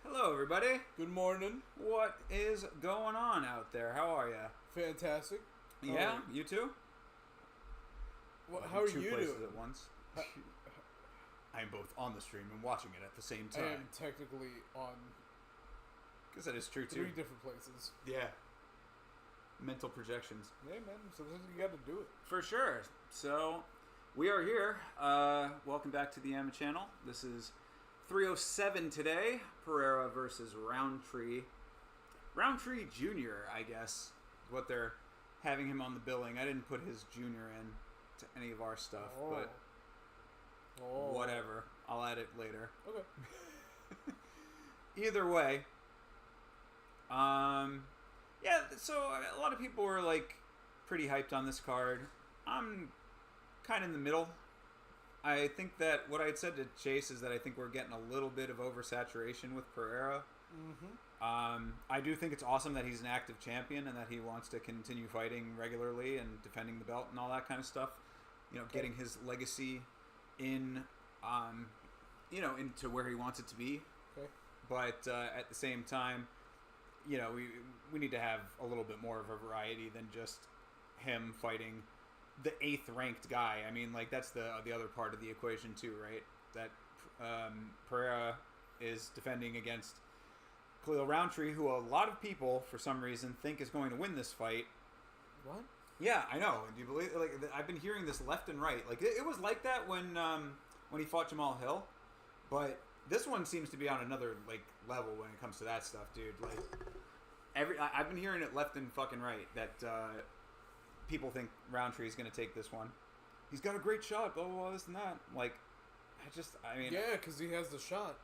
Hello, everybody. Good morning. What is going on out there? How are you? Fantastic. Yeah, you too? How are you two places doing? at once. I'm both on the stream and watching it at the same time. I am technically on... Because that is true, too. 3 different places. Yeah. Mental projections. Yeah, man. Sometimes you gotta do it. For sure. So, we are here. Welcome back to the Amma channel. This is 307 today. Pereira versus Rountree. Rountree Jr., I guess, is what they're having him on the billing. I didn't put his junior in to any of our stuff, but whatever. I'll add it later. Okay. Either way, yeah, so a lot of people were like pretty hyped on this card. I'm kind of in the middle. I think that what I had said to Chase is that I think we're getting a little bit of oversaturation with Pereira. Mm-hmm. I do think it's awesome that he's an active champion and that he wants to continue fighting regularly and defending the belt and all that kind of stuff. You know, getting his legacy in, into where he wants it to be. Okay. But at the same time, you know, we need to have a little bit more of a variety than just him fighting the 8th ranked guy. I mean, like, that's the other part of the equation too, right? That Pereira is defending against Khalil Rountree, who a lot of people, for some reason, think is going to win this fight. What? Yeah, I know. Do you believe? Like, I've been hearing this left and right. Like, it was like that when he fought Jamal Hill, but this one seems to be on another level when it comes to that stuff, dude. Like, I've been hearing it left and fucking right that people think Rountree is going to take this one. He's got a great shot, blah, blah, blah, this and that. Like, I mean... Yeah, because he has the shot.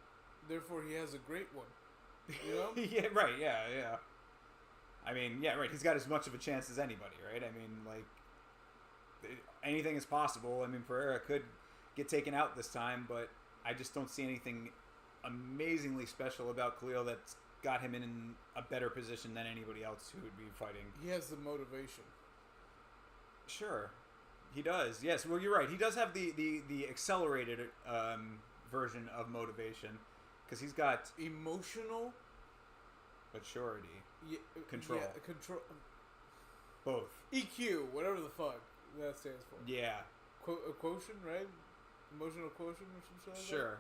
Therefore, he has a great one. You know? Yeah, right, yeah. I mean, yeah, right, he's got as much of a chance as anybody, right? I mean, like, anything is possible. I mean, Pereira could get taken out this time, but I just don't see anything amazingly special about Khalil that's got him in a better position than anybody else who would be fighting. He has the motivation. Sure, he does. Yes, well, you're right. He does have the accelerated version of motivation because he's got emotional but surety. Yeah, Control. Yeah, control. Both. EQ, whatever the fuck that stands for. Yeah. A quotient, right? Emotional quotient or some shit like Sure.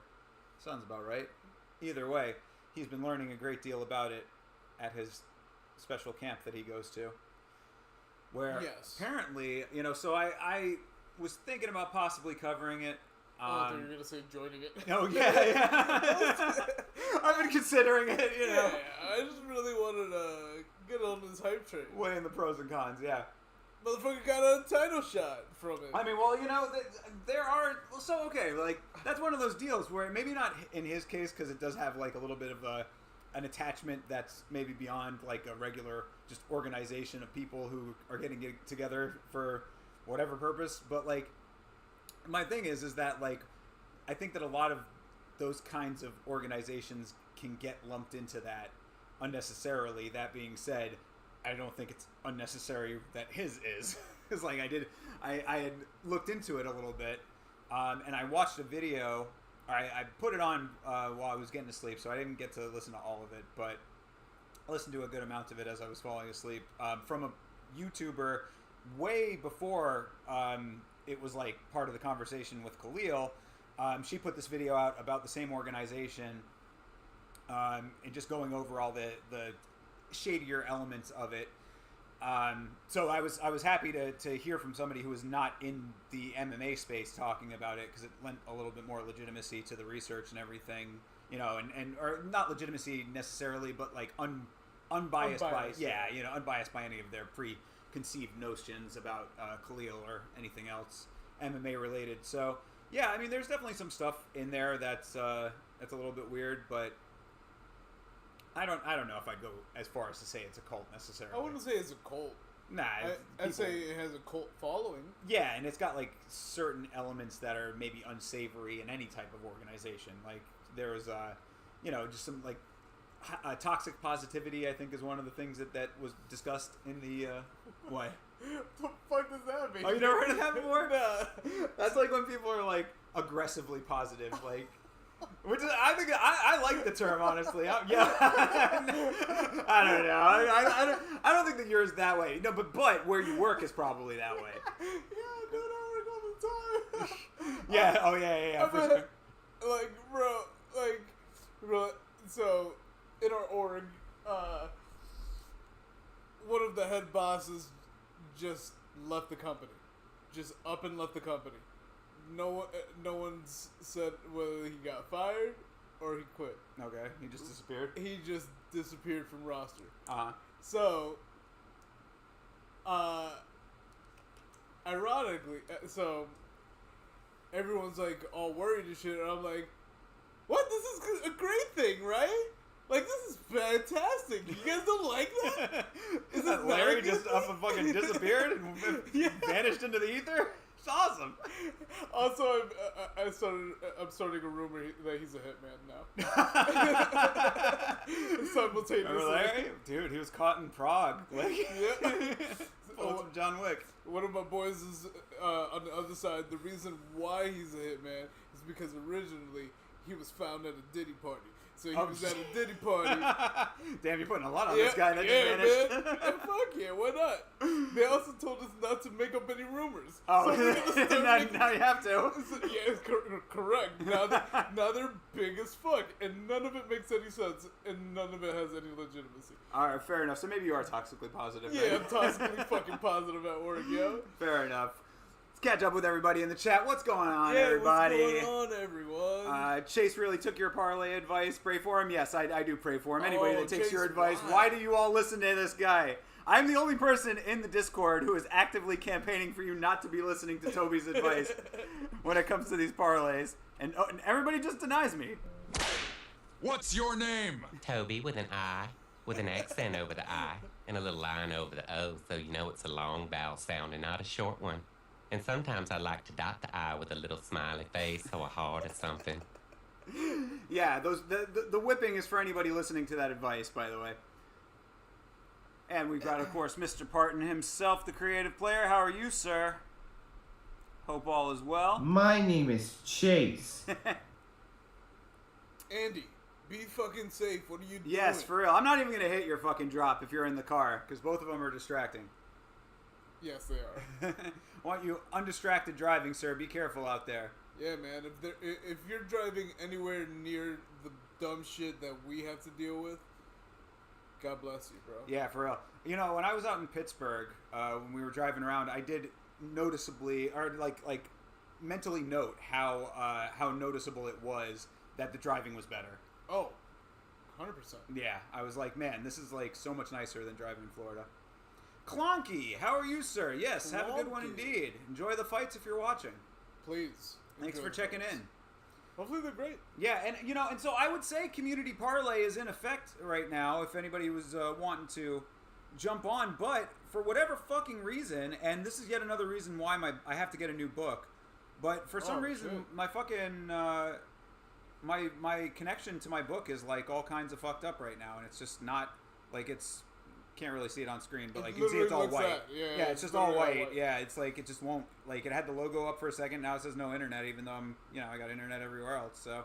Sounds about right. Either way, he's been learning a great deal about it at his special camp that he goes to. Where apparently, so I was thinking about possibly covering it. I thought you were going to say joining it. Oh, yeah. I've been considering it, Yeah, I just really wanted to get on this hype train. Weighing the pros and cons, yeah. Motherfucker got a title shot from it. I mean, well, there are... So, okay, like, that's one of those deals where maybe not in his case, because it does have, like, a little bit of an attachment that's maybe beyond, like, a regular just organization of people who are getting together for whatever purpose. But, like, my thing is that, like, I think that a lot of those kinds of organizations can get lumped into that unnecessarily. That being said, I don't think it's unnecessary that his is. Because, like, I had looked into it a little bit, and I watched a video. I put it on while I was getting to sleep, so I didn't get to listen to all of it, but I listened to a good amount of it as I was falling asleep from a YouTuber way before it was, like, part of the conversation with Khalil. She put this video out about the same organization and just going over all the shadier elements of it. So I was happy to hear from somebody who was not in the MMA space talking about it, because it lent a little bit more legitimacy to the research and everything, and or not legitimacy necessarily, but like unbiased by unbiased by any of their preconceived notions about Khalil or anything else MMA related. So yeah, I mean, there's definitely some stuff in there that's a little bit weird, but I don't know if I'd go as far as to say it's a cult necessarily. I wouldn't say it's a cult. Nah, I'd say it has a cult following. Yeah, and it's got like certain elements that are maybe unsavory in any type of organization. Like there's, just some like toxic positivity. I think is one of the things that was discussed in the what? What the fuck does that mean? Oh, you never heard of that before? Nah. That's like when people are like aggressively positive, like. Which is, I think I like the term, honestly. I don't know. I don't think that yours that way. No, but where you work is probably that way. Yeah, I do that work all the time. Yeah. Oh yeah. For sure. Like, bro. So, in our org, one of the head bosses just left the company, just up and left the company. No one's said whether he got fired or he quit. Okay, he just disappeared. He just disappeared from roster. So, ironically, so everyone's like all worried and shit, and I'm like, what? This is a great thing, right? Like, this is fantastic. You guys don't like that? Is that Larry just up and fucking disappeared and vanished into the ether? It's awesome. Also, I'm starting a rumor that he's a hitman now. Simultaneously. Remember Larry? Dude, he was caught in Prague. Like, some John Wick. One of my boys is on the other side. The reason why he's a hitman is because originally he was found at a Diddy party. So he was at a Diddy party. Damn, you're putting a lot on this guy that just vanished. Man. Fuck yeah, why not? They also told us not to make up any rumors. Oh, so now you have to. Yeah, it's correct. Now they're big as fuck, and none of it makes any sense, and none of it has any legitimacy. All right, fair enough. So maybe you are toxically positive. Yeah, I'm toxically fucking positive at work, yo. Fair enough. Catch up with everybody in the chat. What's going on, everybody? What's going on, everyone? Chase really took your parlay advice. Pray for him. Yes, I do pray for him. Anybody that takes Chase, your advice, why do you all listen to this guy? I'm the only person in the Discord who is actively campaigning for you not to be listening to Toby's advice when it comes to these parlays. And everybody just denies me. What's your name? Toby with an I, with an accent over the I, and a little line over the O, so you know it's a long vowel sound and not a short one. And sometimes I like to dot the I with a little smiley face or a heart or something. Yeah, the whipping is for anybody listening to that advice, by the way. And we've got, of course, Mr. Parton himself, the creative player. How are you, sir? Hope all is well. My name is Chase. Andy, Be fucking safe. What are you doing? Yes, for real. I'm not even going to hit your fucking drop if you're in the car, because both of them are distracting. Yes, they are. Want you undistracted driving, sir. Be careful out there. Yeah, man. If you're driving anywhere near the dumb shit that we have to deal with, God bless you, bro. Yeah, for real. You know, when I was out in Pittsburgh, when we were driving around, I did noticeably, or like mentally note how noticeable it was that the driving was better. Oh, 100%. Yeah, I was like, man, this is like so much nicer than driving in Florida. Clonky, how are you, sir? Yes, have a good one indeed. Enjoy the fights if you're watching. Please. Thanks for checking in. Hopefully they're great. Yeah, and you know, and so I would say Community Parlay is in effect right now if anybody was wanting to jump on, but for whatever fucking reason, and this is yet another reason why I have to get a new book, but for some reason shit. my fucking my connection to my book is like all kinds of fucked up right now, and it's just not like it's can't really see it on screen, but like you can see it's all white. Yeah, it's just all white. Yeah, it's like it just won't like it had the logo up for a second. Now it says no internet, even though I got internet everywhere else. So,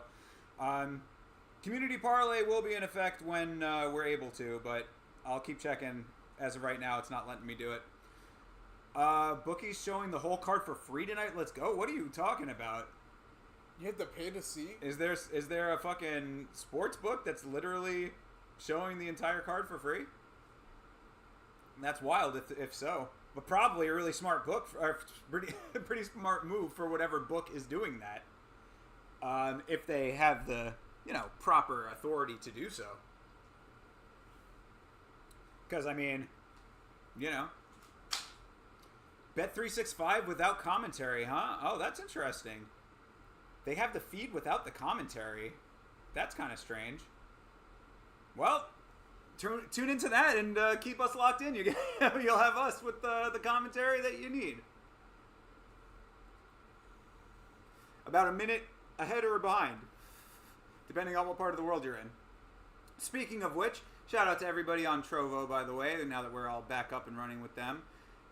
Community Parlay will be in effect when we're able to, but I'll keep checking. As of right now, it's not letting me do it. Bookies showing the whole card for free tonight. Let's go. What are you talking about? You have to pay to see? Is there a fucking sports book that's literally showing the entire card for free? That's wild if so. But probably a really smart book, or pretty smart move for whatever book is doing that. If they have the, proper authority to do so. Because, I mean, Bet365 without commentary, huh? Oh, that's interesting. They have the feed without the commentary. That's kind of strange. Well, tune into that and keep us locked in. You'll have us with the commentary that you need. About a minute ahead or behind, depending on what part of the world you're in. Speaking of which, shout out to everybody on Trovo, by the way, now that we're all back up and running with them.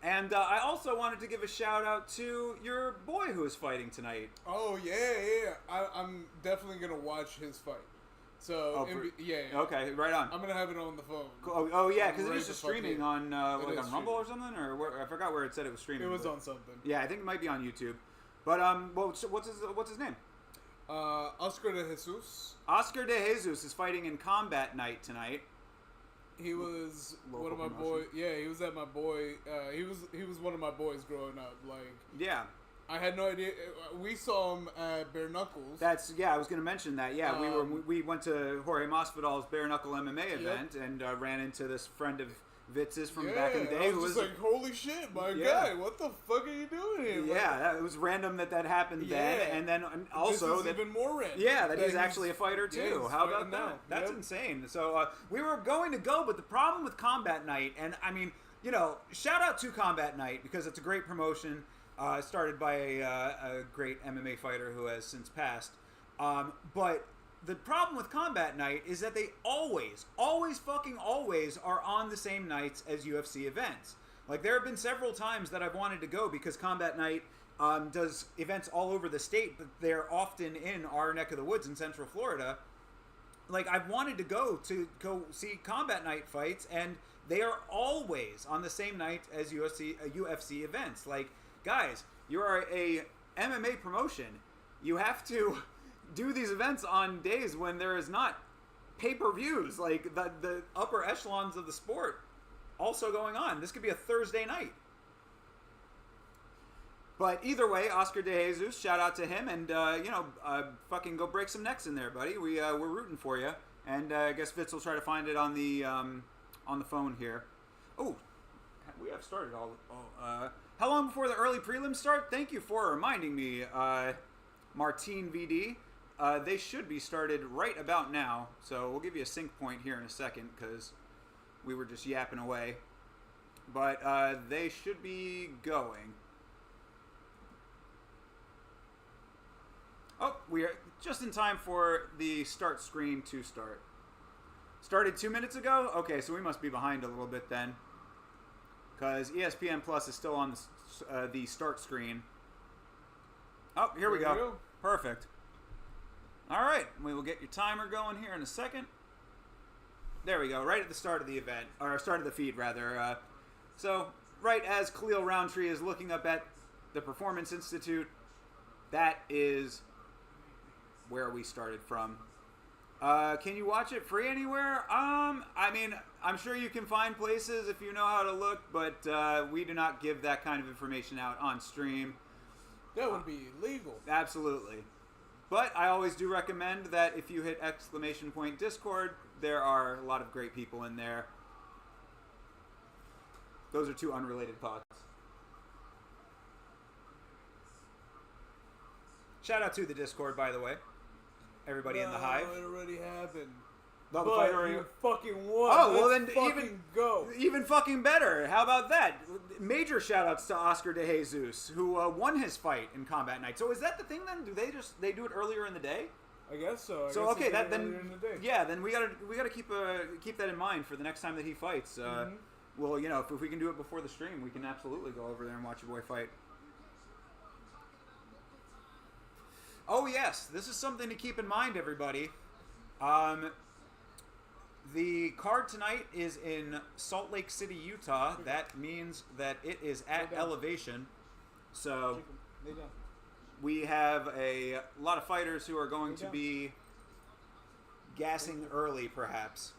And I also wanted to give a shout out to your boy who is fighting tonight. Oh, yeah. I'm definitely going to watch his fight. So, yeah. Okay, right on. I'm going to have it on the phone. Oh yeah, because it is just streaming on on Rumble or something? Or I forgot where it said it was streaming. It was on something. Yeah, I think it might be on YouTube. But, what's his name? Oscar de Jesus. Oscar de Jesus is fighting in Combat Night tonight. He was Local one of my boys. Yeah, he was at my boy. He was one of my boys growing up. Like, yeah, I had no idea. We saw him at Bare Knuckles. I was going to mention that. Yeah, we went to Jorge Masvidal's Bare Knuckle MMA event and ran into this friend of Vitz's from back in the day. I was just like, holy shit, my guy, what the fuck are you doing here? Yeah, it was random that happened then, and then also this is even more random. Yeah, that he's actually a fighter too. Yeah, how about that? That's insane. So we were going to go, but the problem with Combat Night, and I mean, shout out to Combat Night because it's a great promotion started by a great MMA fighter who has since passed. But the problem with Combat Night is that they always fucking always are on the same nights as UFC events. Like, there have been several times that I've wanted to go because Combat Night does events all over the state, but they're often in our neck of the woods in Central Florida. Like, I've wanted to go see Combat Night fights, and they are always on the same night as UFC events. Like, guys, you are a MMA promotion. You have to do these events on days when there is not pay-per-views, like the upper echelons of the sport also going on. This could be a Thursday night. But either way, Oscar de Jesus, shout out to him, and fucking go break some necks in there, buddy. We're rooting for you, and I guess Vitz will try to find it on the phone here. Oh, we have started all. How long before the early prelims start? Thank you for reminding me, Martine VD. They should be started right about now, so we'll give you a sync point here in a second because we were just yapping away. But they should be going. Oh, we are just in time for the start screen to start. Started 2 minutes ago? Okay, so we must be behind a little bit then. Because ESPN Plus is still on the start screen. Oh, here we go. Perfect. All right, we will get your timer going here in a second. There we go, right at the start of the event, or start of the feed, rather. So, right as Khalil Rountree is looking up at the Performance Institute, that is where we started from. Can you watch it free anywhere? I mean, I'm sure you can find places if you know how to look, but we do not give that kind of information out on stream. That would be illegal. Absolutely. But I always do recommend that if you hit ! Discord, there are a lot of great people in there. Those are two unrelated pods. Shout out to the Discord, by the way. Everybody in the hive. It already happened. No, the But fight already. you fucking won. Oh, well Let's then fucking go. even fucking better. How about that? Major shout outs to Oscar De Jesus, who won his fight in Combat Night. So is that the thing then? Do they do it earlier in the day? I guess so. So okay, that then in the day. yeah, then we gotta keep that in mind for the next time that he fights. Well, you know, if we can do it before the stream, we can absolutely go over there and watch your boy fight. Oh yes, this is something to keep in mind, everybody. The card tonight is in Salt Lake City, Utah. That means that it is at elevation. So we have a lot of fighters who are going to be gassing early, perhaps.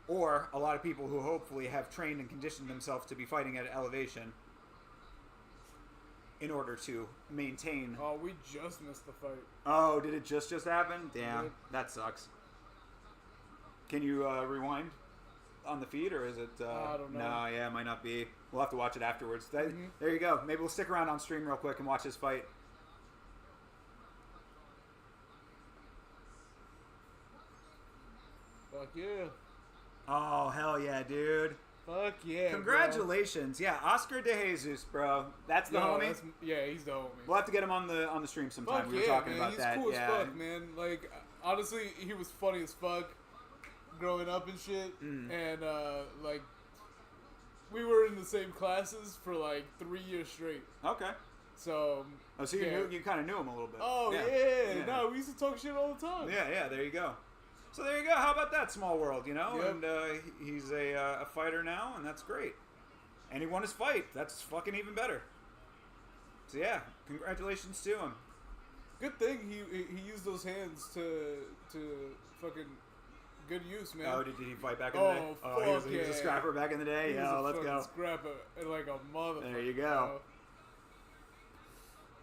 Or a lot of people who hopefully have trained and conditioned themselves to be fighting at elevation in order to maintain. Oh, we just missed the fight. Oh, did it just happen? Damn, Yeah. that sucks. Can you rewind on the feed, or is it? I don't know. No, yeah, it might not be. We'll have to watch it afterwards. There you go. Maybe we'll stick around on stream real quick and watch this fight. Fuck yeah. Oh, hell yeah, dude. Fuck yeah. Congratulations. Yeah, Oscar De Jesus, bro. That's the homie. Yeah, he's the homie. We'll have to get him on the stream sometime. Fuck We were yeah, talking man. about He's that. cool Yeah. as fuck, man. Like, honestly, he was funny as fuck growing up and shit. And, like, we were in the same classes for, like, 3 years straight. Okay. So... Oh, so you kind of knew him a little bit. Oh, yeah. No, we used to talk shit all the time. Yeah, there you go. So there you go. How about that small world, you know? Yep. And he's a fighter now, and that's great. And he won his fight. That's fucking even better. So yeah, congratulations to him. Good thing he used those hands to fucking good use, man. Oh, did he fight back in the day? Oh, he was a scrapper back in the day? He Yeah, was a let's fucking go. Scrapper like a motherfucker. There you go.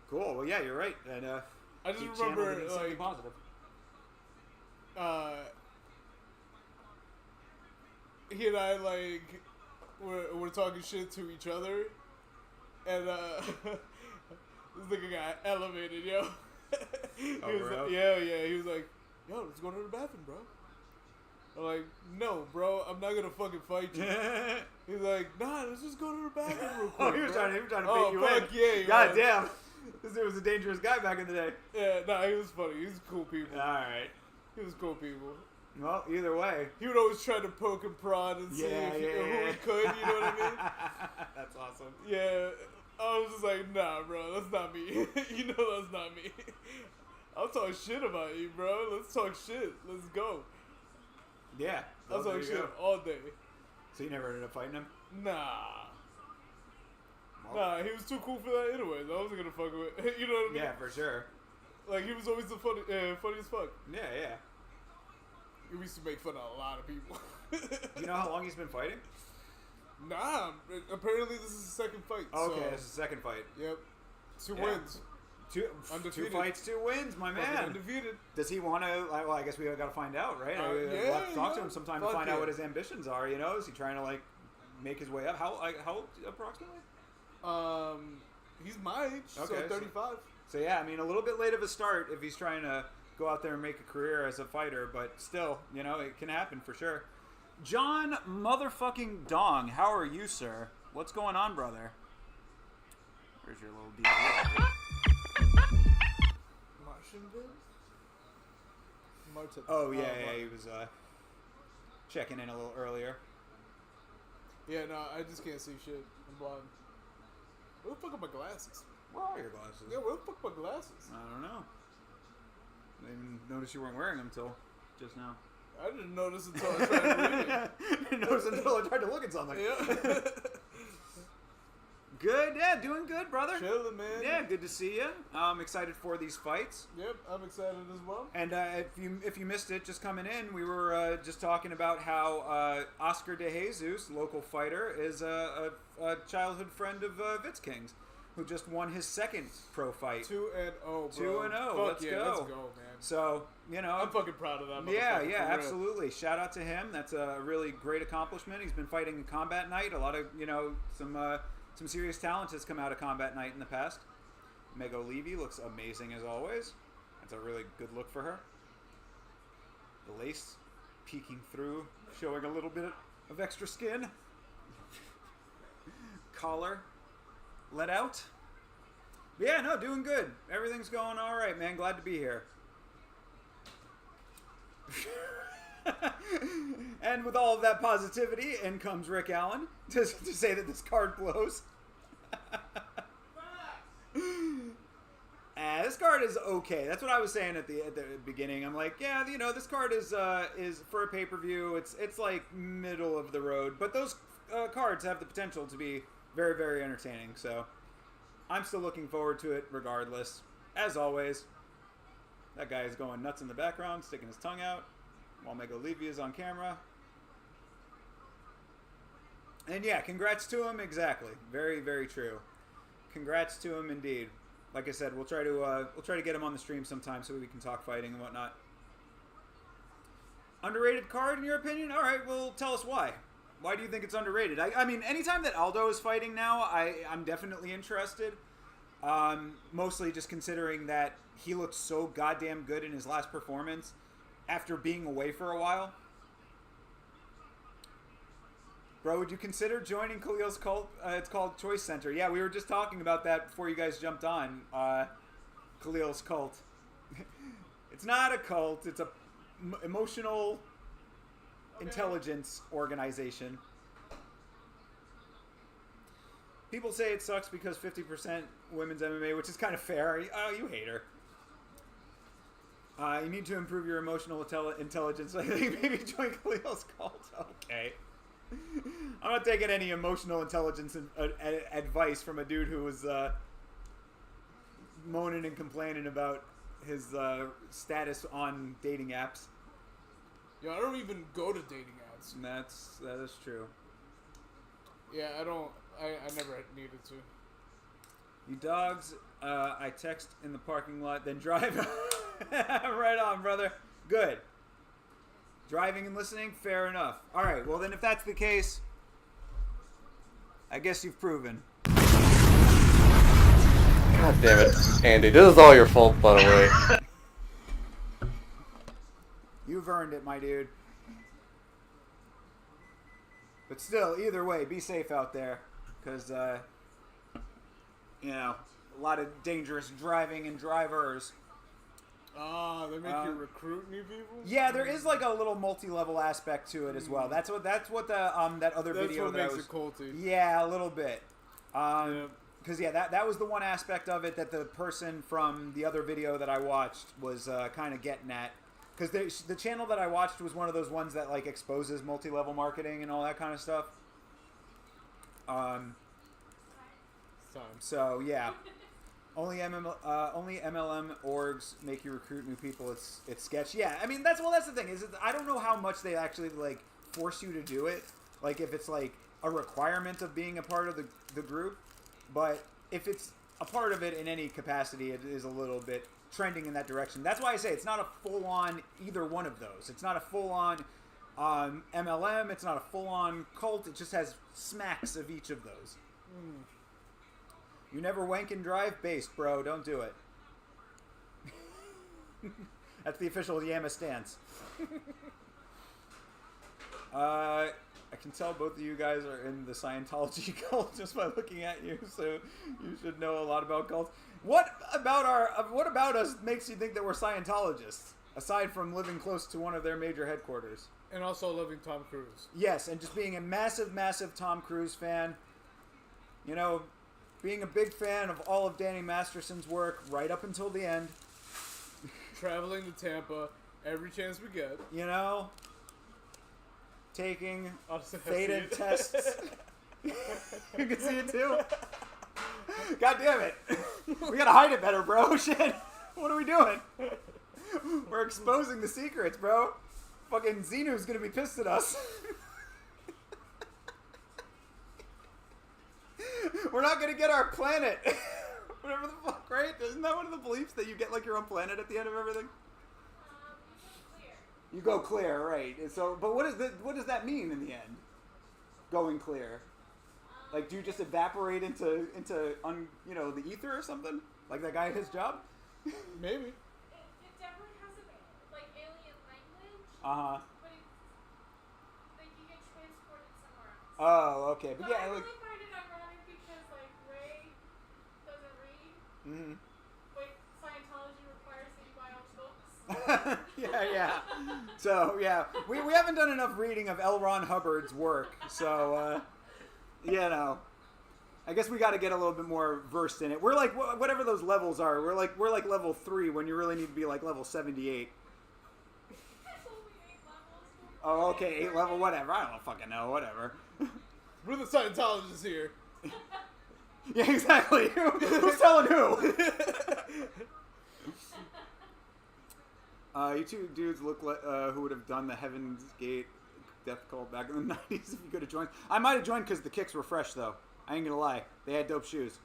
Cool. Well, yeah, you're right. And I just he remember, channeled it into something like, positive. He and I, like, we're talking shit to each other, and this nigga got elevated, yo. He was bro? like, yeah, he was like, yo, let's go to the bathroom, bro. I'm like, no, bro, I'm not gonna fucking fight you. He's like, nah, let's just go to the bathroom real quick. He was trying to bait you fuck in. Yeah, he God was. damn. This dude was a dangerous guy back in the day. Yeah, nah, he was funny. He was cool people. Alright. He was cool people. Well, either way. He would always try to poke and prod and see who he could, you know what I mean? That's awesome. Yeah, I was just like, nah, bro, that's not me. You know that's not me. I'll talk shit about you, bro. Let's talk shit. Let's go. Yeah. I'll Well, talk there you shit go. all day. So you never ended up fighting him? Nah. Nah, he was too cool for that anyways. I wasn't gonna fuck with. You know what I mean? Yeah, for sure. Like, he was always the funny as fuck. Yeah. We used to make fun of a lot of people. You know how long he's been fighting? Nah, apparently this is his second fight. Okay, so. this is the second fight. Yep. Two Yeah. wins. Two Undefeated. fights, 2 wins, my Fucking man. undefeated. Does he want to? Well, I guess we got to find out, right? We'll have to talk to him sometime to find out what his ambitions are. You know, is he trying to like make his way up? How old approximately? He's my age, so Okay, 35. So yeah, I mean, a little bit late of a start if he's trying to go out there and make a career as a fighter, but still, you know, it can happen for sure. John motherfucking Dong, how are you, sir? What's going on, brother? Where's your little deal? Martian did? Martin. Oh yeah, he was checking in a little earlier. Yeah, no, I just can't see shit. I'm blind. Where the fuck are my glasses? Where are your glasses? Yeah, where the fuck are my glasses? I don't know. I didn't notice you weren't wearing them until just now. I didn't notice until I tried to read it. Didn't notice until I tried to look at something. Yeah. Good, yeah, doing good, brother. Chilling, man. Yeah, good to see you. I'm excited for these fights. Yep, I'm excited as well. And if you missed it, just coming in, we were just talking about how Oscar De Jesus, local fighter, is a childhood friend of Vitz King's, who just won his second pro fight. 2-0, bro. 2-0. Fuck Let's yeah, go. Let's go, man. So, you know, I'm fucking proud of that. Yeah, motherfucker, for real. absolutely. Shout out to him. That's a really great accomplishment. He's been fighting in Combat Night. A lot of, some serious talent has come out of Combat Night in the past. Mego Levy looks amazing as always. That's a really good look for her. The lace peeking through, showing a little bit of extra skin. Collar let out. But yeah, no, doing good. Everything's going all right, man. Glad to be here. And with all of that positivity, in comes Rick Allen to say that this card blows. This card is okay. That's what I was saying at the beginning. I'm like, yeah, this card is for a pay-per-view. It's like middle of the road, but those cards have the potential to be very, very entertaining. So I'm still looking forward to it regardless. As always, that guy is going nuts in the background, sticking his tongue out while Mego Levy is on camera. And yeah, congrats to him. Exactly. Very, very true. Congrats to him indeed. Like I said, we'll try to get him on the stream sometime so we can talk fighting and whatnot. Underrated card in your opinion? All right, well, tell us why. Why do you think it's underrated? I mean, anytime that Aldo is fighting now, I'm definitely interested. Mostly just considering that he looked so goddamn good in his last performance after being away for a while. Bro, would you consider joining Khalil's cult? It's called Choice Center. Yeah, we were just talking about that before you guys jumped on. Khalil's cult. It's not a cult. It's a emotional intelligence organization. People say it sucks because 50% women's MMA, which is kind of fair. Oh, you hate her. You need to improve your emotional intelligence. I think maybe join Khalil's cult. Okay. I'm not taking any emotional intelligence advice from a dude who was moaning and complaining about his status on dating apps. Yo, I don't even go to dating apps. And that is true. Yeah, I don't. I never needed to. You dogs, I text in the parking lot, then drive. Right on, brother. Good. Driving and listening, fair enough. All right, well then if that's the case, I guess you've proven. God damn it, Andy, this is all your fault, by the way. You've earned it, my dude. But still, either way, be safe out there. Because, a lot of dangerous driving and drivers. They make you recruit new people? Yeah, there is like a little multi-level aspect to it as well. That's what the that other video that I was... That's what makes it culty. Yeah, a little bit. Because, that was the one aspect of it that the person from the other video that I watched was kind of getting at. Because the channel that I watched was one of those ones that, like, exposes multi-level marketing and all that kind of stuff. So, yeah. Only MLM orgs make you recruit new people. It's sketch. Yeah, I mean, that's the thing. I don't know how much they actually, like, force you to do it. Like, if it's, like, a requirement of being a part of the group. But if it's a part of it in any capacity, it is a little bit trending in that direction. That's why I say it's not a full-on either one of those. It's not a full-on MLM. It's not a full-on cult. It just has smacks of each of those. You never wank and drive? Based, bro. Don't do it. That's the official Yama stance. I can tell both of you guys are in the Scientology cult just by looking at you, so you should know a lot about cults. What about us makes you think that we're Scientologists, aside from living close to one of their major headquarters? And also loving Tom Cruise. Yes, and just being a massive, massive Tom Cruise fan. You know, being a big fan of all of Danny Masterson's work right up until the end. traveling to Tampa every chance we get. You know, taking Honestly, I theta see it. tests. You can see it too. God damn it. We gotta hide it better, bro. Shit. What are we doing? We're exposing the secrets, bro. Fucking Xenu's gonna be pissed at us. We're not gonna get our planet. Whatever the fuck, right? Isn't that one of the beliefs that you get like your own planet at the end of everything? You go clear, right? And so, but what does that mean in the end? Going clear. Like, do you just evaporate into the ether or something? Like that guy at his job? Maybe. It definitely has a, like, alien language. Uh-huh. But it's, like, you get transported somewhere else. Oh, okay. But But yeah, I like, really find it ironic because, like, Ray doesn't read, mm-hmm. but Scientology requires that you buy all the books. yeah. So, yeah, we haven't done enough reading of L. Ron Hubbard's work, so, I guess we got to get a little bit more versed in it. We're like, whatever those levels are, we're like level 3 when you really need to be like level 78. That's only 8 levels. Oh, okay, 8 level, whatever. I don't fucking know, whatever. We're the Scientologists here. Yeah, exactly. Who's telling who? You two dudes look like who would have done the Heaven's Gate death call back in the 90s if you could have joined. I might have joined because the kicks were fresh, though. I ain't gonna lie. They had dope shoes.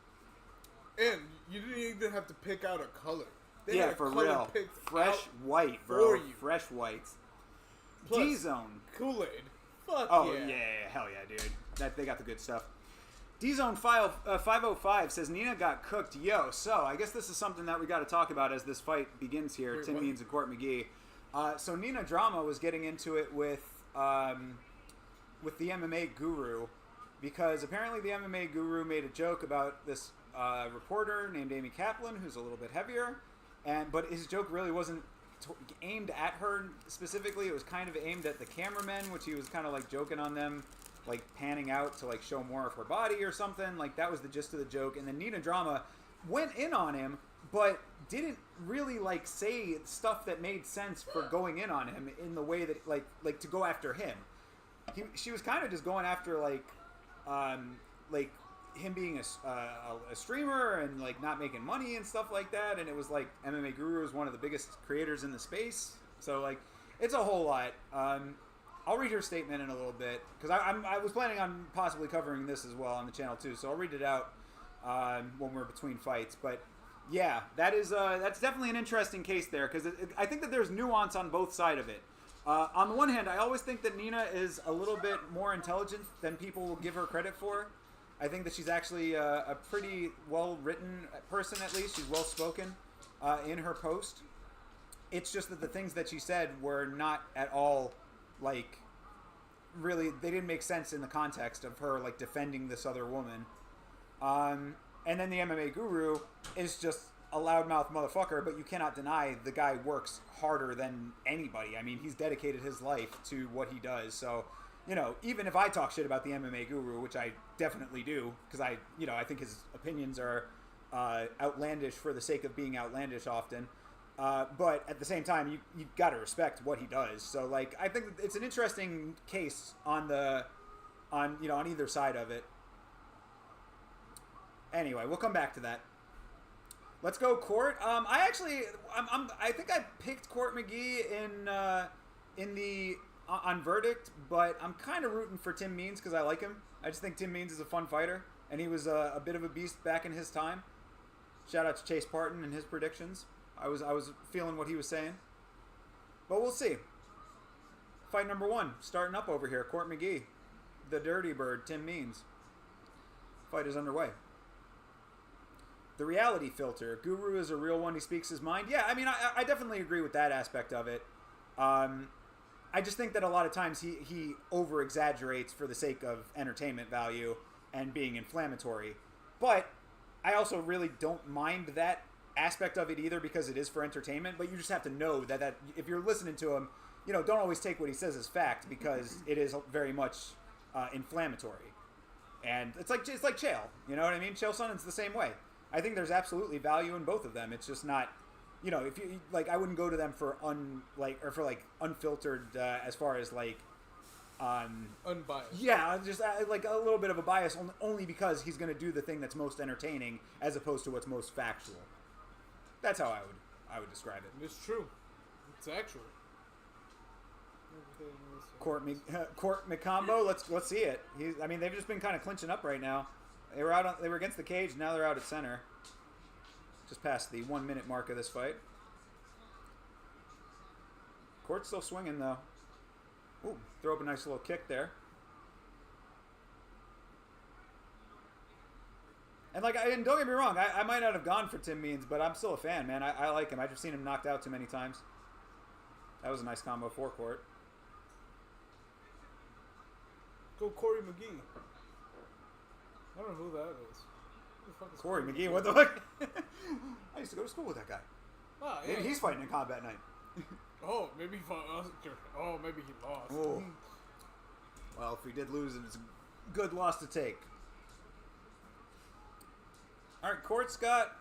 And you didn't even have to pick out a color. They Yeah, had a for color real. picked Fresh out white, bro. for you. Fresh whites. Plus, D-Zone. Kool-Aid. Fuck Oh, yeah. yeah. Hell yeah, dude. They got the good stuff. D-Zone 505 says, Nina got cooked. Yo, so I guess this is something that we got to talk about as this fight begins here. Wait, Tim what? Means and Court McGee. So Nina Drama was getting into it with the MMA guru because apparently the MMA guru made a joke about this reporter named Amy Kaplan who's a little bit heavier, but his joke really wasn't aimed at her specifically. It was kind of aimed at the cameramen, which he was kind of like joking on them, like panning out to like show more of her body or something. Like that was the gist of the joke. And then Nina Drama went in on him, but didn't really like say stuff that made sense for going in on him in the way that like to go after him. She was kind of just going after like him being a streamer and like not making money and stuff like that. And it was like MMA Guru is one of the biggest creators in the space, so like it's a whole lot. I'll read her statement in a little bit because I was planning on possibly covering this as well on the channel too, so I'll read it out when we're between fights. But yeah, that's definitely an interesting case there because I think that there's nuance on both sides of it. On the one hand, I always think that Nina is a little bit more intelligent than people will give her credit for. I think that she's actually a pretty well-written person, at least. She's well-spoken in her post. It's just that the things that she said were not at all, like, really, they didn't make sense in the context of her, like, defending this other woman. And then the MMA guru is just a loudmouth motherfucker, but you cannot deny the guy works harder than anybody. I mean, he's dedicated his life to what he does. So, you know, even if I talk shit about the MMA guru, which I definitely do, because I think his opinions are outlandish for the sake of being outlandish often. But at the same time, you've got to respect what he does. So, like, I think it's an interesting case on either side of it. Anyway, we'll come back to that. Let's go Court. I think I picked Court McGee on verdict, but I'm kind of rooting for Tim Means because I like him. I just think Tim Means is a fun fighter, and he was a bit of a beast back in his time. Shout out to Chase Parton and his predictions. I was feeling what he was saying, but we'll see. Fight number 1, starting up over here. Court McGee, the Dirty Bird, Tim Means. Fight is underway. The reality filter. Guru is a real one. He speaks his mind. Yeah, I mean, I definitely agree with that aspect of it. I just think that a lot of times he over-exaggerates for the sake of entertainment value and being inflammatory. But I also really don't mind that aspect of it either because it is for entertainment. But you just have to know that if you're listening to him, don't always take what he says as fact because it is very much inflammatory. And it's like Chael. You know what I mean? Chael Sonnen's the same way. I think there's absolutely value in both of them. It's just not if you like, I wouldn't go to them for unfiltered as far as like. Unbiased. Yeah, just like a little bit of a bias, only because he's going to do the thing that's most entertaining as opposed to what's most factual. That's how I would describe it. It's true. It's actual. Court McCombo, let's see it. They've just been kind of clinching up right now. They were against the cage. Now they're out at center. Just past the 1 minute mark of this fight. Court's still swinging though. Ooh, throw up a nice little kick there. And and don't get me wrong, I might not have gone for Tim Means, but I'm still a fan, man. I like him. I've just seen him knocked out too many times. That was a nice combo for Court. Go Corey McGee. I don't know who that is. Who the fuck is Corey McGee, what the fuck? I used to go to school with that guy. Ah, yeah. Maybe he's fighting in Combat Night. Oh, maybe he fought. Oh, maybe he lost. Oh. Well, if we did lose, it's a good loss to take. All right, Court's got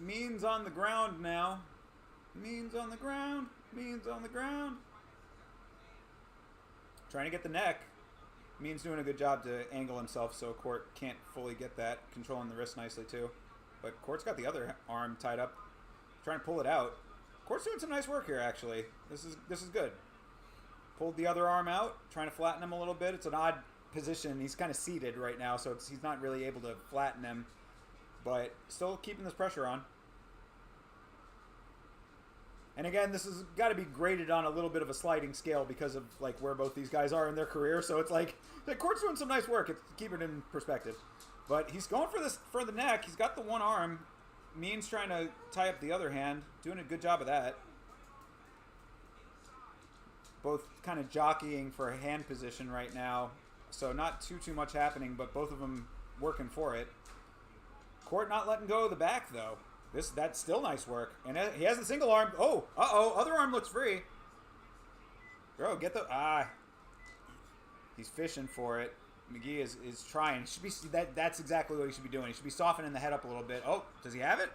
Means on the ground now. Means on the ground. Means on the ground. Trying to get the neck. Means doing a good job to angle himself so Court can't fully get that. Controlling the wrist nicely too. But Court's got the other arm tied up. Trying to pull it out. Court's doing some nice work here, actually. This is good. Pulled the other arm out, trying to flatten him a little bit. It's an odd position. He's kind of seated right now, so he's not really able to flatten him. But still keeping this pressure on. And again, this has got to be graded on a little bit of a sliding scale because of where both these guys are in their career. So it's Court's doing some nice work. It's keep it in perspective. But he's going for the neck. He's got the one arm. Means trying to tie up the other hand. Doing a good job of that. Both kind of jockeying for a hand position right now. So not too much happening, but both of them working for it. Court not letting go of the back, though. That's still nice work. And he has the single arm. Oh, other arm looks free. Bro, get the... He's fishing for it. McGee is trying. That's exactly what he should be doing. He should be softening the head up a little bit. Oh, does he have it?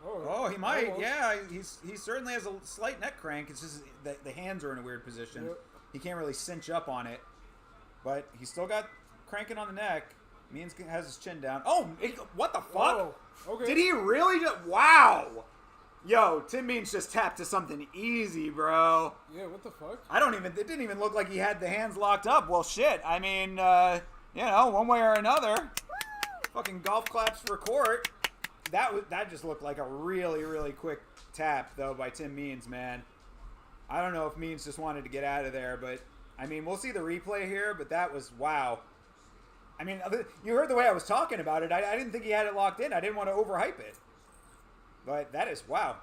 Oh, he might. Almost. Yeah, he certainly has a slight neck crank. It's just the hands are in a weird position. Yep. He can't really cinch up on it. But he's still got cranking on the neck. Means has his chin down. Oh, what the fuck? Oh, okay. Did he really wow. Yo, Tim Means just tapped to something easy, bro. Yeah, what the fuck? It didn't even look like he had the hands locked up. Well, shit. I mean, one way or another. Fucking golf claps for Court. That just looked like a really, really quick tap, though, by Tim Means, man. I don't know if Means just wanted to get out of there, but, I mean, we'll see the replay here, but that was, wow. I mean, you heard the way I was talking about it. I didn't think he had it locked in. I didn't want to overhype it. But that is, wow.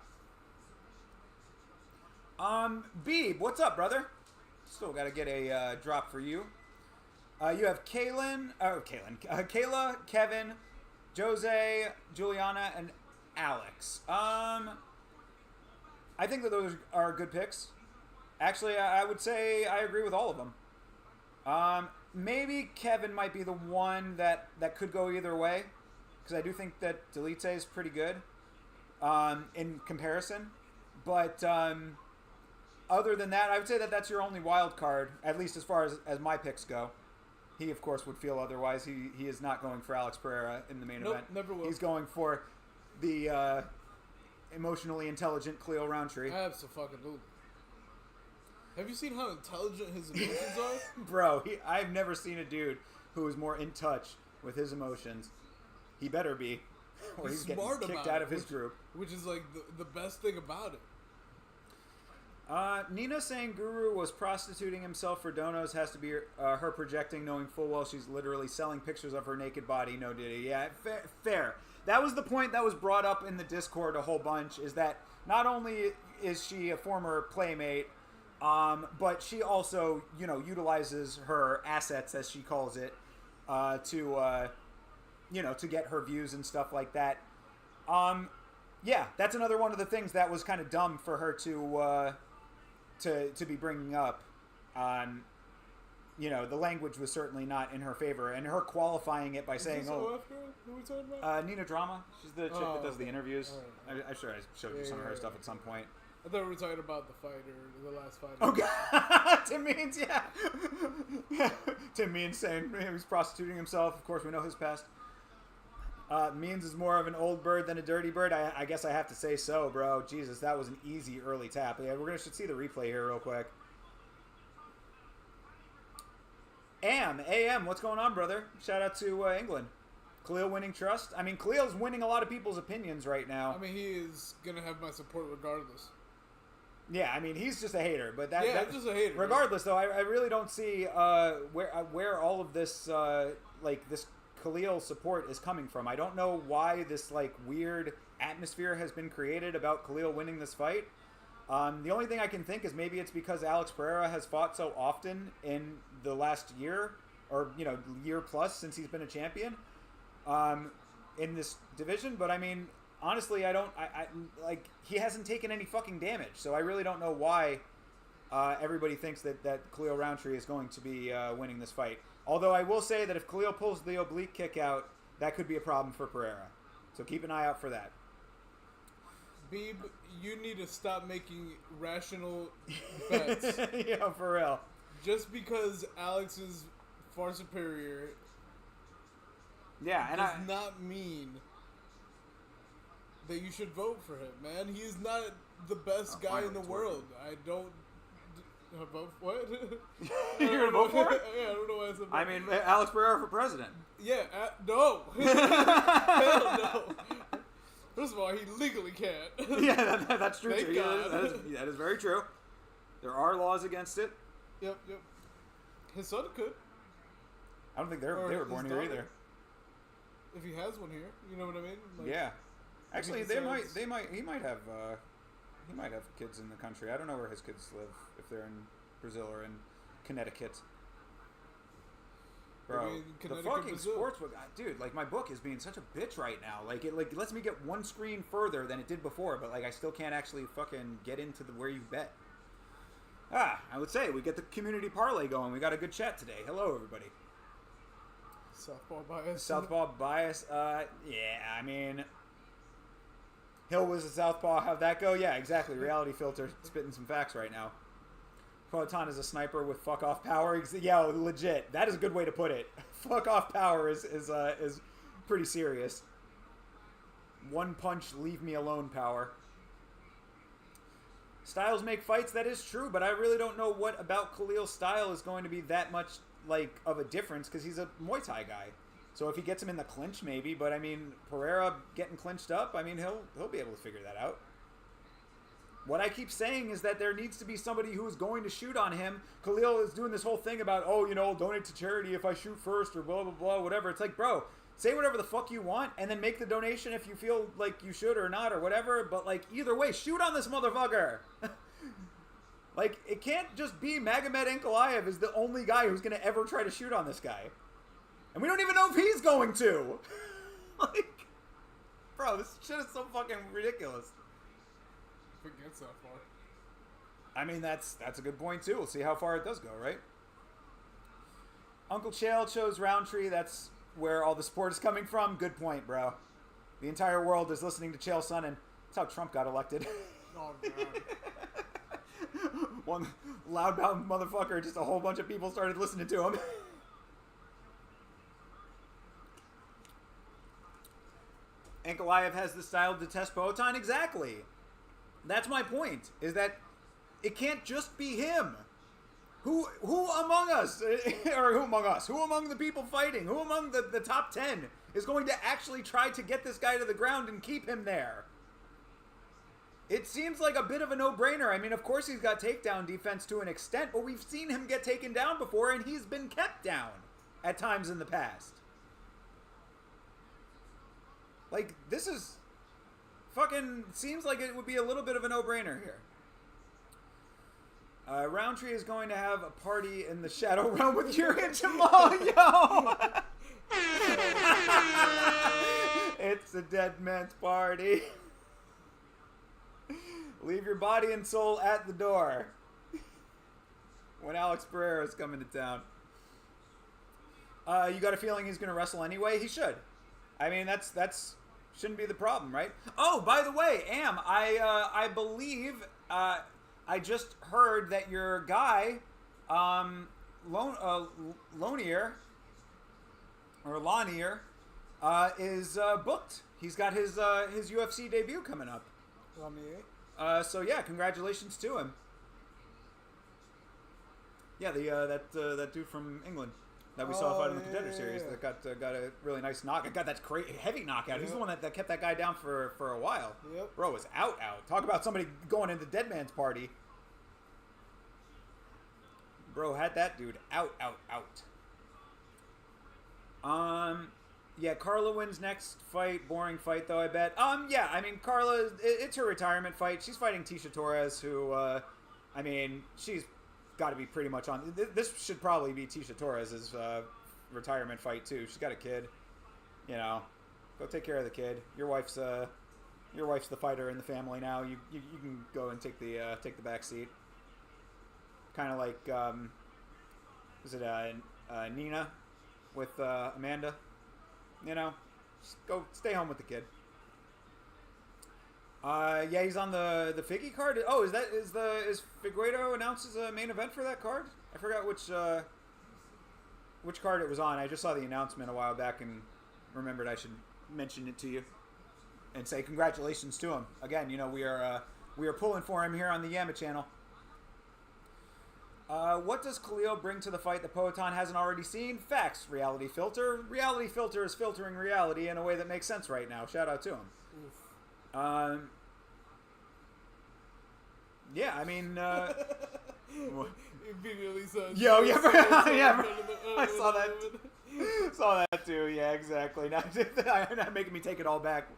Beeb, what's up, brother? Still got to get a drop for you. You have Kayla, Kevin, Jose, Juliana, and Alex. I think that those are good picks. Actually, I would say I agree with all of them. Maybe Kevin might be the one that could go either way, because I do think that Delite is pretty good in comparison. But other than that, I would say that that's your only wild card, at least as far as my picks go. He, of course, would feel otherwise. He is not going for Alex Pereira in the main event. Never will. He's going for the emotionally intelligent Cleo Rountree. Absolutely. Have you seen how intelligent his emotions are? Bro, I've never seen a dude who is more in touch with his emotions. He better be, or he's getting kicked out of his group. Which is like the best thing about it. Nina saying Guru was prostituting himself for donos has to be her projecting, knowing full well she's literally selling pictures of her naked body. No Diddy. Yeah, fair. That was the point that was brought up in the Discord a whole bunch, is that not only is she a former playmate, but she also, utilizes her assets, as she calls it, to get her views and stuff like that. Yeah, that's another one of the things that was kind of dumb for her to be bringing up. you know, the language was certainly not in her favor, and her qualifying it by saying, Is this "Oh, OF girl? Who we talking about? Nina Drama, she's the chick that does the interviews." Alright. I'm sure I showed you some of her stuff at some point. I thought we were talking about the fighter, the last fighter. Oh God, Tim Means, yeah. Tim Means saying he's prostituting himself. Of course, we know his past. Means is more of an old bird than a dirty bird. I guess I have to say so, bro. Jesus, that was an easy early tap. Yeah, should see the replay here real quick. AM, what's going on, brother? Shout out to England. Khalil winning trust. I mean, Khalil's winning a lot of people's opinions right now. I mean, he is gonna have my support regardless. Yeah, I mean, he's just a hater, but I'm just a hater. Regardless, though, I really don't see where all of this this Khalil support is coming from. I don't know why this like weird atmosphere has been created about Khalil winning this fight. The only thing I can think is maybe it's because Alex Pereira has fought so often in the last year, or year plus since he's been a champion, in this division. But I mean, honestly, I he hasn't taken any fucking damage, so I really don't know why everybody thinks that Khalil Rountree is going to be winning this fight. Although I will say that if Khalil pulls the oblique kick out, that could be a problem for Pereira. So keep an eye out for that. Beeb, you need to stop making rational bets. Yeah, for real. Just because Alex is far superior, yeah, and does not mean that you should vote for him, man. He's not the best guy in the world. I don't vote what? You're gonna vote for it? Yeah, I don't know why I said. I mean, Alex Pereira for president. Yeah, no. Hell no. First of all, he legally can't. Yeah, that's true. Thank too. God. Yeah, that is very true. There are laws against it. Yep. His son could. I don't think they were born here either. If he has one here, you know what I mean? Like, Yeah. Actually, decides- he might have kids in the country. I don't know where his kids live, if they're in Brazil or in Connecticut. Bro, Maybe in the Connecticut, fucking Brazil. sportsbook, dude. Like my book is being such a bitch right now. Like it lets me get one screen further than it did before, but like I still can't actually fucking get into where you bet. I would say we get the community parlay going. We got a good chat today. Hello, everybody. Southpaw bias. Southpaw bias. Yeah, I mean, Hill was a southpaw. How'd that go? Yeah, exactly. Reality Filter spitting some facts right now. Photon is a sniper with fuck off power. Yeah, legit. That is a good way to put it. Fuck off power is pretty serious. One punch, leave me alone power. Styles make fights. That is true, but I really don't know what about Khalil's style is going to be that much like of a difference because he's a Muay Thai guy. So if he gets him in the clinch, maybe. But I mean, Pereira getting clinched up. I mean, he'll be able to figure that out. What I keep saying is that there needs to be somebody who is going to shoot on him. Khalil is doing this whole thing about, donate to charity if I shoot first or blah, blah, blah, whatever. It's like, bro, say whatever the fuck you want and then make the donation if you feel like you should or not or whatever. But, like, either way, shoot on this motherfucker. Like, it can't just be Magomed Ankalaev is the only guy who's going to ever try to shoot on this guy. And we don't even know if he's going to. Like, bro, this shit is so fucking ridiculous. If it gets that far. I mean, that's a good point, too. We'll see how far it does go, right? Uncle Chael chose Rountree. That's where all the support is coming from. Good point, bro. The entire world is listening to Chael Sonnen. That's how Trump got elected. Oh, God. One loudmouth motherfucker, just a whole bunch of people started listening to him. Ankalaev has the style to test Poatan. Exactly. That's my point, is that it can't just be him. Who among us, or who among us, who among the people fighting, who among the top 10 is going to actually try to get this guy to the ground and keep him there? It seems like a bit of a no-brainer. I mean, of course he's got takedown defense to an extent, but we've seen him get taken down before, and he's been kept down at times in the past. Like, this is fucking seems like it would be a little bit of a no-brainer here. Rountree is going to have a party in the Shadow Realm with Yuri and Jamal. Yo! It's a dead man's party. Leave your body and soul at the door. When Alex Pereira is coming to town. You got a feeling he's going to wrestle anyway? He should. I mean, that's shouldn't be the problem, right? Oh, by the way, I believe I just heard that your guy, Lonier is booked. He's got his UFC debut coming up. So yeah, congratulations to him. Yeah, that dude from England that we saw fight in the Contender Series that got a really nice knock. Got that heavy knockout. He's the one that kept that guy down for a while. Yep. Bro was out. Talk about somebody going into Dead Man's Party. Bro had that dude out. Yeah, Carla wins next fight. Boring fight though, I bet. Yeah, I mean Carla, it's her retirement fight. She's fighting Tisha Torres, who, I mean, she's got to be pretty much on. This should probably be Tisha Torres' retirement fight too. She's got a kid. You know, go take care of the kid. Your wife's the fighter in the family now. You can go and take the back seat. Kind of like, is it Nina with Amanda? You know, just go stay home with the kid. Yeah, he's on the Figgy card. Oh, is Figueiredo announced as a main event for that card? I forgot which card it was on. I just saw the announcement a while back and remembered I should mention it to you and say congratulations to him. Again, you know, we are pulling for him here on the Yama channel. What does Khalil bring to the fight that Poatan hasn't already seen? Facts, Reality Filter. Reality Filter is filtering reality in a way that makes sense right now. Shout out to him. Yeah, I mean, Immediately said. Yo, yeah, I saw that. Saw that too. Yeah, exactly. Now making me take it all back.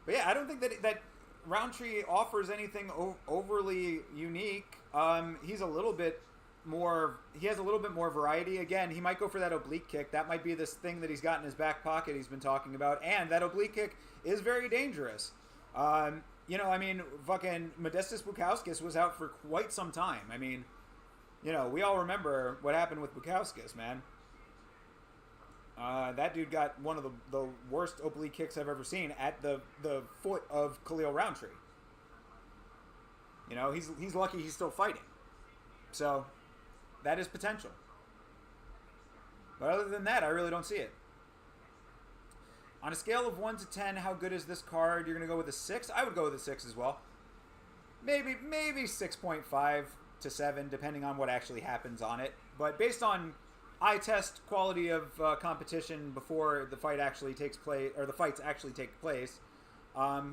But yeah, I don't think that Rountree offers anything overly unique. He's a little bit more. He has a little bit more variety. Again, he might go for that oblique kick. That might be this thing that he's got in his back pocket. He's been talking about, and that oblique kick is very dangerous. You know, I mean, fucking Modestas Bukauskas was out for quite some time. I mean, you know, we all remember what happened with Bukauskas, man. That dude got one of the worst oblique kicks I've ever seen at the foot of Khalil Rountree. You know, he's lucky he's still fighting. So, that is potential. But other than that, I really don't see it. On a scale of 1 to 10, how good is this card? You're going to go with a 6? I would go with a 6 as well. Maybe 6.5 to 7, depending on what actually happens on it. But based on eye test quality of competition before the fight actually takes place, or the fights actually take place,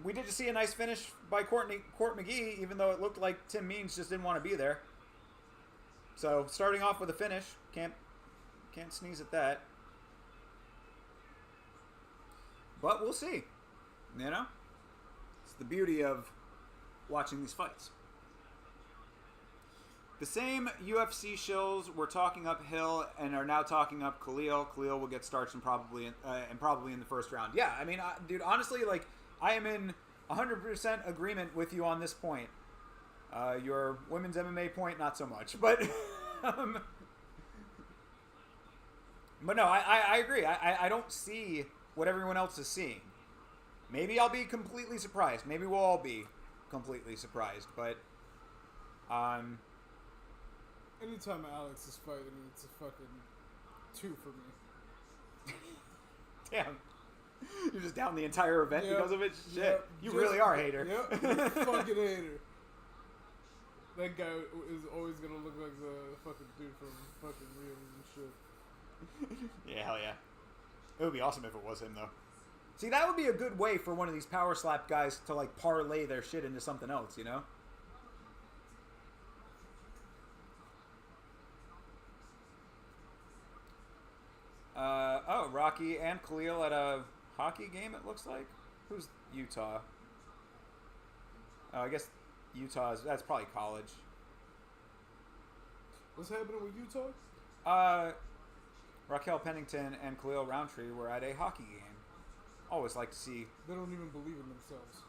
we did just see a nice finish by Court McGee, even though it looked like Tim Means just didn't want to be there. So starting off with a finish, can't sneeze at that. But we'll see. You know, it's the beauty of watching these fights. The same UFC shills were talking up Hill and are now talking up Khalil. Khalil will get starched and probably in the first round. Yeah, I mean, dude, honestly, like, I am in 100% agreement with you on this point. Your women's MMA point, not so much, but but no, I agree. I don't see what everyone else is seeing. Maybe I'll be completely surprised. Maybe we'll all be completely surprised, but anytime Alex is fighting, it's a fucking 2 for me. Damn. You're just down the entire event because of it? Shit. Yep. You really are a hater. Yep. Fucking hater. That guy is always gonna look like the fucking dude from fucking Reels and shit. Yeah, hell yeah. It would be awesome if it was him, though. See, that would be a good way for one of these power slap guys to, like, parlay their shit into something else, you know? Oh, Rocky and Khalil at a hockey game, it looks like. Who's Utah? Oh, I guess that's probably college. What's happening with Utah? Raquel Pennington and Khalil Rountree were at a hockey game. Always like to see. They don't even believe in themselves.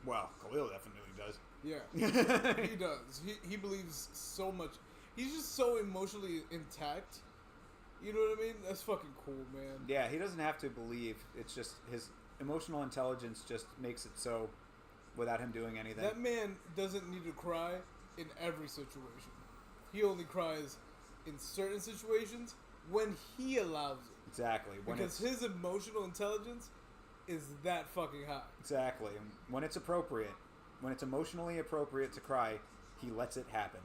Well, Khalil definitely does. Yeah, he does. He believes so much. He's just so emotionally intact. You know what I mean? That's fucking cool, man. Yeah, he doesn't have to believe. It's just his emotional intelligence just makes it so without him doing anything. That man doesn't need to cry in every situation. He only cries in certain situations when he allows it. Exactly. Because his emotional intelligence is that fucking high. Exactly. And when it's appropriate, when it's emotionally appropriate to cry, he lets it happen.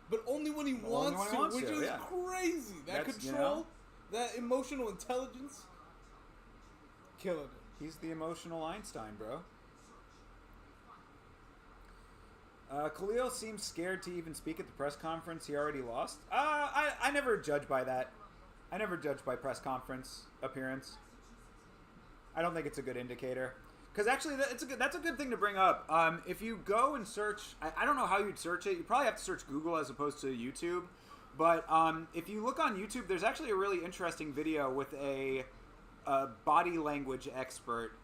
But only when he wants to, which is crazy. That control, that emotional intelligence, killing it. He's the emotional Einstein, bro. Khalil seems scared to even speak at the press conference. He already lost. I never judge by that. I never judge by press conference appearance. I don't think it's a good indicator. Because actually, that's a good thing to bring up. If you go and search, I don't know how you'd search it. You probably have to search Google as opposed to YouTube. But if you look on YouTube, there's actually a really interesting video with a body language expert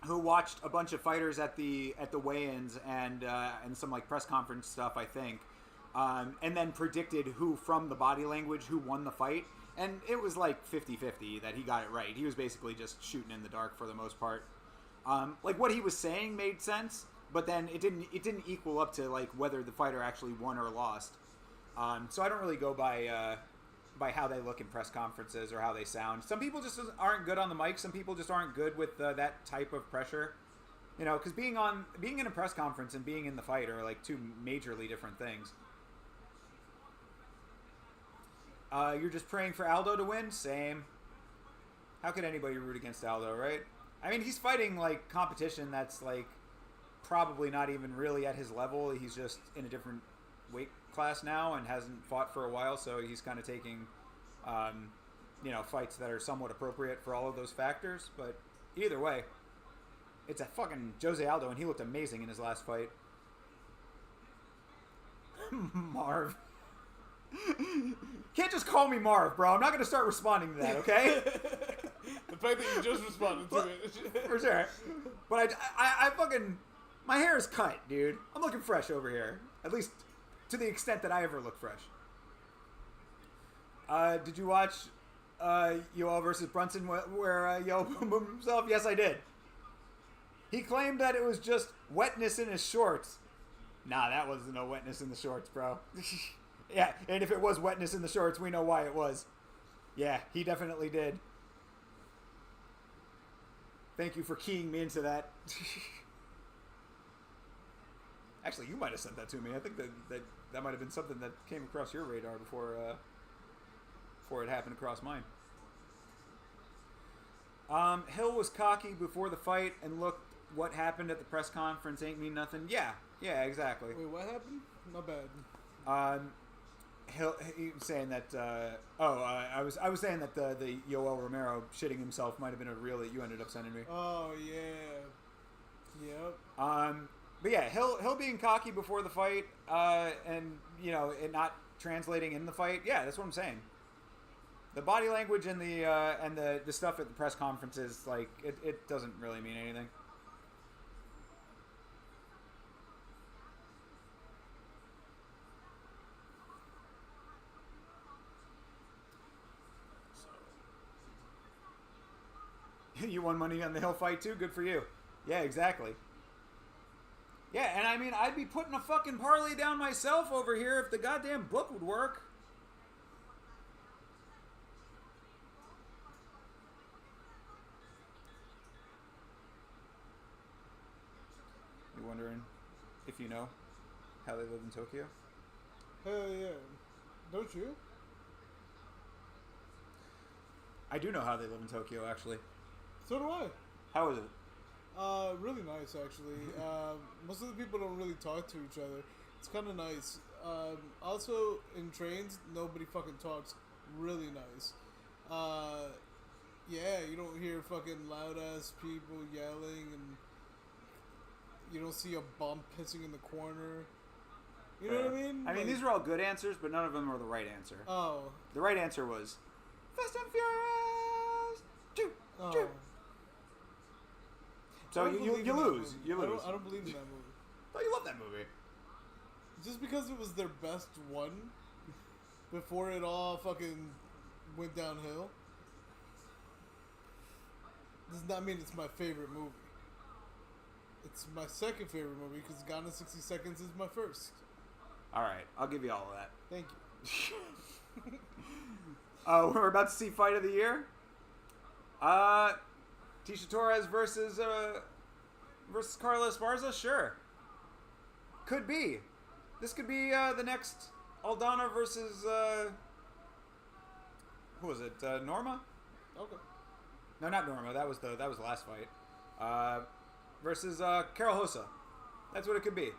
who watched a bunch of fighters at the weigh-ins and some like press conference stuff, I think, and then predicted who from the body language who won the fight. And it was like 50-50 that he got it right. He was basically just shooting in the dark for the most part. Like what he was saying made sense, but then it didn't equal up to like whether the fighter actually won or lost. So I don't really go by how they look in press conferences or how they sound. Some people just aren't good on the mic. Some people just aren't good with that type of pressure. You know, because being in a press conference and being in the fight are like two majorly different things. You're just praying for Aldo to win? Same. How could anybody root against Aldo, right? I mean, he's fighting like competition that's like probably not even really at his level. He's just in a different weight class now and hasn't fought for a while, so he's kind of taking fights that are somewhat appropriate for all of those factors. But either way, it's a fucking Jose Aldo, and he looked amazing in his last fight. Marv. Can't just call me Marv, bro. I'm not going to start responding to that, okay? The fact that you just responded to it. For sure. But I fucking... My hair is cut, dude. I'm looking fresh over here. At least to the extent that I ever look fresh. Did you watch Yoel versus Brunson where Yoel boomed himself? Yes, I did. He claimed that it was just wetness in his shorts. Nah, that wasn't no wetness in the shorts, bro. Yeah, and if it was wetness in the shorts, we know why it was. Yeah, he definitely did. Thank you for keying me into that. Actually, you might have sent that to me. I think that might have been something that came across your radar before it happened across mine. Hill was cocky before the fight and looked what happened at the press conference ain't mean nothing. Yeah, exactly. Wait, what happened? Not bad. He was saying that. I was saying that the Yoel Romero shitting himself might have been a reel that you ended up sending me. Oh yeah. Yep. But yeah, Hill being cocky before the fight, and it not translating in the fight. Yeah, that's what I'm saying. The body language and the stuff at the press conferences, like it doesn't really mean anything. You won money on the Hill fight too? Good for you. Yeah, exactly. Yeah, and I mean, I'd be putting a fucking parlay down myself over here if the goddamn book would work. You wondering if you know how they live in Tokyo? Hell yeah. Don't you? I do know how they live in Tokyo, actually. So do I. How is it? Really nice, actually. Most of the people don't really talk to each other. It's kind of nice. Also, in trains, nobody fucking talks. Really nice. Yeah, you don't hear fucking loud-ass people yelling, and you don't see a bum pissing in the corner. You know what I mean? I mean, these are all good answers, but none of them are the right answer. Oh. The right answer was Fast and Furious! Choo! Oh. Choo! So I don't you believe in that lose. movie. You lose. I don't believe in that movie. Oh, you love that movie. Just because it was their best one before it all fucking went downhill does not mean it's my favorite movie. It's my second favorite movie because Gone in 60 Seconds is my first. All right, I'll give you all of that. Thank you. Oh, we're about to see fight of the year. Tisha Torres versus Carla Esparza. Sure, could be. This could be the next Aldana versus who was it? Norma? Okay. No, not Norma. That was the last fight. Versus Carol Hossa. That's what it could be.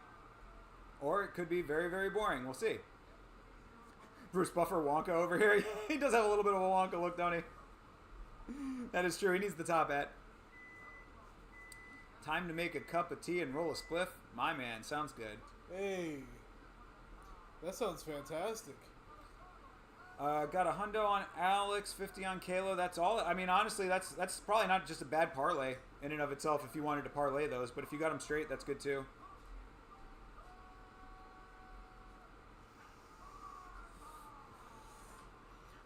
Or it could be very, very boring. We'll see. Bruce Buffer Wonka over here. He does have a little bit of a Wonka look, don't he? That is true. He needs the top hat. Time to make a cup of tea and roll a spliff. My man, sounds good. Hey. That sounds fantastic. Got a hundo on Alex, 50 on Kayla. That's all. I mean, honestly, that's probably not just a bad parlay in and of itself if you wanted to parlay those. But if you got them straight, that's good too.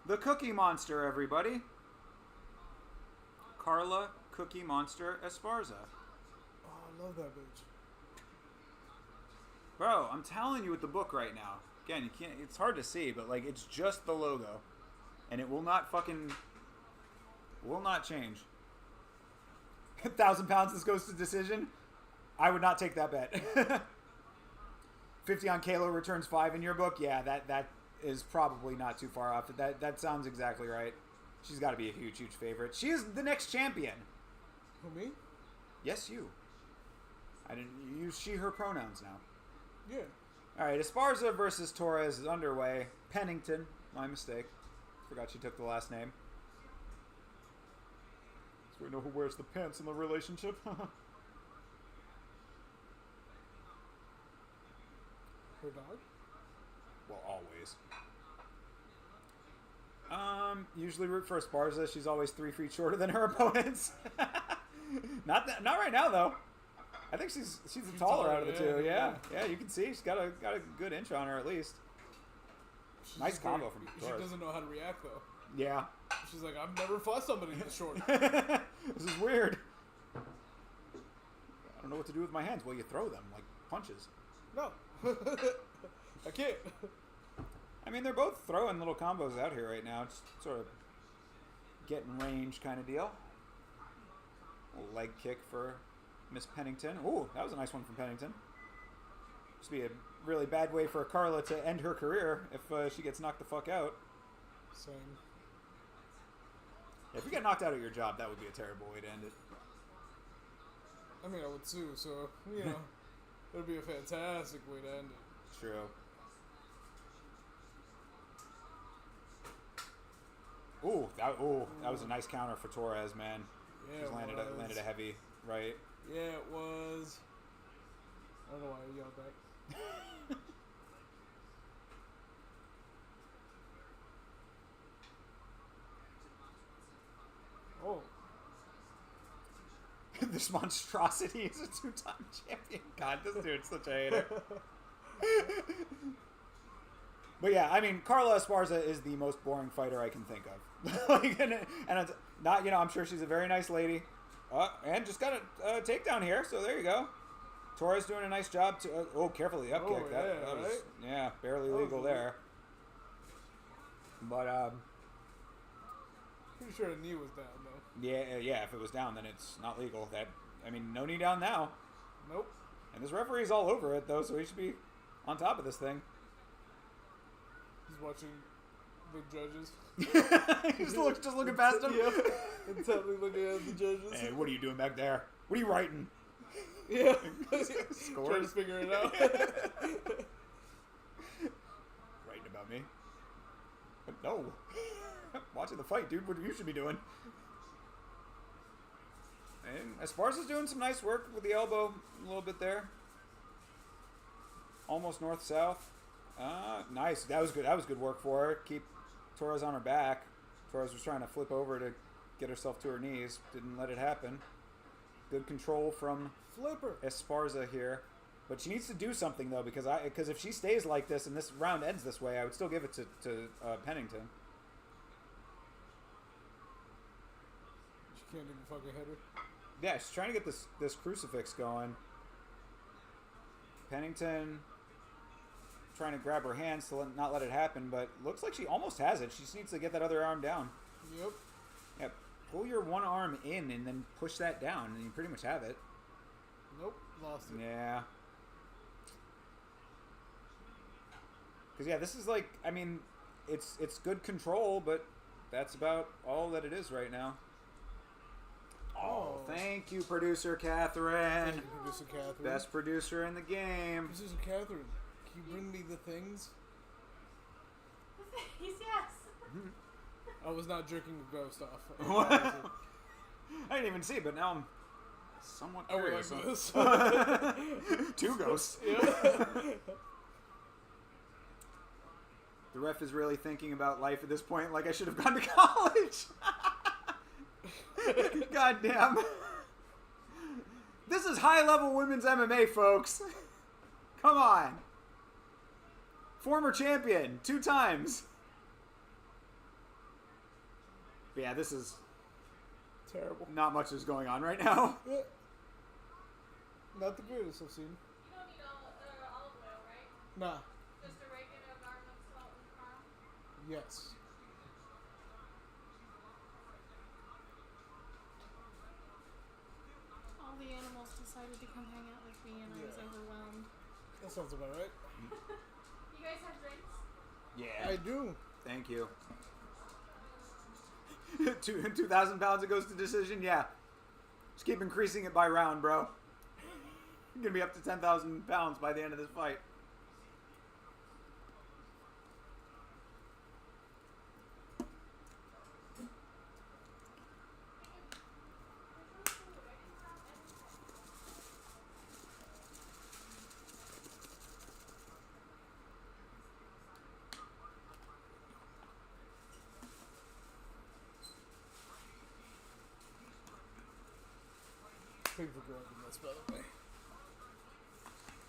The Cookie Monster, everybody. Carla Cookie Monster Esparza. Oh, I love that bitch. Bro, I'm telling you with the book right now. Again, you can't. It's hard to see, but like it's just the logo, and it will not change. 1,000 pounds. This goes to decision. I would not take that bet. 50 on Kayla returns 5 in your book. Yeah, that is probably not too far off. That sounds exactly right. She's got to be a huge favorite. She is the next champion. Who, me? Yes, you. I didn't use she, her pronouns now. Yeah. All right, Esparza versus Torres is underway. Pennington, my mistake. Forgot she took the last name. So we know who wears the pants in the relationship. Her dog? Well, always. Usually root for Esparza. She's always 3 feet shorter than her opponents. Not right now though. I think she's the taller out of the two. Yeah, you can see she's got a good inch on her at least. Nice combo from Torres. She doesn't know how to react though. Yeah. She's like, I've never fought somebody this short. This is weird. I don't know what to do with my hands. Well, you throw them like punches. No. I can't. I mean, they're both throwing little combos out here right now. It's sort of get in range kind of deal. A leg kick for Miss Pennington. Ooh, that was a nice one from Pennington. This would be a really bad way for Carla to end her career if she gets knocked the fuck out. Same. Yeah, if you get knocked out at your job, that would be a terrible way to end it. I mean, I would sue, so, you know, it would be a fantastic way to end it. True. Ooh, that was a nice counter for Torres, man. Yeah, She's landed a heavy right. Yeah, it was. I don't know why I yelled back. Oh. This monstrosity is a 2-time champion. God, this dude's such a hater. But yeah, I mean, Carla Esparza is the most boring fighter I can think of. Like, and it's not, I'm sure she's a very nice lady. And just got a takedown here, so there you go. Torres doing a nice job. Carefully up kick. That was, right? yeah, barely legal there. But, pretty sure the knee was down, though. yeah, if it was down, then it's not legal. No knee down now. Nope. And this referee's all over it, though, so he should be on top of this thing. He's watching the judges. just looking past him. Yeah. Intently looking at the judges. Hey, what are you doing back there? What are you writing? Yeah. Scores. Trying to figure it out. Writing about me? But no. Watching the fight, dude. What you should be doing. And Esparza's doing some nice work with the elbow a little bit there. Almost north-south. Nice. That was good. That was good work for her. Keep Torres on her back. Torres was trying to flip over to get herself to her knees. Didn't let it happen. Good control from Flipper. Esparza here. But she needs to do something, though, because if she stays like this and this round ends this way, I would still give it to Pennington. She can't even fucking hit her. Yeah, she's trying to get this crucifix going. Pennington trying to grab her hands to not let it happen, but looks like she almost has it. She just needs to get that other arm down. Yep. Yep. Pull your one arm in and then push that down, and you pretty much have it. Nope. Lost it. Yeah. Because, yeah, this is like, I mean, it's good control, but that's about all that it is right now. Oh, thank you, Producer Catherine. Thank you, Producer Catherine. Best producer in the game. Producer Catherine, can you bring me the things? Yes. I was not jerking the ghost off. I didn't even see it, but now I'm somewhat I went curious. like this. Two ghosts. Yeah. The ref is really thinking about life at this point, like I should have gone to college. God damn. This is high-level women's MMA, folks. Come on. Former champion, 2 times. But yeah, this is Terrible. not much is going on right now. Yeah. Not the greatest I've seen. You don't need olive oil, right? Nah. Just a regular garlic, salt, and pepper. Yes. All the animals decided to come hang out with me, and I was Yeah. overwhelmed. That sounds about right. You guys have drinks? Yeah. I do. Thank you. 2,000 pounds it goes to decision? Yeah. Just keep increasing it by round, bro. You're going to be up to 10,000 pounds by the end of this fight. Thank you for grabbing this, by the way.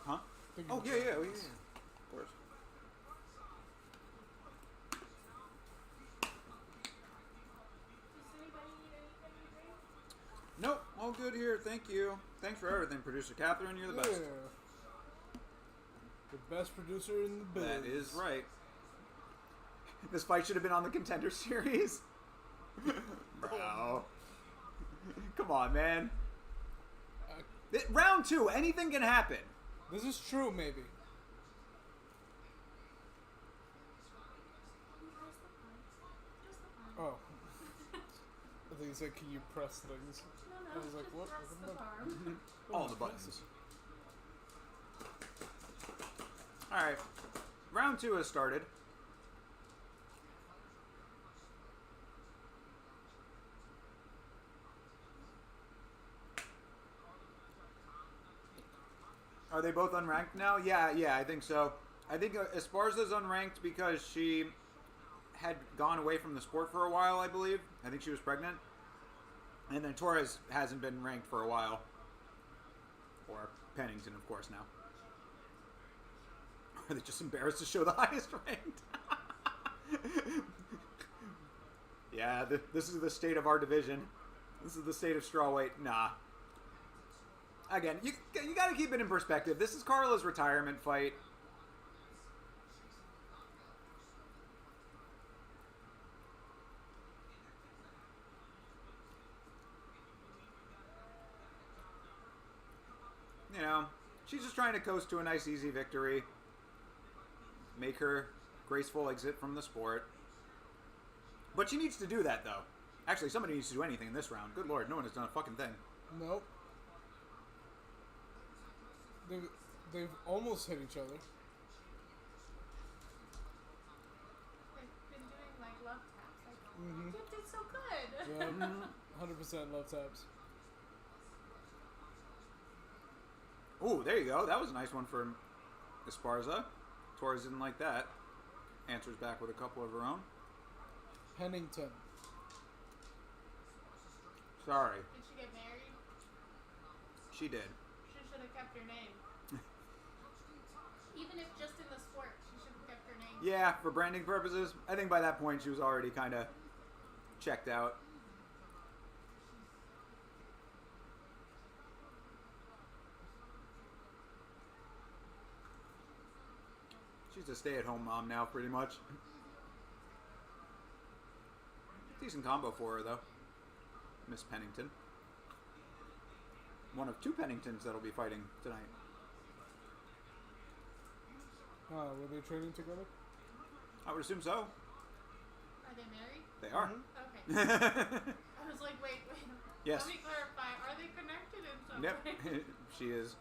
Huh? Thank you Oh, for yeah, grabbing this. of course. Does anybody need anything to drink? Nope, all good here. Thank you. Thanks for everything, Producer Catherine. You're the best. Yeah. The best producer in the biz. That is right. This fight should have been on the Contender Series. Bro. Come on, man. Round 2, anything can happen. This is true, maybe. Oh. I think he said, can you press things? No, I was like, just what? press the farm. All the buttons. Alright. Round 2 has started. Are they both unranked now? Yeah, I think so. I think Esparza's unranked because she had gone away from the sport for a while, I believe. I think she was pregnant. And then Torres hasn't been ranked for a while. Or Pennington, of course, now. Are they just embarrassed to show the highest ranked? Yeah, this is the state of our division. This is the state of strawweight. Nah. Again, you got to keep it in perspective. This is Carla's retirement fight. You know, she's just trying to coast to a nice, easy victory. Make her graceful exit from the sport. But she needs to do that, though. Actually, somebody needs to do anything in this round. Good lord, no one has done a fucking thing. Nope. They've almost hit each other. They've been doing like love taps. Like, Mhm. you did so good. Yeah, 100% love taps. Ooh, there you go. That was a nice one from Esparza. Torres didn't like that. Answers back with a couple of her own. Pennington. Sorry. Did she get married? She did. She should have kept her name. Even if just in the sport, she should have kept her name. Yeah, for branding purposes. I think by that point she was already kind of checked out. She's a stay-at-home mom now, pretty much. Decent combo for her, though. Miss Pennington. One of two Penningtons that'll be fighting tonight. Were they training together? I would assume so. Are they married? They are. Okay. I was like, wait. Yes. Let me clarify. Are they connected in some Yep. way? She is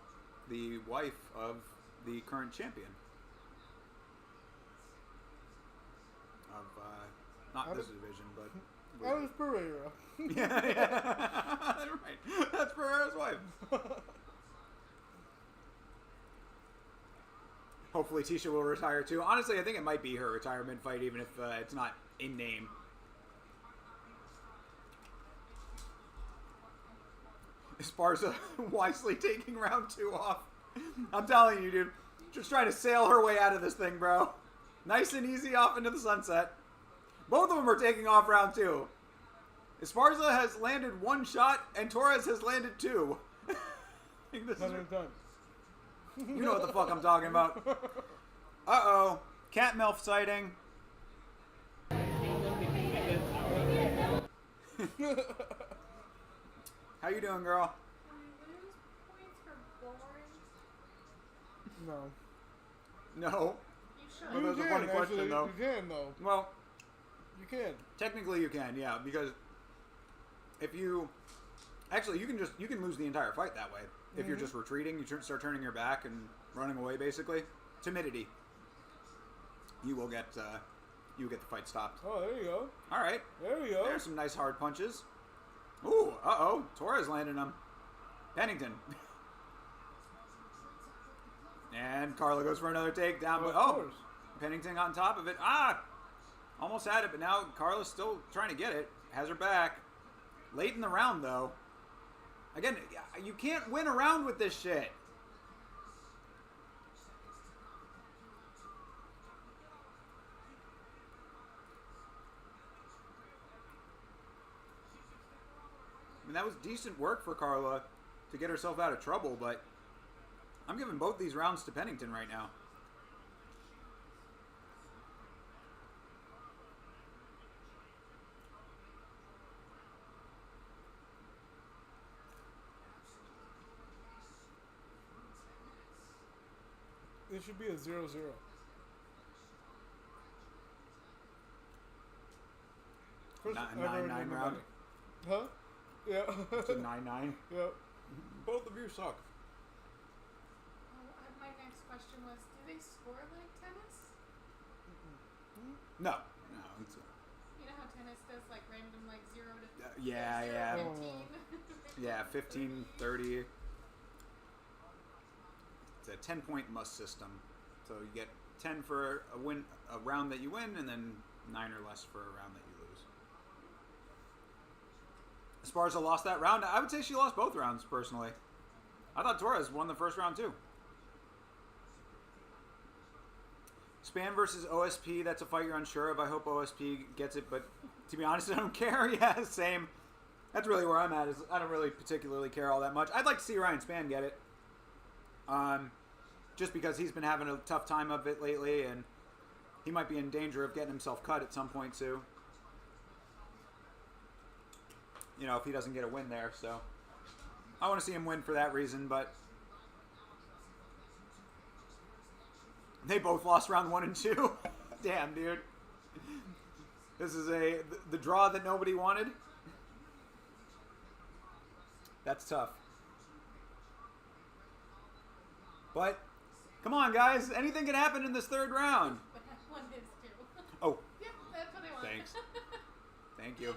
the wife of the current champion. Of, not this division, but... That was Pereira. yeah. Right. That's Pereira's wife. Hopefully Tisha will retire too. Honestly, I think it might be her retirement fight, even if it's not in name. Esparza wisely taking round 2 off. I'm telling you, dude. Just trying to sail her way out of this thing, bro. Nice and easy off into the sunset. Both of them are taking off round 2. Esparza has landed 1 shot, and Torres has landed 2. I think this is... You know what the fuck I'm talking about. Uh-oh. Cat MILF sighting. How you doing, girl? Can we lose points for boring? No. No. You should. Well, that's a funny question, actually, though. You can, though. Well, You can. technically you can, yeah, because if you... Actually, you can lose the entire fight that way. If you're just retreating, you start turning your back and running away, basically. Timidity. You will get the fight stopped. Oh, there you go. All right. There we go. There's some nice hard punches. Ooh, uh-oh. Torres landing them. Pennington. And Carla goes for another takedown. But, course. Pennington got on top of it. Ah! Almost had it, but now Carla's still trying to get it. Has her back. Late in the round, though. Again, you can't win a round with this shit. I mean, that was decent work for Carla to get herself out of trouble, but I'm giving both these rounds to Pennington right now. It should be a 0-0. First Nine ever in round. MMA. Huh? Yeah. It's a 9-9. Yep. Both of you suck. My next question was, do they score like tennis? No. It's, You know how tennis does like random like 0 to yeah, 0 yeah. to 15? Yeah, 15, 30. It's a 10-point must system. So you get 10 for a round that you win, and then 9 or less for a round that you lose. Esparza lost that round. I would say she lost both rounds, personally. I thought Torres won the first round, too. Span versus OSP, that's a fight you're unsure of. I hope OSP gets it, but to be honest, I don't care. Yeah, same. That's really where I'm at. Is I don't really particularly care all that much. I'd like to see Ryan Span get it. Just because he's been having a tough time of it lately, and he might be in danger of getting himself cut at some point, too. You know, if he doesn't get a win there, so... I want to see him win for that reason, but... They both lost round 1 and 2. Damn, dude. This is the draw that nobody wanted. That's tough. But, come on, guys. Anything can happen in this third round. But that one is too. Oh, Yep, that's what I want. thanks. Thank you.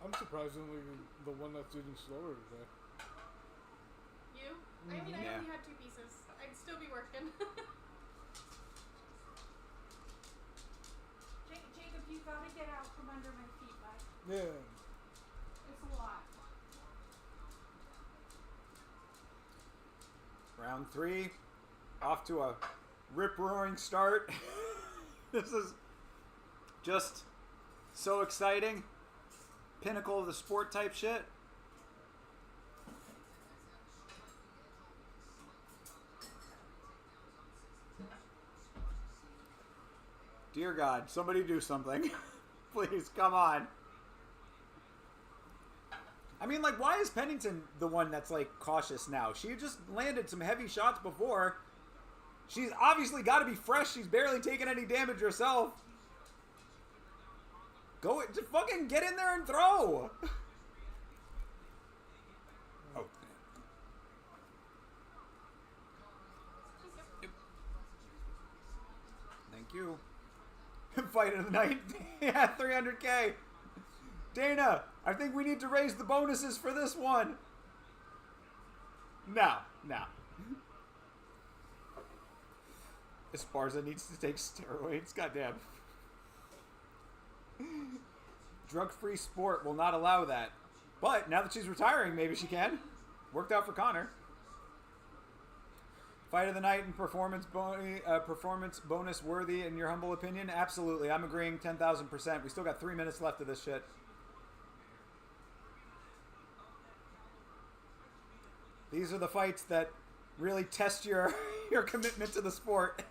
I'm surprisingly the one that's eating slower today. You? I mean, I Yeah. only had 2 pieces. I'd still be working. Jacob, you gotta get out from under my feet, bud. Yeah. It's a lot. Round 3, off to a rip-roaring start. This is just so exciting. Pinnacle of the sport type shit. Dear God, somebody do something. Please, come on. I mean, like, why is Pennington the one that's, like, cautious now? She just landed some heavy shots before. She's obviously got to be fresh. She's barely taken any damage herself. Go, just fucking get in there and throw. Oh. Yep. Thank you. Fight of the night. Yeah, 300K. Dana, I think we need to raise the bonuses for this one. No. Esparza needs to take steroids. Goddamn. Drug-free sport will not allow that. But now that she's retiring, maybe she can. Worked out for Connor. Fight of the night and performance bonus worthy in your humble opinion? Absolutely. I'm agreeing 10,000%. We still got 3 minutes left of this shit. These are the fights that really test your commitment to the sport.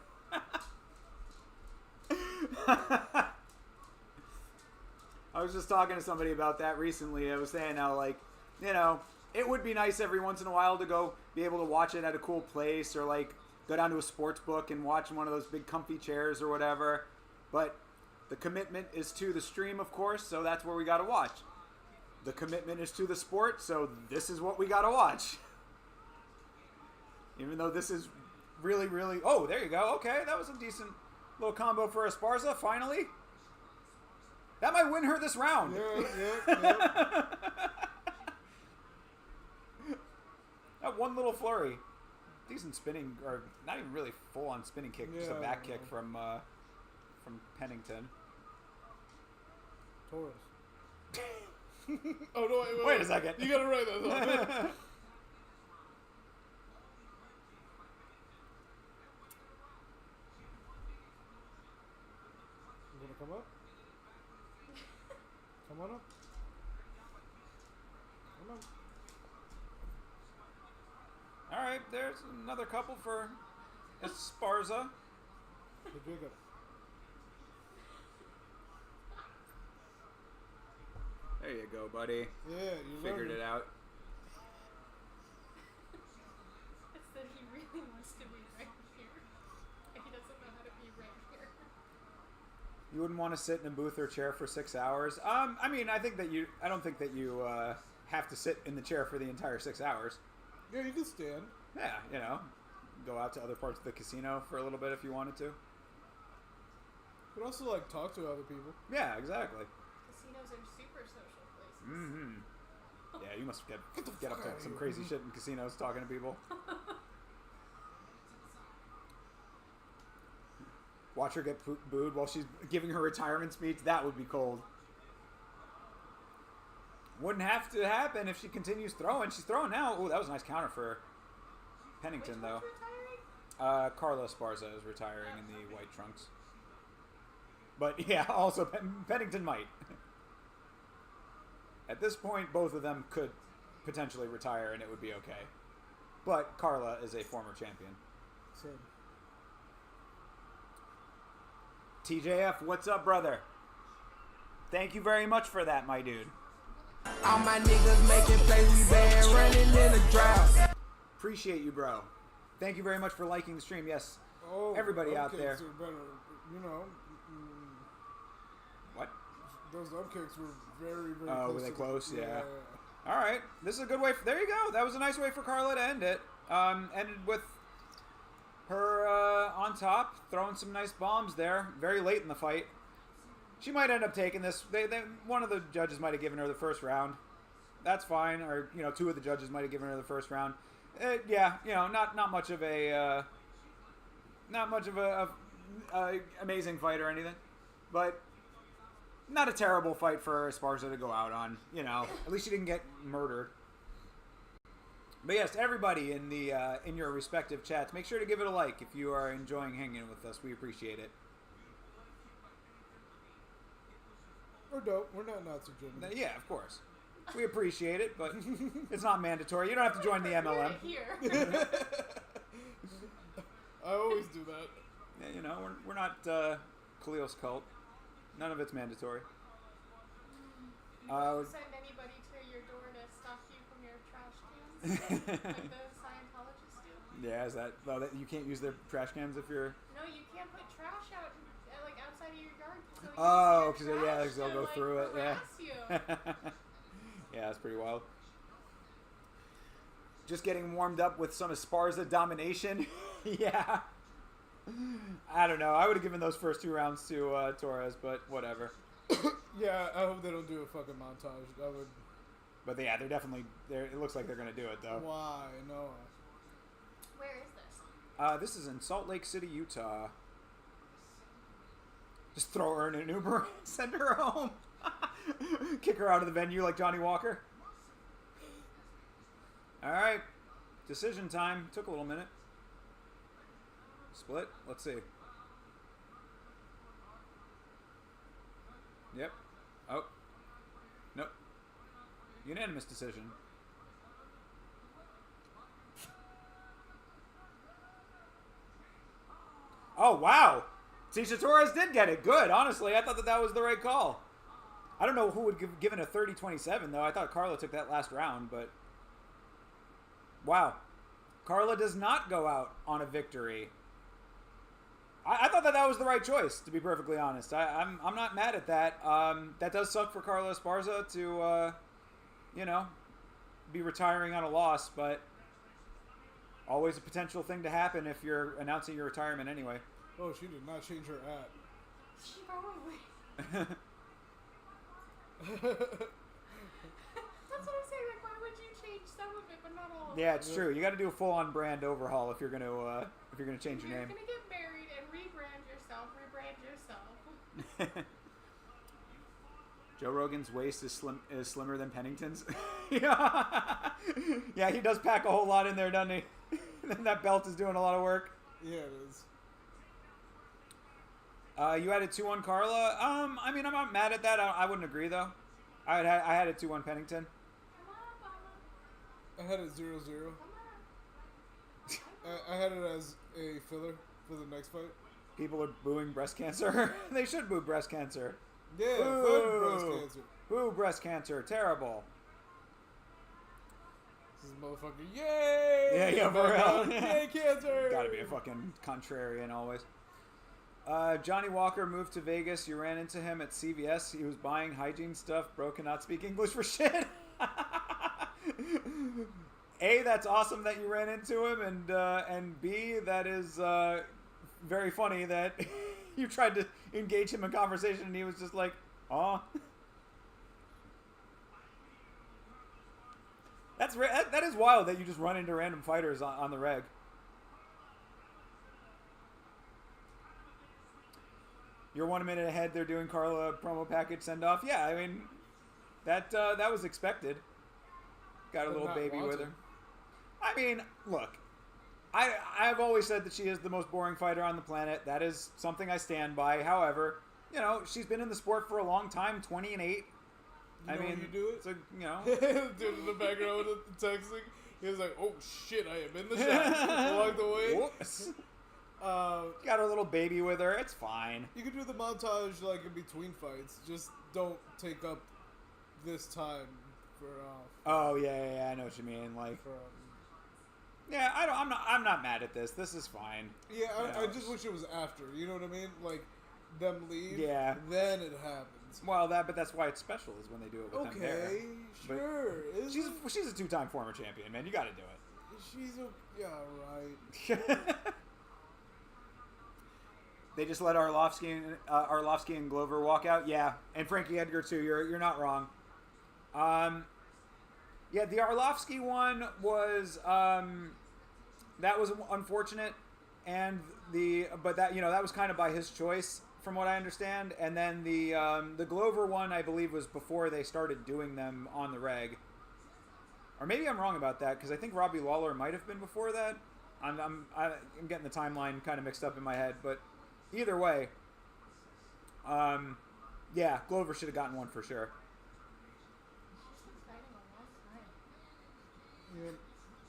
I was just talking to somebody about that recently. I was saying how, like, you know, it would be nice every once in a while to go be able to watch it at a cool place, or like go down to a sports book and watch in one of those big comfy chairs or whatever. But the commitment is to the stream, of course, so that's where we got to watch. The commitment is to the sport, so this is what we got to watch. Even though this is really, really... Oh, there you go. Okay, that was a decent little combo for Esparza, finally. That might win her this round. Yeah. That one little flurry. Decent spinning, or not even really full-on spinning kick, just a back kick from Pennington. Torres. Oh, no, Wait a second. You gotta write that down. You gonna come up? Come on up. Come on. All right, there's another couple for Esparza. Hey, Jacob. There you go, buddy. Yeah, you Figured it out. It's that he really wants to be right here. He doesn't know how to be right here. You wouldn't want to sit in a booth or chair for 6 hours. I mean, I don't think that you have to sit in the chair for the entire 6 hours. Yeah, you can stand. Yeah, you know, go out to other parts of the casino for a little bit if you wanted to. You could also, like, talk to other people. Yeah, exactly. Casinos are super social places. Mm-hmm. Yeah, you must get up outta to some here. crazy shit in casinos talking to people. Watch her get booed while she's giving her retirement speech. That would be cold. Wouldn't have to happen if she continues throwing. She's throwing now. Oh, that was a nice counter for Pennington, Which though. one's retiring? Carla Esparza is retiring in the white trunks. But yeah, also Pennington might. At this point, both of them could potentially retire and it would be okay. But Carla is a former champion. So, TJF, what's up, brother? Thank you very much for that, my dude. All my niggas making plays, we been running in the drought. Appreciate you, bro. Thank you very much for liking the stream. Yes, oh, everybody out upkicks there. are better, you know. What? Those upkicks were very, very Oh, close. were they to- close? Yeah. All right. This is a good way. There you go. That was a nice way for Carla to end it. Ended with her on top, throwing some nice bombs there. Very late in the fight. She might end up taking this. One of the judges might have given her the first round. That's fine. Or, you know, two of the judges might have given her the first round. Yeah, you know, not much of a amazing fight or anything, but not a terrible fight for Esparza to go out on. You know, at least she didn't get murdered. But yes, everybody in the in your respective chats, make sure to give it a like if you are enjoying hanging with us. We appreciate it. We're dope. We're not Nazi Germany. Yeah, of course. We appreciate it, but it's not mandatory. You don't have to join the MLM. Here. I always do that. Yeah, you know, we're not Khalil's cult. None of it's mandatory. You won't send anybody to your door to stop you from your trash cans, like the Scientologists do. Yeah, is that you can't use their trash cans if you're... No, you can't put trash out like outside of your yard. Oh, because they'll go through it. Yeah. You. Yeah, that's pretty wild. Just getting warmed up with some Esparza domination. Yeah. I don't know. I would have given those first 2 rounds to Torres, but whatever. Yeah, I hope they don't do a fucking montage. That would. But yeah, they're definitely there. It looks like they're gonna do it though. Why? No. Where is this? This is in Salt Lake City, Utah. Just throw her in an Uber, send her home, kick her out of the venue like Johnny Walker. All right, decision time. Took a little minute. Split. Let's see. Yep. Oh. Nope. Unanimous decision. Oh, wow. Tisha Torres did get it. Good. Honestly, I thought that was the right call. I don't know who would give given a 30-27, though. I thought Carla took that last round, but... Wow. Carla does not go out on a victory. I thought that was the right choice, to be perfectly honest. I'm not mad at that. That does suck for Carla Esparza to, you know, be retiring on a loss, but always a potential thing to happen if you're announcing your retirement anyway. Oh, she did not change her at. She probably. That's what I'm saying. Like, why would you change some of it, but not all of it? Yeah, it's true. You got to do a full-on brand overhaul if you're gonna change your name. You're gonna get married and rebrand yourself. Joe Rogan's waist is slimmer than Pennington's. Yeah. Yeah, he does pack a whole lot in there, doesn't he? That belt is doing a lot of work. Yeah, it is. You had a 2-1 Carla. I mean, I'm not mad at that. I wouldn't agree though. I had a 2-1 Pennington. I had it 0-0. I had it as a filler for the next fight. People are booing breast cancer. They should boo breast cancer. Yeah, boo. fuck breast cancer. Boo breast cancer. Terrible. This is motherfucker. Yay! Yeah, for real. Yay, cancer! Gotta be a fucking contrarian always. Johnny Walker moved to Vegas. You ran into him at CVS. He was buying hygiene stuff. Bro cannot speak English for shit. A, that's awesome that you ran into him, and B, that is very funny that you tried to engage him in conversation and he was just like, "Aw." That is wild that you just run into random fighters on the reg. You're 1 minute ahead. They're doing Carla promo package send off. Yeah, I mean, that was expected. Got a little baby with her. I mean, look, I've always said that she is the most boring fighter on the planet. That is something I stand by. However, you know, she's been in the sport for a long time, 20-8. I mean, you do it? So, you know. Dude in the background with the texting, he was like, "Oh shit, I am in the shot." Along the way. Whoops. Got her little baby with her. It's fine. You could do the montage like in between fights. Just don't take up this time for. Oh yeah, I know what you mean. Like, yeah, I'm not mad at this. This is fine. Yeah, I just wish it was after. You know what I mean? Like, them leave. Yeah. Then it happens. Well, but that's why it's special is when they do it with them there. Okay, sure. She's a 2-time former champion, man. You got to do it. She's right. They just let Arlovsky and Glover walk out. Yeah, and Frankie Edgar too. You're not wrong. Yeah, the Arlovsky one was that was unfortunate, but that was kind of by his choice from what I understand. And then the Glover one I believe was before they started doing them on the reg, Or maybe I'm wrong about that, because I think Robbie Lawler might have been before that. I'm getting the timeline kind of mixed up in my head, but either way, yeah, Glover should have gotten one for sure. She's been fighting a long time. Yeah.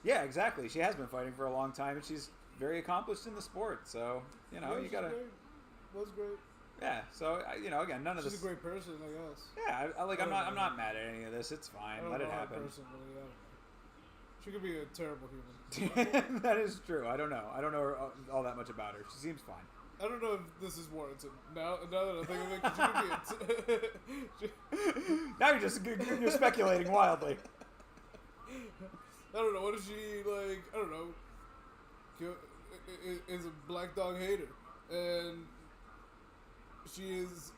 Yeah, exactly. She has been fighting for a long time, and she's very accomplished in the sport. So you know, you gotta. Great. Was great. Yeah. So you know, again, none of She's this. a great person, I guess. Yeah, I'm know. not mad at any of this. It's fine. I don't Let know it her happen. personally, I don't know. She could be a terrible human. That is true. I don't know. I don't know her, all that much about her. She seems fine. I don't know if this is warranted. Now that I think of it, 'cause she could be Now you're speculating wildly. I don't know. What is she like? I don't know. Is a black dog hater, and she's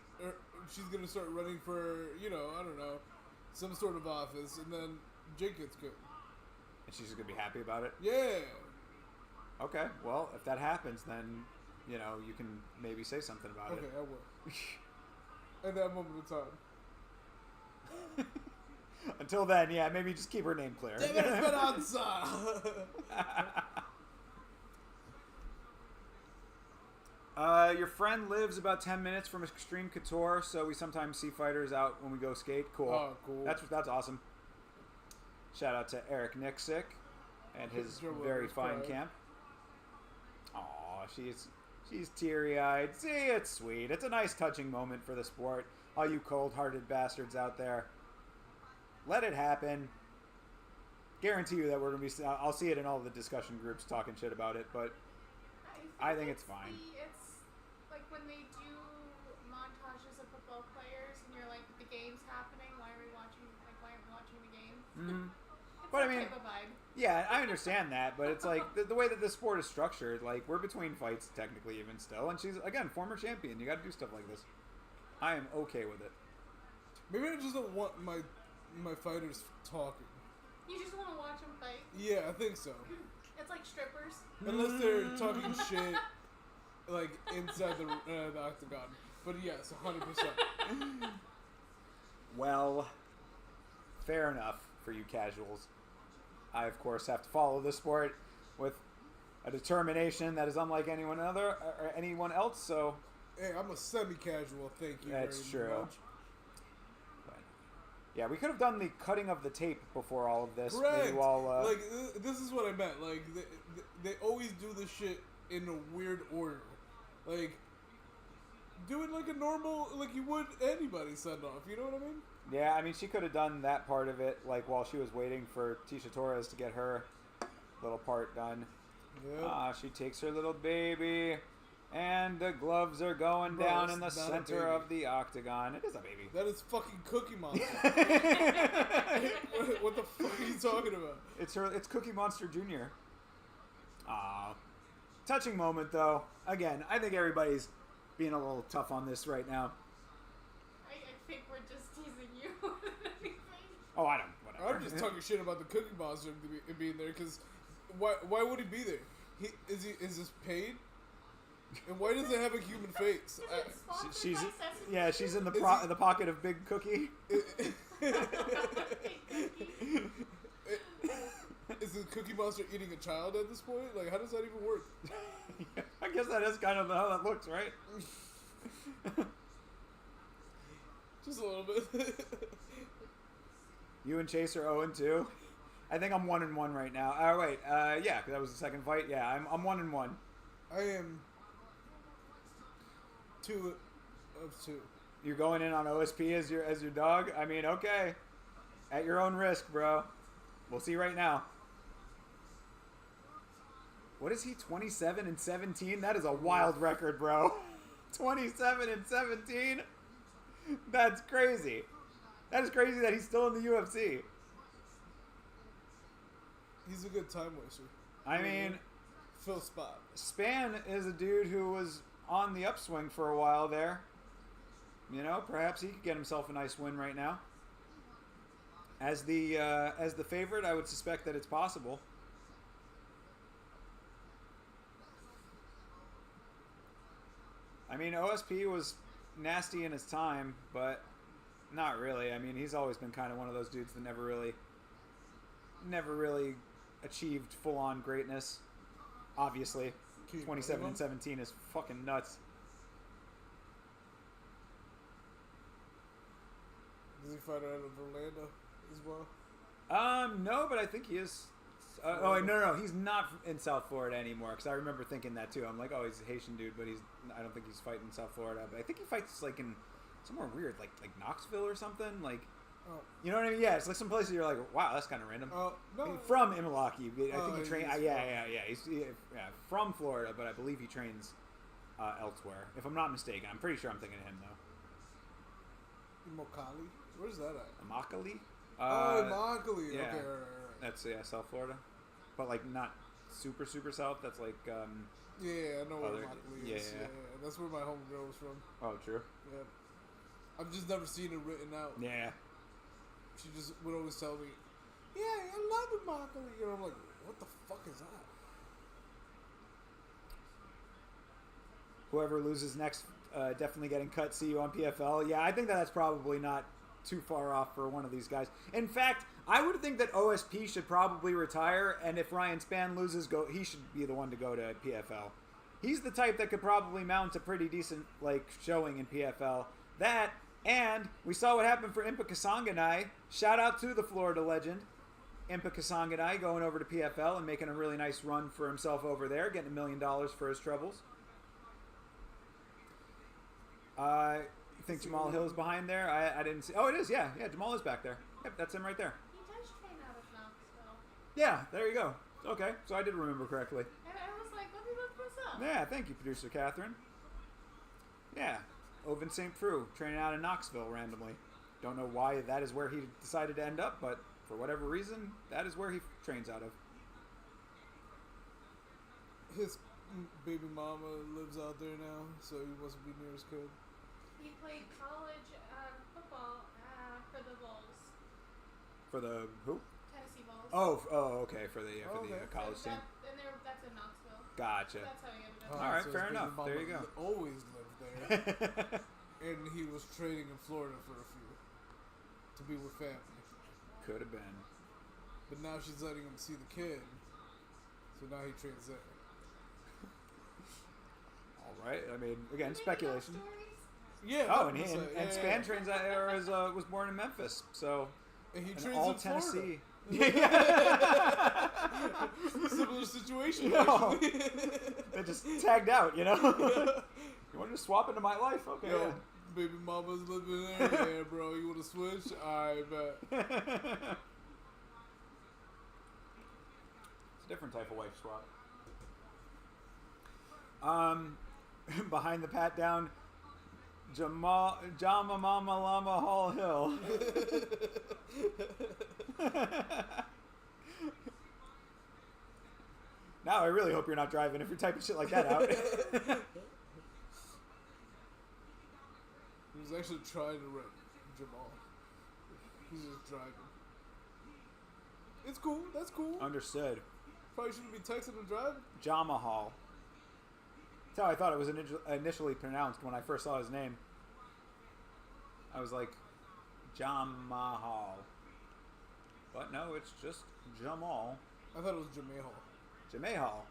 gonna start running for, you know, I don't know, some sort of office, and then Jake gets good. And she's just gonna be happy about it. Yeah. Okay. Well, if that happens, then you know you can maybe say something about Okay, it. I will. At that moment of time. Until then, yeah, maybe just keep her name clear. Esperanza. Your friend lives about 10 minutes from Extreme Couture, so we sometimes see fighters out when we go skate. Cool. Oh, cool. That's awesome. Shout out to Eric Nixick and his Joe very Williams fine cried. camp. Aw, she's teary-eyed. See, it's sweet. It's a nice, touching moment for the sport. All you cold-hearted bastards out there, let it happen. Guarantee you that we're gonna be. I'll see it in all the discussion groups talking shit about it, but I think it's fine. It's like when they do montages of football players, and you're like, the game's happening. Why are we watching? Like, why aren't we watching the game? Mhm. It's But I that mean, type of vibe. yeah, I understand that, but it's like the way that the sport is structured. Like, we're between fights technically, even still, and she's again former champion. You got to do stuff like this. I am okay with it. Maybe I just don't want my fighters talking. You just want to watch them fight. Yeah, I think so. It's like strippers. Unless they're talking shit, like, inside the octagon. But yes, 100%. Well, fair enough for you casuals. I, of course, have to follow this sport with a determination that is unlike anyone else. So Hey, I'm a semi-casual, thank you that's very true. much. But, yeah, we could have done the cutting of the tape before all of this. Correct. Maybe while, like, this is what I meant. Like, they always do this shit in a weird order. Like, do it like a normal, like you would any send off. You know what I mean? yeah, I mean, she could have done that part of it, like, while she was waiting for Tisha Torres to get her little part done. Yeah. She takes her little baby, and the gloves are going Bro, down in the that's not a center baby. of the octagon. It is a baby. That is fucking Cookie Monster. What the fuck are you talking about? It's Cookie Monster Jr. Touching moment, though. Again, I think everybody's being a little tough on this right now. I think we're just teasing you. Oh, I don't. Whatever. I'm just talking shit about the Cookie Monster being there, because why would he be there? Is this paid? And why does it have a human face? She's she's in the pocket of Big Cookie. Is the Cookie Monster eating a child at this point? Like, how does that even work? I guess that is kind of how that looks, right? Just a little bit. You and Chase are 0-2. I think I'm 1-1 right now. Oh wait, yeah, that was the second fight. Yeah, I'm 1-1. I am 2 of 2. You're going in on OSP as your dog? I mean, okay. At your own risk, bro. We'll see right now. What is he, 27-17? That is a wild record, bro. 27-17? That's crazy. That is crazy that he's still in the UFC. He's a good time waster. I mean, Phil Spot. Span is a dude who was on the upswing for a while there. You know, perhaps he could get himself a nice win right now. As the favorite, I would suspect that it's possible. I mean, OSP was nasty in his time, but not really. I mean, he's always been kind of one of those dudes that never really never really achieved full-on greatness. Obviously, 27 and 17 is fucking nuts. Does he fight out of Orlando as well? No, but I think he is. No, he's not in South Florida anymore. Because I remember thinking that too. I'm like, oh, he's a Haitian dude, but I don't think he's fighting in South Florida. But I think he fights like in somewhere weird, like Knoxville or something. Like, you know what I mean? Yeah, it's like some places you're like, wow, that's kind of random. No. From Imilaki, I think he trains. He's from Florida, but I believe he trains elsewhere. If I'm not mistaken, I'm pretty sure I'm thinking of him though. Imokali? Where's that at? Immokalee? Immokalee. Yeah. Okay, right. That's South Florida, but like not super south. That's like Yeah, I know where Immokalee is. Yeah. That's where my homegirl was from. Oh, true. Yeah. I've just never seen it written out. Yeah. She just would always tell me, yeah, I love Immokalee. And I'm like, what the fuck is that? Whoever loses next, definitely getting cut. See you on PFL. Yeah, I think that's probably not too far off for one of these guys. In fact, I would think that OSP should probably retire, and if Ryan Spann loses, he should be the one to go to PFL. He's the type that could probably mount a pretty decent showing in PFL. That, and we saw what happened for Impa Kasanganay. Shout out to the Florida legend, Impa Kasanganay, going over to PFL and making a really nice run for himself over there, getting $1 million for his troubles. You think Jamal Hill's behind there? I didn't see. Oh, it is. Yeah, Jamal is back there. Yep, that's him right there. He does train out of Knoxville. Yeah, there you go. Okay, so I did remember correctly. And I was like, let me look this up. Yeah, thank you, producer Catherine. Yeah, Oven St. Preux, training out in Knoxville randomly. Don't know why that is where he decided to end up, but for whatever reason, that is where he trains out of. His baby mama lives out there now, so he wants to be near his kid. He played college football for the Bulls. For the who? Tennessee Bulls. Oh, okay. For the college team. That's in Knoxville. Gotcha. That's how he ended up. All right, so fair his baby enough. mama There you go. Always lived there, and he was training in Florida for a few to be with family. Could have been. But now she's letting him see the kid, so now he trains there. All right. I mean, again, Making up speculation. stories? Yeah. Oh, and 100%. Span trains out there was born in Memphis, so And he and trains all in Tennessee. Similar situation. No. Actually. They just tagged out, you know. You want to just swap into my life? Okay. Yo, baby mama's living there. Yeah, bro. You want to switch? I bet. It's a different type of wife swap. Behind the pat down, Jama Mama Lama Hall Hill. Now I really hope you're not driving if you're typing shit like that out. He was actually trying to rent Jamal. He's just driving. It's cool. That's cool. Understood. Probably shouldn't be texting and driving. Jama Hall. That's how I thought it was initially pronounced when I first saw his name. I was like, Jamal. But no, it's just Jamal. I thought it was Jamehal. Jamehal.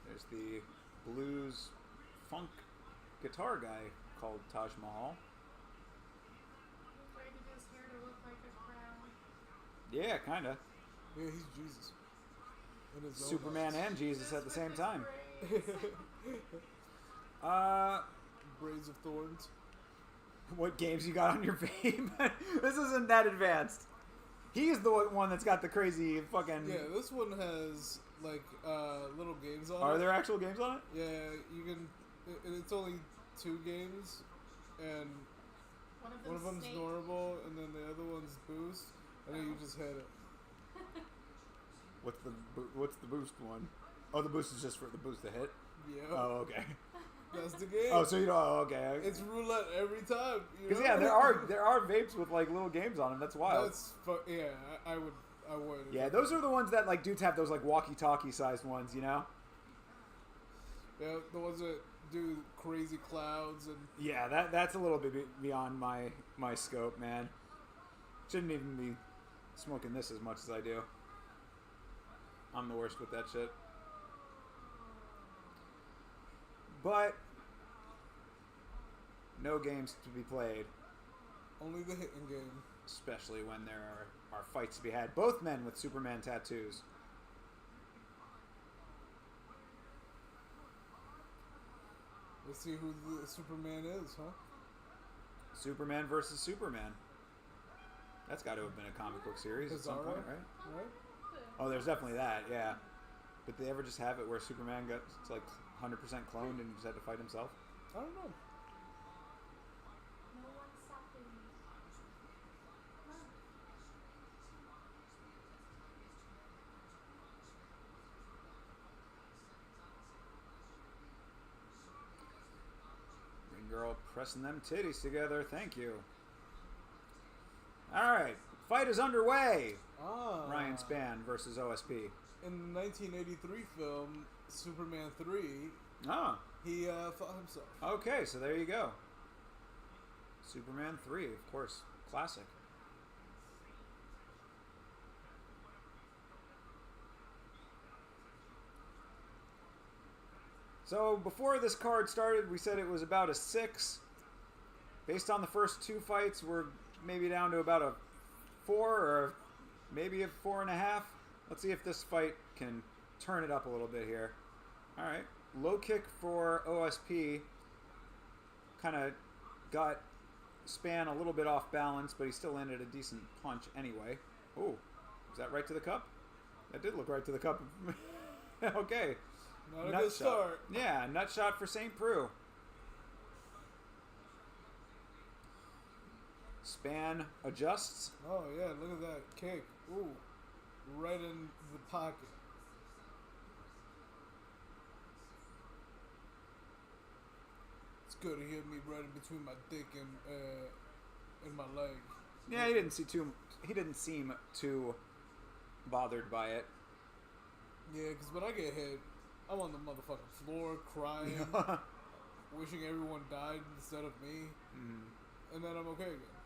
There's the blues funk guitar guy called Taj Mahal. He braided his hair to look like a crown. Yeah, kinda. Yeah, he's Jesus. In his own Superman house. and Jesus at the same time. Braids. Braids of thorns. What games you got on your vape? This isn't that advanced. He's the one that's got the crazy fucking... Yeah, this one has like little games on it. Are there actual games on it? Yeah, you can. It's only 2 games, and one of them's Snake. normal, and then the other one's boost, and then you just hit it. What's the boost one? Oh, the boost is just for the boost to hit? Yeah, Oh, okay. that's the game. Oh, so you know, okay. It's roulette every time. Because yeah, there are vapes with like little games on them. That's wild. Yeah, I would. Yeah, those are the ones that like dudes have those like walkie-talkie sized ones, you know? Yeah, the ones that do crazy clouds and. Yeah, that's a little bit beyond my scope, man. Shouldn't even be smoking this as much as I do. I'm the worst with that shit. But no games to be played. Only the hitting game. Especially when there are fights to be had. Both men with Superman tattoos. Let's see who the Superman is, huh? Superman versus Superman. That's got to have been a comic book series at some point, right? Right? Oh, there's definitely that, yeah. But did they ever just have it where Superman got like 100% cloned and just had to fight himself? I don't know. No one's stopping me. Green girl pressing them titties together. Thank you. All right, fight is underway. Ryan Spann versus OSP. In the 1983 film Superman 3, he fought himself. Okay, so there you go. Superman 3, of course, classic. So before this card started, we said it was about a 6. Based on the first 2 fights, we're maybe down to about a 4 or maybe a 4.5. Let's see if this fight can turn it up a little bit here. All right, low kick for OSP. Kind of got Spann a little bit off balance, but he still landed a decent punch anyway. Oh, is that right to the cup? That did look right to the cup. Okay. Not a good start. Yeah, nut shot for St. Preux. Spann adjusts. Oh, yeah, look at that kick. Ooh, right in the pocket. It's good to hit me right in between my dick and my leg. Yeah, he didn't seem too bothered by it. Yeah, because when I get hit, I'm on the motherfucking floor crying, wishing everyone died instead of me, and then I'm okay again.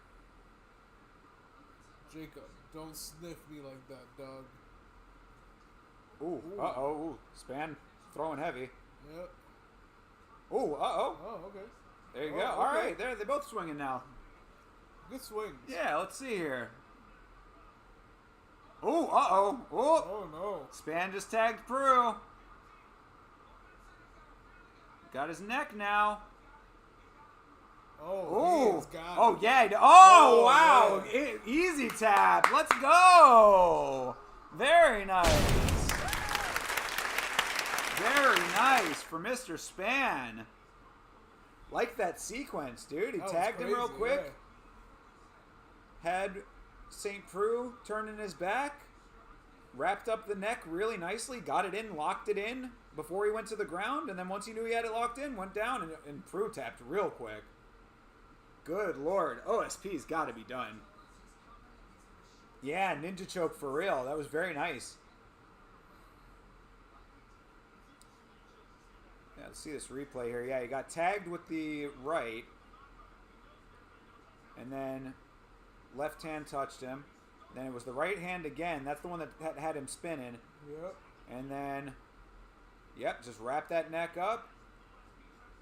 Jacob, don't sniff me like that, dog. Ooh, uh-oh. Spann throwing heavy. Yep. Ooh, uh-oh. Oh, okay. There you go. Okay. All right, they're both swinging now. Good swings. Yeah, let's see here. Ooh, uh-oh. Ooh. Oh, no. Spann just tagged Prue. Got his neck now. Oh, he's got it. Oh, yeah. Oh, wow. Yeah. Easy tap. Let's go. Very nice. Very nice for Mr. Spann. Like that sequence, dude. He tagged him real quick. Yeah. Had St. Preux turning his back. Wrapped up the neck really nicely. Got it in, locked it in before he went to the ground. And then once he knew he had it locked in, went down and Prue tapped real quick. Good Lord. OSP's got to be done. Yeah, ninja choke for real. That was very nice. Yeah, let's see this replay here. Yeah, he got tagged with the right. And then left hand touched him. Then it was the right hand again. That's the one that had him spinning. Yep. And then, yep, just wrap that neck up.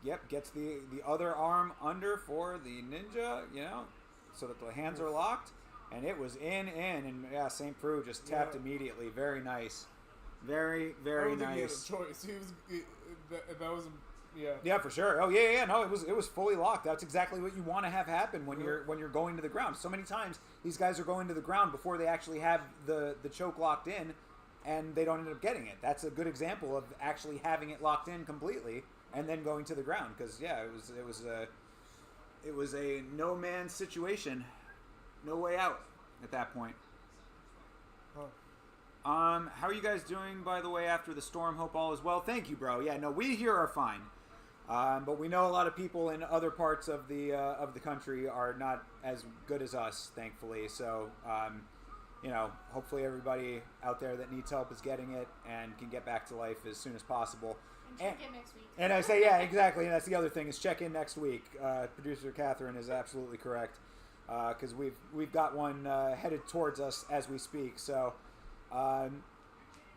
Yep, gets the other arm under for the ninja, you know, so that the hands are locked. And it was in, and yeah, St. Preux just tapped immediately. Very nice. Very, very nice. He had a choice. That was, yeah. Yeah, for sure. Oh yeah. No, it was fully locked. That's exactly what you want to have happen when you're going to the ground. So many times these guys are going to the ground before they actually have the choke locked in, and they don't end up getting it. That's a good example of actually having it locked in completely and then going to the ground. Because yeah, it was a no man's situation, no way out at that point. Huh. How are you guys doing, by the way, after the storm? Hope all is well. Thank you, bro. Yeah, no, we here are fine. But we know a lot of people in other parts of the country are not as good as us, thankfully. So, you know, hopefully everybody out there that needs help is getting it and can get back to life as soon as possible. And check in next week. And I say, yeah, exactly. And that's the other thing is check in next week. Producer Catherine is absolutely correct because we've got one headed towards us as we speak. So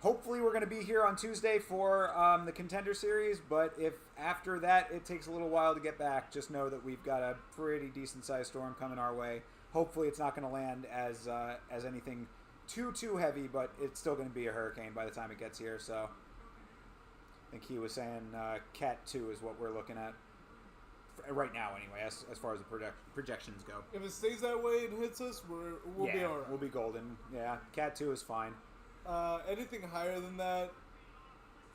hopefully we're going to be here on Tuesday for the Contender Series. But if after that it takes a little while to get back, just know that we've got a pretty decent sized storm coming our way. Hopefully it's not going to land as anything too heavy, but it's still going to be a hurricane by the time it gets here. So I think he was saying Cat 2 is what we're looking at right now anyway, as far as the projections go. If it stays that way and hits us, we'll be all right. We'll be golden. Yeah, Cat 2 is fine. Anything higher than that,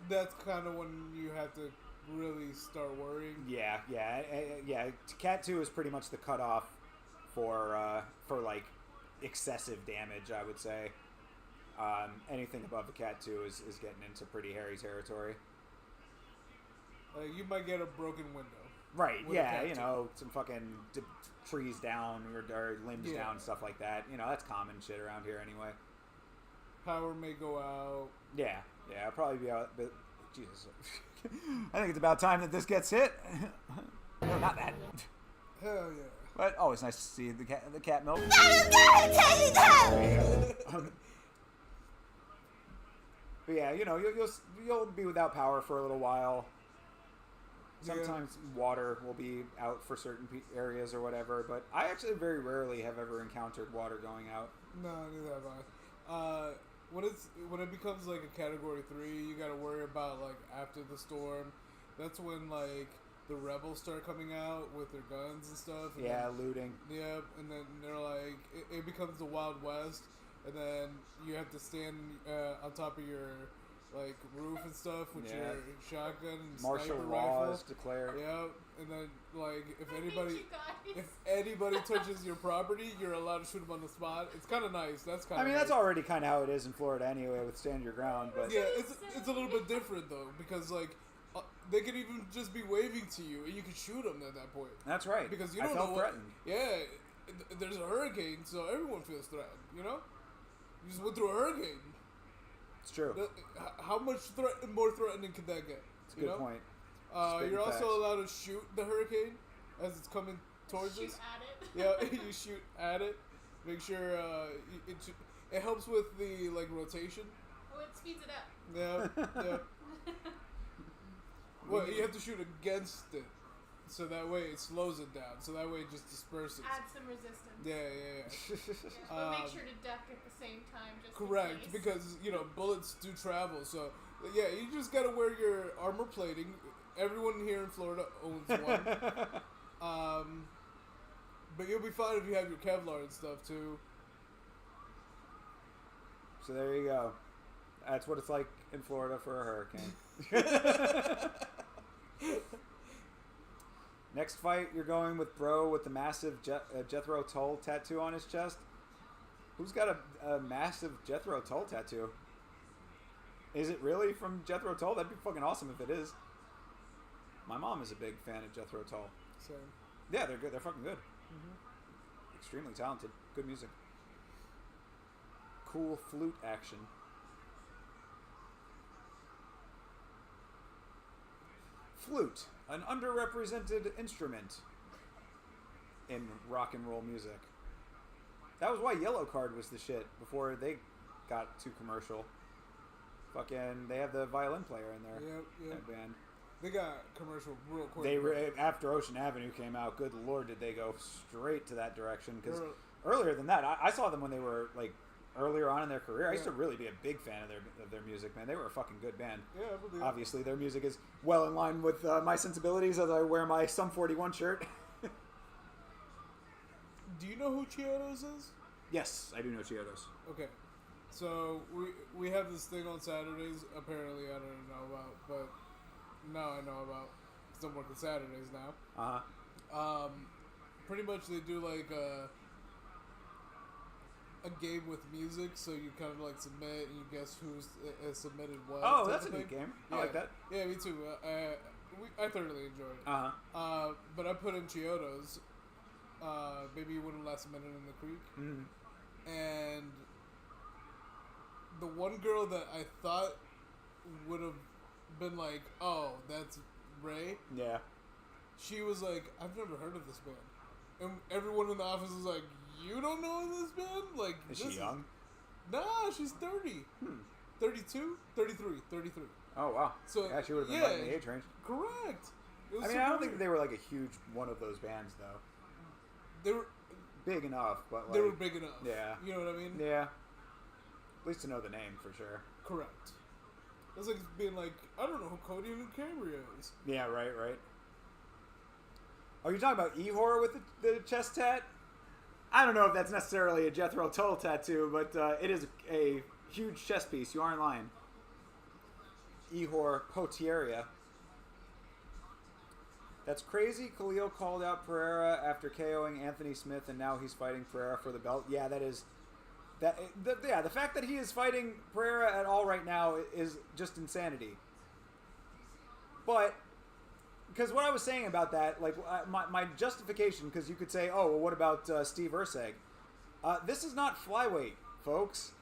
that's kind of when you have to really start worrying. Yeah. Cat 2 is pretty much the cutoff for like excessive damage, I would say. Anything above a Cat 2 is getting into pretty hairy territory. You might get a broken window. Right, yeah, some fucking trees down or limbs down, stuff like that. That's common shit around here anyway. Power may go out. Yeah, I'll probably be out, but Jesus. I think it's about time that this gets hit. No, not that. Hell yeah. But always nice to see the cat milk. But yeah, you'll be without power for a little while. Sometimes water will be out for certain areas or whatever, but I actually very rarely have ever encountered water going out. No, neither have I. When it becomes like a Category 3, you gotta worry about like after the storm. That's when like the rebels start coming out with their guns and stuff. And looting. Yeah, and then they're like, it becomes the Wild West, and then you have to stand on top of your like roof and stuff with your shotgun and martial sniper law rifle. is declared. Yeah, and then like if anybody touches your property, you're allowed to shoot them on the spot. It's kind of nice. That's kind of. That's already kind of how it is in Florida anyway, with stand your ground. But yeah, it's a little bit different though because like they could even just be waving to you and you could shoot them at that point. That's right. Because you don't know threatened. Yeah, there's a hurricane, so everyone feels threatened. You just went through a hurricane. It's true. How much more threatening could that get? It's a good point. You're also allowed to shoot the hurricane as it's coming towards us. Shoot at it. Yeah, you shoot at it. Make sure it helps with the like rotation. Oh, it speeds it up. Yeah. Well, you have to shoot against it, so that way it slows it down. So that way it just disperses. Add some resistance. Yeah. But make sure to duck at the same time. Just correct, in case. because bullets do travel. So yeah, you just gotta wear your armor plating. Everyone here in Florida owns one. But you'll be fine if you have your Kevlar and stuff too. So there you go. That's what it's like in Florida for a hurricane. Next fight, you're going with Bro with the massive Jethro Tull tattoo on his chest. Who's got a massive Jethro Tull tattoo? Is it really from Jethro Tull? That'd be fucking awesome if it is. My mom is a big fan of Jethro Tull. Same. Yeah, they're good. They're fucking good. Mm-hmm. Extremely talented. Good music. Cool flute action. Flute, an underrepresented instrument in rock and roll music. That was why Yellow Card was the shit before they got too commercial. Fucking, they have the violin player in there. Yep. That band. They got commercial real quick. After Ocean Avenue came out, good lord, did they go straight to that direction? Because earlier than that, I saw them when they were like earlier on in their career. I used to really be a big fan of their music, man. They were a fucking good band. Yeah, I believe. Obviously, their music is well in line with my sensibilities as I wear my Sum 41 shirt. Do you know who Chiodos is? Yes, I do know Chiodos. Okay. So we have this thing on Saturdays. Apparently, I don't know about, but now I know about because I'm working Saturdays now. Pretty much they do like a game with music, so you kind of like submit and you guess who's submitted what. Oh, that's a neat game. I like that. Yeah, me too. I thoroughly enjoyed it. But I put in Chiodos. Maybe you wouldn't last a minute in the creek. Mm-hmm. And the one girl that I thought would have been like, oh, that's Ray. Yeah. She was like, I've never heard of this band. And everyone in the office was like, you don't know this band? Like, Is she young? Nah, she's 30. 32? 33. Oh, wow. So, yeah, she would have been right in the age range. Correct. It was I mean, super I don't think weird. they were like a huge one of those bands, though. They were Big enough, but like... they were big enough. Yeah. You know what I mean? Yeah. At least to know the name, for sure. Correct. It's like being like, I don't know who Cody and Cambria is. Yeah, right. Oh, you're talking about Ehor with the chest tat? I don't know if that's necessarily a Jethro Tull tattoo, but it is a huge chest piece. You aren't lying. Ehor Potieria. That's crazy. Khalil called out Pereira after KOing Anthony Smith, and now he's fighting Pereira for the belt. Yeah, that is... the fact that he is fighting Pereira at all right now is just insanity. But... because what I was saying about that, like, my justification, because you could say, oh, well, what about Steve Urseg? This is not flyweight, folks.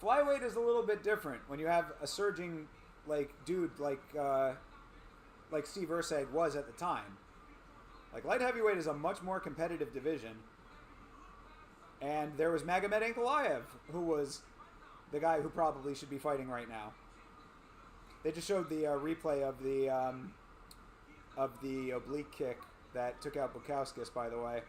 Flyweight is a little bit different when you have a surging, like, dude like Steve Urseg was at the time. Like, light heavyweight is a much more competitive division. And there was Magomed Ankalaev, who was the guy who probably should be fighting right now. They just showed the replay of the oblique kick that took out Bukowskis, by the way.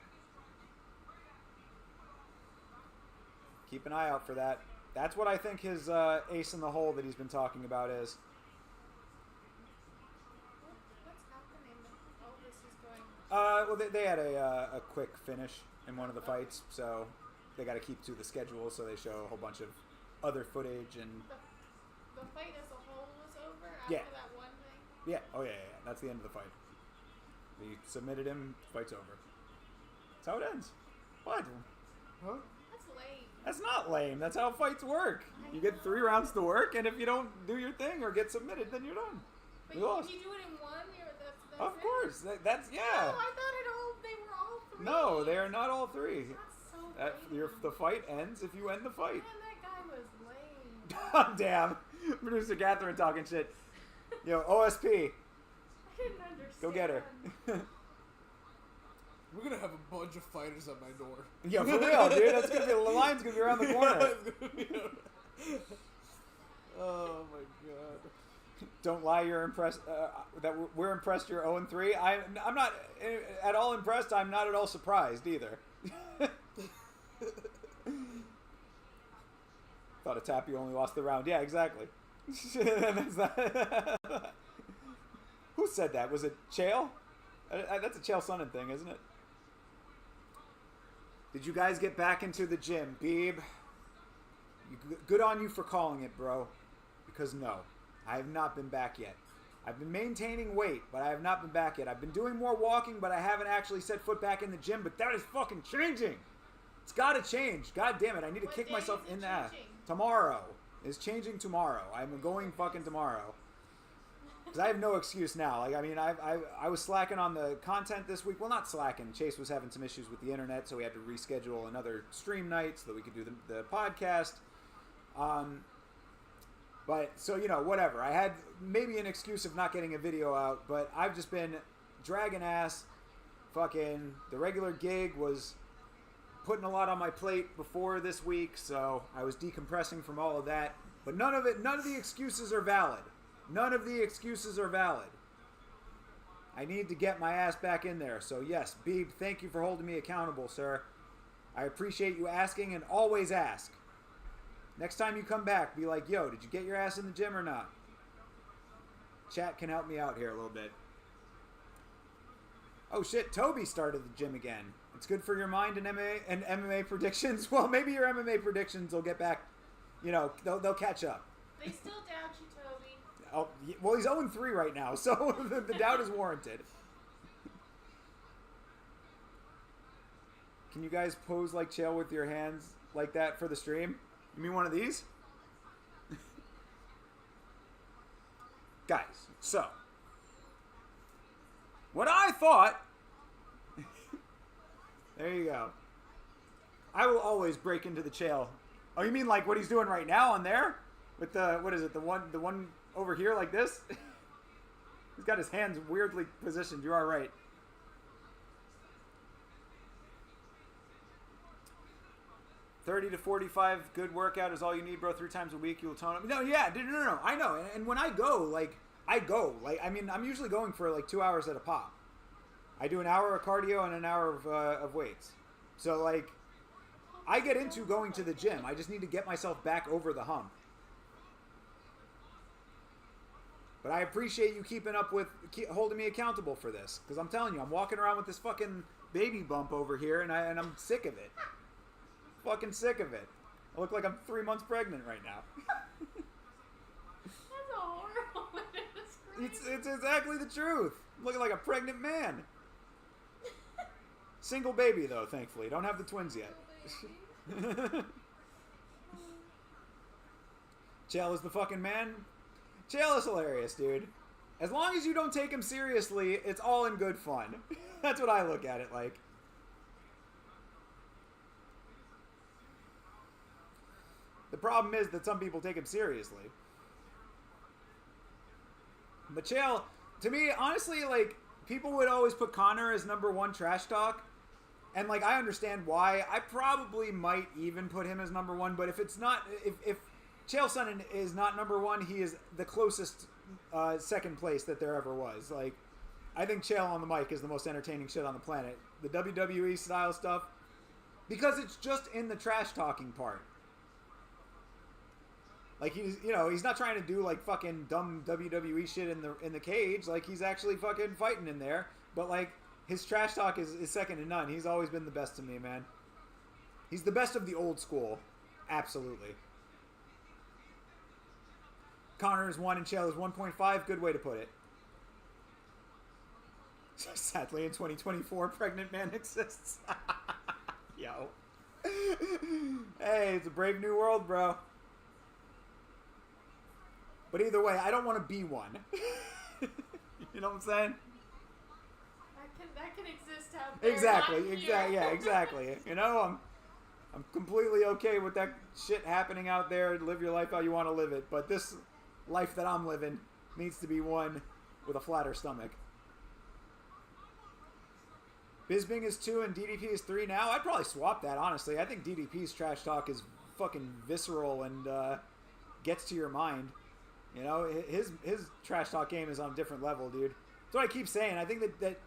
Keep an eye out for that. That's what I think his ace in the hole that he's been talking about is. What's happening? All this is going. Well, they had a quick finish in one of the fights, so they got to keep to the schedule, so they show a whole bunch of other footage and... The fight as a whole was over after Yeah. that one thing? Yeah, oh yeah. That's the end of the fight. He submitted him, fight's over. That's how it ends. What? Huh? That's lame. That's not lame. That's how fights work. You get 3 rounds to work, and if you don't do your thing or get submitted, then you're done. But You lost. if you do it in one, that's Of it? course. That's, No, yeah. I thought they were all 3. No, they are not all 3. That's so lame. The fight ends if you end the fight. Man, that guy was lame. Damn. Producer Catherine talking shit. Yo, OSP. I didn't understand. Go get her. We're gonna have a bunch of fighters at my door. Yeah, for real, dude. That's gonna be, the line's gonna be around the corner. Oh my god. Don't lie, you're impressed. That we're impressed you're 0-3. I'm not at all impressed. I'm not at all surprised either. Thought a tap you only lost the round. Yeah, exactly. Who said that? Was it Chael? That's a Chael Sonnen thing, isn't it? Did you guys get back into the gym, Beeb? Good on you for calling it, bro. Because no, I have not been back yet. I've been maintaining weight, but I have not been back yet. I've been doing more walking, but I haven't actually set foot back in the gym. But that is fucking changing. It's got to change. God damn it. I need to What kick day myself is it in the ass. changing? Tomorrow. It's changing tomorrow. I'm going fucking tomorrow. Because I have no excuse now. Like, I mean, I was slacking on the content this week. Well, not slacking. Chase was having some issues with the internet, so we had to reschedule another stream night so that we could do the podcast. But, so, you know, whatever. I had maybe an excuse of not getting a video out, but I've just been dragging ass. Fucking, the regular gig was putting a lot on my plate before this week, so I was decompressing from all of that. But none of the excuses are valid. None of the excuses are valid. I need to get my ass back in there. So yes, Beeb, thank you for holding me accountable, sir. I appreciate you asking and always ask. Next time you come back, be like, yo, did you get your ass in the gym or not? Chat can help me out here a little bit. Oh shit, Toby started the gym again. It's good for your mind and MMA predictions. Well, maybe your MMA predictions will get back, you know, they'll catch up. They still doubt you, Toby. Oh, well, he's 0-3 right now, so the doubt is warranted. Can you guys pose like Chael with your hands like that for the stream? You mean one of these? Guys, so what I thought... There you go. I will always break into the Chael. Oh, you mean like what he's doing right now on there? With the, what is it, the 105 over here like this. He's got his hands weirdly positioned. You are right. $30 to $45 good workout is all you need, bro. 3 times a week, you'll tone up. No, yeah, no. I know. And when I go, like, I mean, I'm usually going for like 2 hours at a pop. I do an hour of cardio and an hour of weights. So, like, I get into going to the gym. I just need to get myself back over the hump. But I appreciate you keeping up with, holding me accountable for this. Because I'm telling you, I'm walking around with this fucking baby bump over here, and I'm sick of it. Fucking sick of it. I look like I'm 3 months pregnant right now. That's a horrible way to describe It's exactly the truth. I'm looking like a pregnant man. Single baby, though, thankfully. Don't have the twins yet. Chael is the fucking man. Chael is hilarious, dude. As long as you don't take him seriously, it's all in good fun. That's what I look at it like. The problem is that some people take him seriously. But Chael, to me, honestly, like, people would always put Conor as #1 trash talk. And, like, I understand why. I probably might even put him as #1, but if it's not, if Chael Sonnen is not #1, he is the closest second place that there ever was. Like, I think Chael on the mic is the most entertaining shit on the planet. The WWE style stuff, because it's just in the trash talking part. Like, he's not trying to do like fucking dumb WWE shit in the cage. Like, he's actually fucking fighting in there. But like, his trash talk is second to none. He's always been the best to me, man. He's the best of the old school. Absolutely. Conor is 1 and Chael is 1.5. Good way to put it. Sadly, in 2024, pregnant man exists. Yo. Hey, it's a brave new world, bro. But either way, I don't want to be one. You know what I'm saying? That can exist out there. Exactly. Yeah, exactly. You know, I'm completely okay with that shit happening out there. Live your life how you want to live it. But this life that I'm living needs to be one with a flatter stomach. Bisping is 2 and DDP is 3 now. I'd probably swap that, honestly. I think DDP's trash talk is fucking visceral and gets to your mind. You know, his trash talk game is on a different level, dude. That's what I keep saying. I think that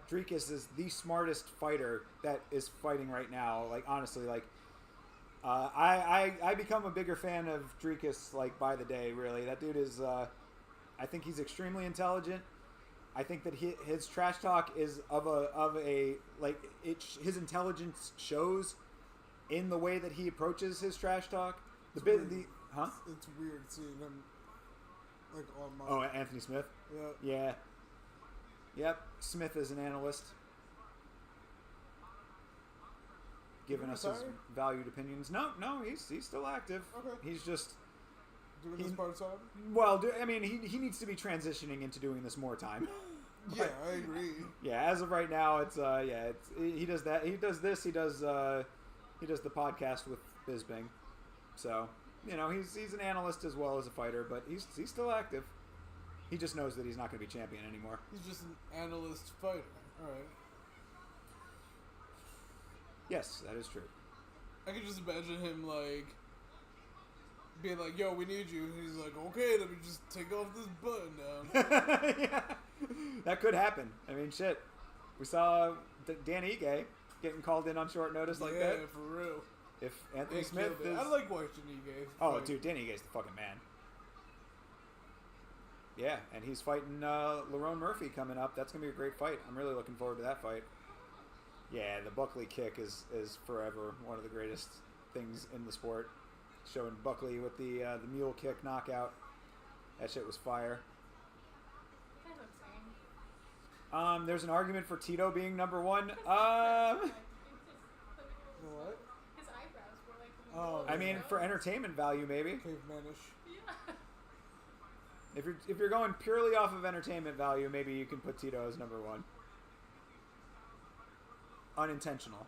Dricus is the smartest fighter that is fighting right now. Like, honestly, like, I become a bigger fan of Dricus, like, by the day, really. That dude is, I think he's extremely intelligent. I think that his trash talk is of a his intelligence shows in the way that he approaches his trash talk. It's weird seeing him like online. Oh, Anthony Smith? Yeah. Yep. Smith is an analyst. Giving us his valued opinions. No, he's still active. Okay. He's just doing this part-time? Well, I mean, he needs to be transitioning into doing this more time. Yeah, I agree. Yeah, as of right now, he does that. He does this. He does the podcast with Bisping. So, you know, he's an analyst as well as a fighter, but he's still active. He just knows that he's not going to be champion anymore. He's just an analyst fighter. All right. Yes, that is true. I can just imagine him like being like, "Yo, we need you." And he's like, "Okay, let me just take off this button down." Yeah, that could happen. I mean, shit. We saw Dan Ige getting called in on short notice like that. Yeah, for real. If Anthony Smith is... I like watching Ige. Oh, dude, Dan Ige's the fucking man. Yeah, and he's fighting Lerone Murphy coming up. That's going to be a great fight. I'm really looking forward to that fight. Yeah, the Buckley kick is forever one of the greatest things in the sport. Showing Buckley with the mule kick knockout. That shit was fire. Kind of insane. There's an argument for Tito being #1. What? His eyebrows were like. Oh, I mean, for entertainment value, maybe. Cavemanish. Yeah. If you're going purely off of entertainment value, maybe you can put Tito as #1. Unintentional.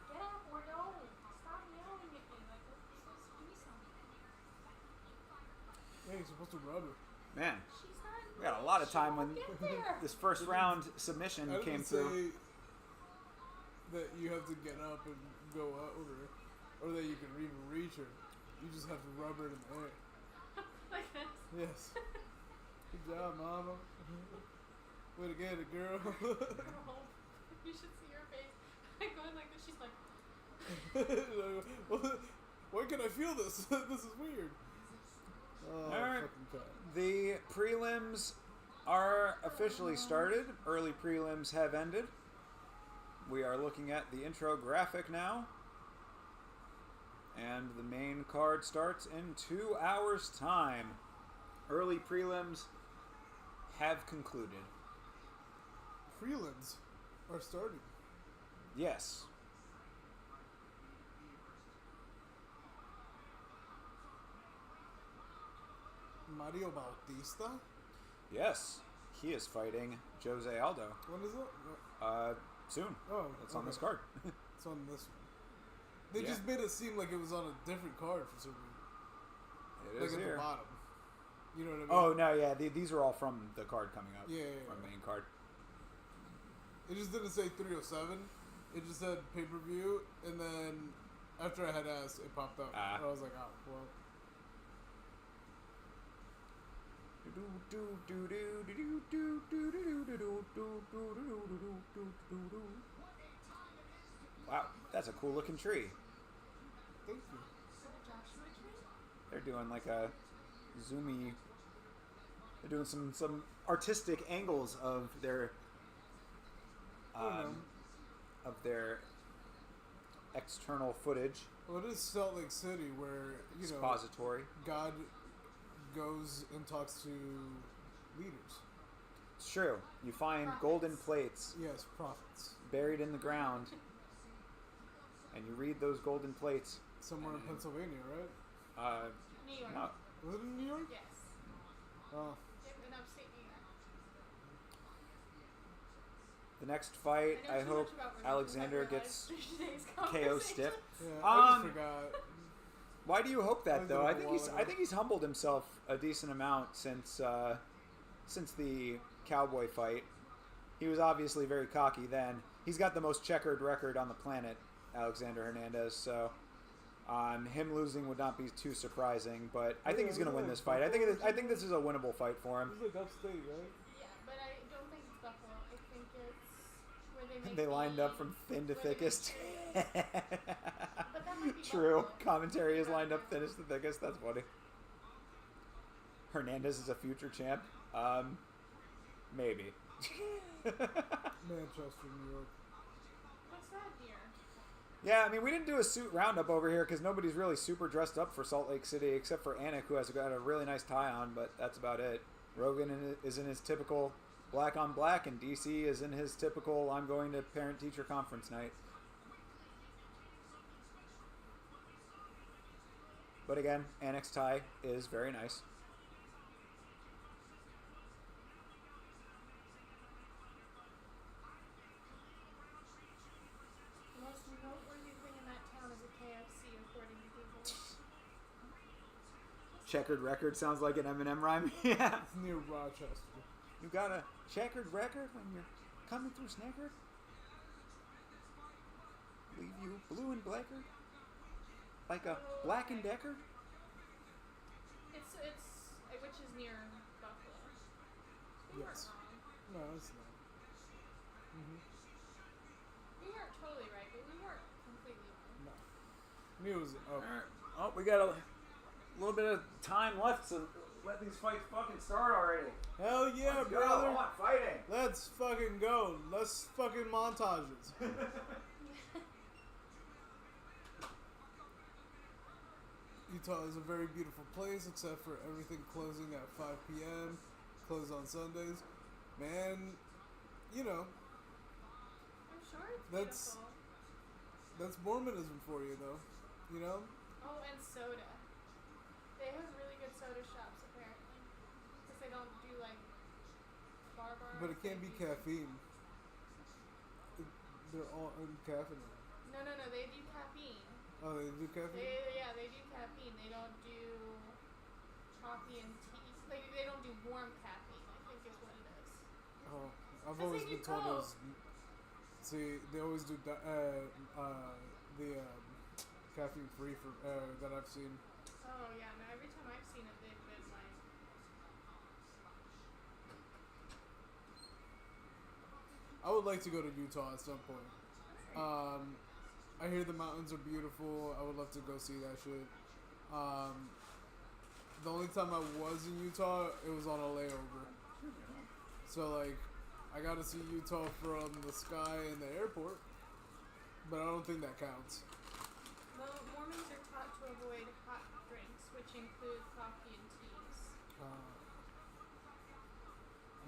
Get up or no. Stop yelling at me. Like, time when Get there. this first round submission I didn't came say through. that you have to get up and go over, or that you can even reach her. You just have to rub her in the air. Like this. Yes. Good job, mama. Way to get it, girl. Girl, you should see her face. I'm going like this. She's like. Why can I feel this? This is weird. Oh, Alright. fucking God. The prelims are officially started. Early prelims have ended. We are looking at the intro graphic now. And the main card starts in 2 hours' time. Early prelims have concluded. Prelims are starting. Yes. Mario Bautista? Yes. He is fighting Jose Aldo. When is it? Soon. Oh, It's on okay. this card. It's on this one. They Yeah. just made it seem like it was on a different card for some reason. It Like is at here. the bottom. You know what I mean? Oh, no, yeah. These are all from the card coming up. Yeah, yeah, From yeah. main card. It just didn't say 307. It just said pay-per-view, and then after I had asked, it popped up. Ah. And I was like, oh, well. Wow, that's a cool looking tree. Thank you. Joshua tree? They're doing like a zoomy. They're doing some artistic angles of their of their external footage. Well, it is Salt Lake City where, you know, Expository. God goes and talks to leaders. It's true. You find golden plates Yes, prophets. buried in the ground, and you read those golden plates. Somewhere in Pennsylvania, right? New York. No, Was it in New York? Yes. Oh. In upstate New York. the next fight, I know I too hope much about religion, Alexander I realized gets through today's KO conversation. stiff. Yeah, I Um, just forgot. Why do you hope I that was though? doing I it a think while he's ago. I think he's humbled himself a decent amount since the Cowboy fight. He was obviously very cocky then. He's got the most checkered record on the planet, Alexander Hernandez. So him losing would not be too surprising. But I think he's going to win this fight. I think this is a winnable fight for him. He's like upstate, right? Yeah, but I don't think it's Buffalo. I think it's where they make They lined up from thin to where they make thickest. But that might be True. Buffalo. Commentary is lined up thinnest to thickest. That's funny. Hernandez is a future champ. Maybe. Manchester, New York. What's that here? Yeah, I mean, we didn't do a suit roundup over here because nobody's really super dressed up for Salt Lake City except for Anik, who has got a really nice tie on, but that's about it. Rogan is in his typical black on black, and DC is in his typical I'm going to parent-teacher conference night. But again, Anik's tie is very nice. The most noteworthy thing in that town is a KFC, according to Google. Checkered record sounds like an Eminem rhyme. Yeah. It's near Rochester. You got a checkered record when you're coming through Snackered? Leave you blue and blackered? Like a Black and Decker? It's which is near Buffalo. We Yes. weren't wrong. No, it's not. We weren't totally right, but we weren't completely wrong. No. I knew it was up. Alright. Oh, we got a little bit of time left, so let these fights fucking start already. Hell yeah, Let's go. brother. I want fighting. Let's fucking go. Let's fucking montages. Utah is a very beautiful place, except for everything closing at 5 p.m. Closed on Sundays. Man, you know, I'm sure it's That's- beautiful. that's Mormonism for you, though. You know? Oh, and soda. They have really good soda shops, apparently. Because they don't do, like, bar bars. But it can't they be do- caffeine. They're all uncaffeinated. No, they do caffeine. Oh, they do caffeine? They do caffeine. They don't do coffee and tea. Like, they don't do warm caffeine, I think is what it I've always been told it was. See, they always do the caffeine free for that I've seen. Oh yeah, no. Every time I've seen it, they've been like. I would like to go to Utah at some point. I hear the mountains are beautiful. I would love to go see that shit. The only time I was in Utah, it was on a layover. So like, I got to see Utah from the sky in the airport, but I don't think that counts. Well, Mormons are taught to avoid hot drinks, which include coffee and teas.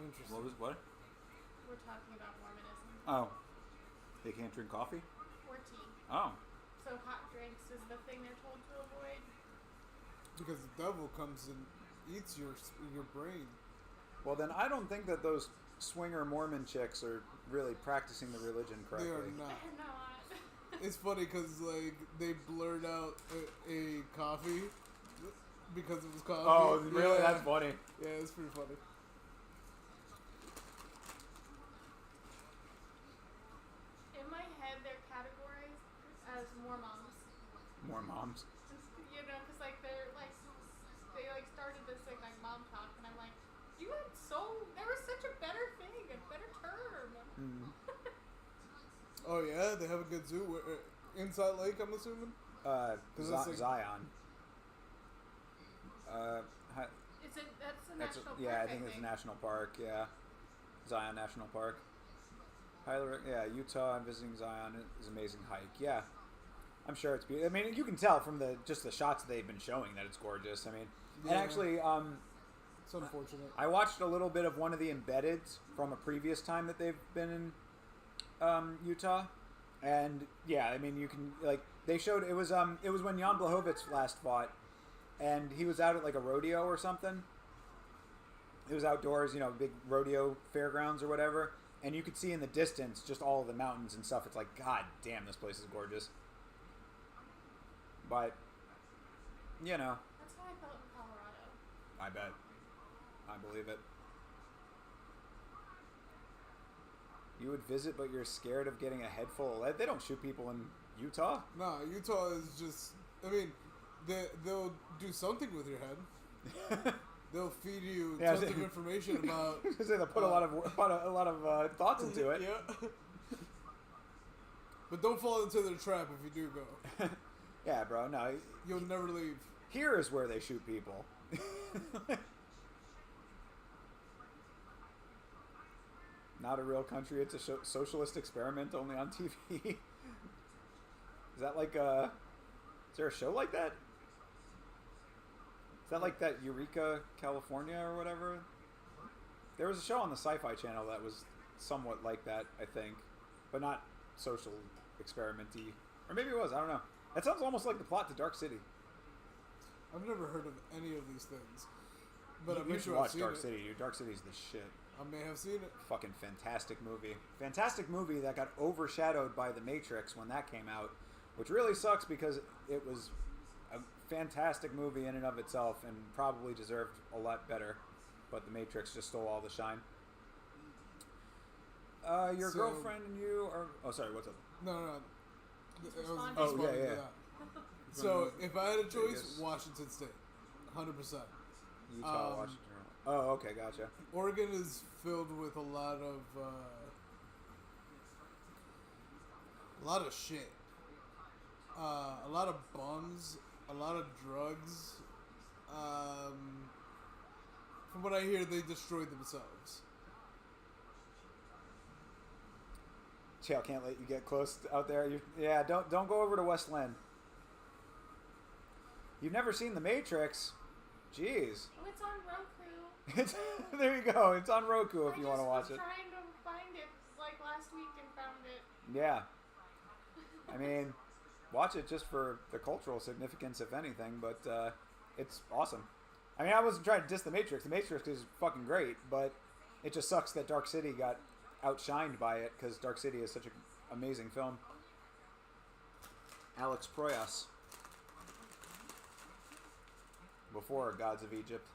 Interesting. What? We're talking about Mormonism. Oh. They can't drink coffee? Or tea. Oh. So hot drinks is the thing they're told to avoid? Because the devil comes and eats your brain. Well, then I don't think that those swinger Mormon chicks are really practicing the religion correctly. They are not. They're not. It's funny because like they blurred out a coffee because it was coffee. Oh, really? Yeah. That's funny. Yeah, it's pretty funny. In my head, they're categorized as Mormons. More moms. You know, because like they started this thing like mom talk, and I'm like, there was such a better thing, a better term. Mm. Oh yeah, they have a good zoo inside Lake. I'm assuming. Zion. That's a national park. Yeah, I think it's a national park. Yeah, Zion National Park. Yeah, Utah. I'm visiting Zion. It's an amazing hike. Yeah, I'm sure it's beautiful. I mean, you can tell from the shots they've been showing that it's gorgeous. I mean, Yeah. and actually, It's unfortunate. I watched a little bit of one of the embeds from a previous time that they've been in Utah, and yeah, I mean, you can like they showed it was when Jan Blachowicz last fought, and he was out at like a rodeo or something. It was outdoors, big rodeo fairgrounds or whatever, and you could see in the distance just all of the mountains and stuff. It's like, God damn, this place is gorgeous. But That's how I felt in Colorado. I bet. I believe it. You would visit, but you're scared of getting a head full of lead? They don't shoot people in Utah. Nah, Utah is just. I mean, they'll do something with your head. They'll feed you tons of information about. They'll put a lot of thoughts into it. Yeah. But don't fall into their trap if you do go. Yeah, bro. No. You'll never leave. Here is where they shoot people. Not a real country. It's a socialist experiment only on TV. Is that like is there a show like that? Is that like that Eureka, California or whatever? There was a show on the Sci-Fi Channel that was somewhat like that, I think. But not social experimenty. Or maybe it was, I don't know. That sounds almost like the plot to Dark City. I've never heard of any of these things. But I'm you sure should I've watch seen Dark it. City, dude. Dark City's the shit. I may have seen it. Fucking fantastic movie. Fantastic movie that got overshadowed by The Matrix when that came out, which really sucks because it was a fantastic movie in and of itself and probably deserved a lot better, but The Matrix just stole all the shine. Your girlfriend and you are... Oh, sorry, what's up? No. He's I was responding. Oh, responding yeah. to that. So, if I had a choice, Vegas. Washington State. 100%. Utah, Washington. Oh, okay, gotcha. Oregon is filled with a lot of shit. A lot of bums, a lot of drugs. From what I hear, they destroyed themselves. Chael can't let you get close out there. Don't go over to West Lynn. You've never seen The Matrix? Jeez. Oh, it's on Roku. There you go. It's on Roku if you want to watch I it. was trying to find it like last week and found it. Yeah. I mean, watch it just for the cultural significance, if anything, but it's awesome. I mean, I wasn't trying to diss The Matrix. The Matrix is fucking great, but it just sucks that Dark City got outshined by it because Dark City is such an amazing film. Alex Proyas. Before Gods of Egypt.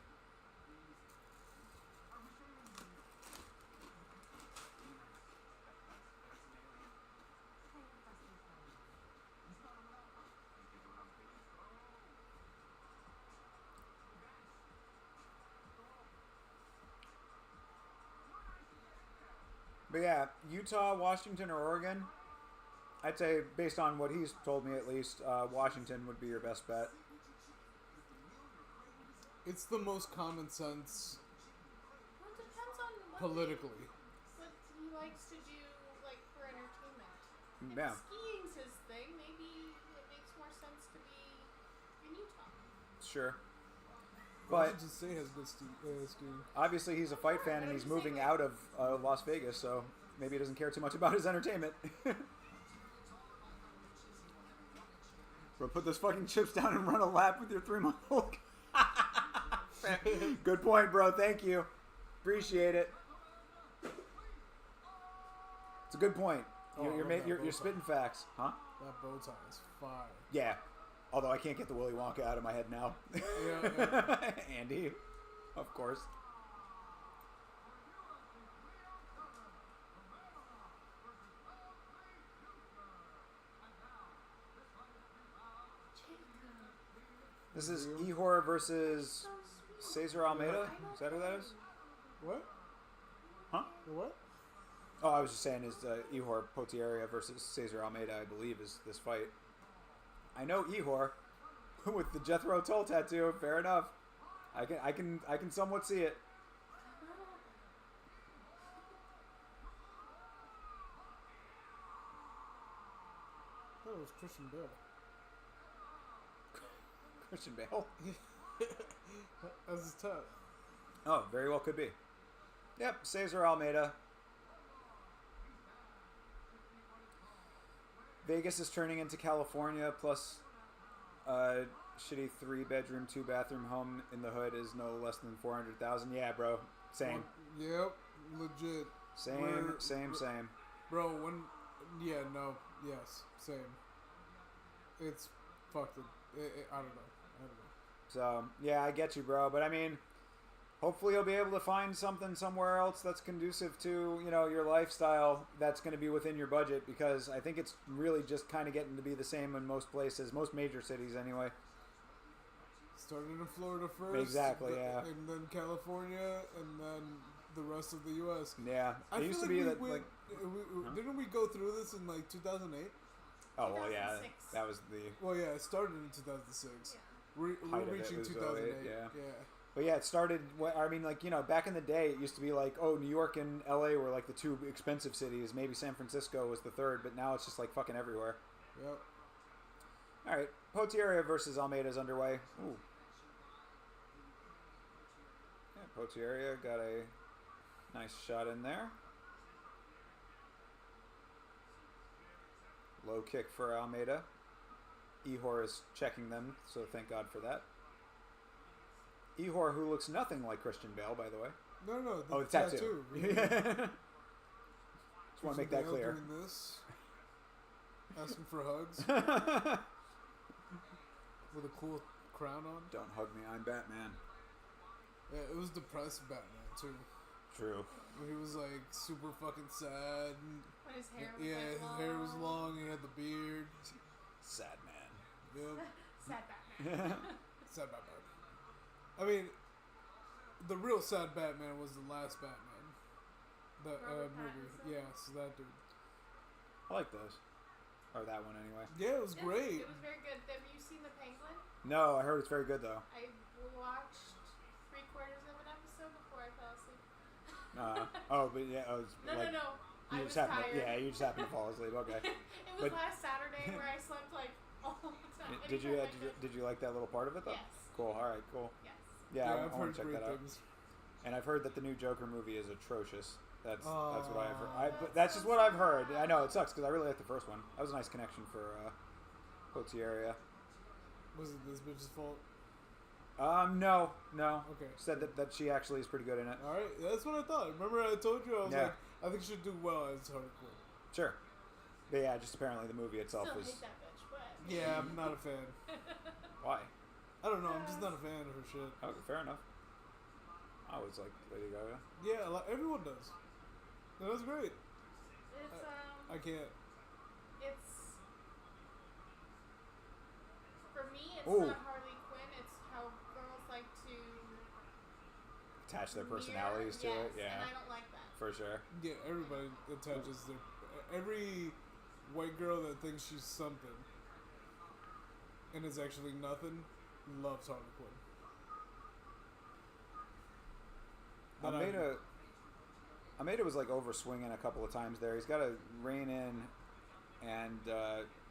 But yeah, Utah, Washington, or Oregon. I'd say, based on what he's told me at least, Washington would be your best bet. It's the most common sense Well, it depends on what politically. what he likes to do, like, for entertainment. If Yeah. skiing's his thing, maybe it makes more sense to be in Utah. Sure. But Washington State has good skiing. obviously he's a fight fan and he's moving out of Las Vegas, so maybe he doesn't care too much about his entertainment. Bro, put those fucking chips down and run a lap with your 3-month-old. Good point, bro. Thank you. Appreciate it. It's a good point. Oh, I love that You're bow spitting facts, huh? That bow tie is fire. Yeah. Although I can't get the Willy Wonka out of my head now. Yeah. Andy, of course. This is Ihor versus Cesar Almeida. Is that who that is? What? Huh? What? Oh, I was just saying is Ihor Potieria versus Cesar Almeida, I believe, is this fight. I know Ihor with the Jethro Tull tattoo. Fair enough. I can somewhat see it. I thought it was Christian Bale. Christian Bale. That's his tap. Oh, very well could be. Yep, Cesar Almeida. Vegas is turning into California, plus shitty 3-bedroom, 2-bathroom home in the hood is no less than 400,000. Yeah, bro. Same. Yep. Legit. Same. Bro, yes, same. It's fucked. I don't know. So, yeah, I get you, bro. But, I mean, hopefully you'll be able to find something somewhere else that's conducive to, your lifestyle that's going to be within your budget, because I think it's really just kind of getting to be the same in most places, most major cities anyway. Started in Florida first. Exactly, yeah. And then California, and then the rest of the U.S. Yeah. It used to be that, like... Didn't we go through this in, 2008? Oh, well, yeah. 2006. That was the... Well, yeah, it started in 2006. We're Height of it reaching was 2008. 08, yeah. Yeah. But yeah, it started, back in the day, it used to be like, oh, New York and LA were like the two expensive cities. Maybe San Francisco was the third, but now it's just like fucking everywhere. Yep. All right, Potieria versus Almeida is underway. Ooh. Yeah, Potieria got a nice shot in there. Low kick for Almeida. Ihor is checking them, so thank God for that. Ihor, who looks nothing like Christian Bale, by the way. No. The tattoo. Just want to make that clear. Doing this, asking for hugs with a cool crown on. Don't hug me, I'm Batman. Yeah, it was depressed Batman too. True. He was like super fucking sad. When his hair was His hair was long. He had the beard. Sad man. Yep. Sad Batman. Sad Batman. I mean, the real sad Batman was the last Batman. The Robert movie. Pattinson? Yeah, so that dude. I like those. Or that one, anyway. Yeah, it was great. It was very good. Have you seen The Penguin? No, I heard it's very good, though. I watched 3/4 of an episode before I fell asleep. But yeah, it was No. You I was just happened tired. you just happened to fall asleep. Okay. It was But- last Saturday where I slept like all the time. Did you like that little part of it, though? Yes. Cool. All right. Cool. Yes. Yeah, I I've want heard to check great that out. things. And I've heard that the new Joker movie is atrocious. That's what I've heard. Aw. But that's just what I've heard. I know it sucks because I really like the first one. That was a nice connection for Potieria. Was it this bitch's fault? No. Okay. Said that she actually is pretty good in it. All right, that's what I thought. Remember I told you I was Yeah. like, I think she'd do well as Harley Quinn. Sure. But yeah, just apparently the movie itself Still was. hate that bitch, but Yeah, I'm not a fan. Why? I don't know. I'm just not a fan of her shit. Okay, fair enough. I always like Lady Gaga. Yeah, everyone does. That was great. it's I can't. it's for me. It's Ooh. not Harley Quinn. It's how girls like to Attach their mirror- personalities to it. yes, Yeah. and I don't like that. for sure. Yeah, everybody attaches their... Every white girl that thinks she's something and is actually nothing loves Harley Quinn. Almeida was like over swinging a couple of times there. He's got to rein in and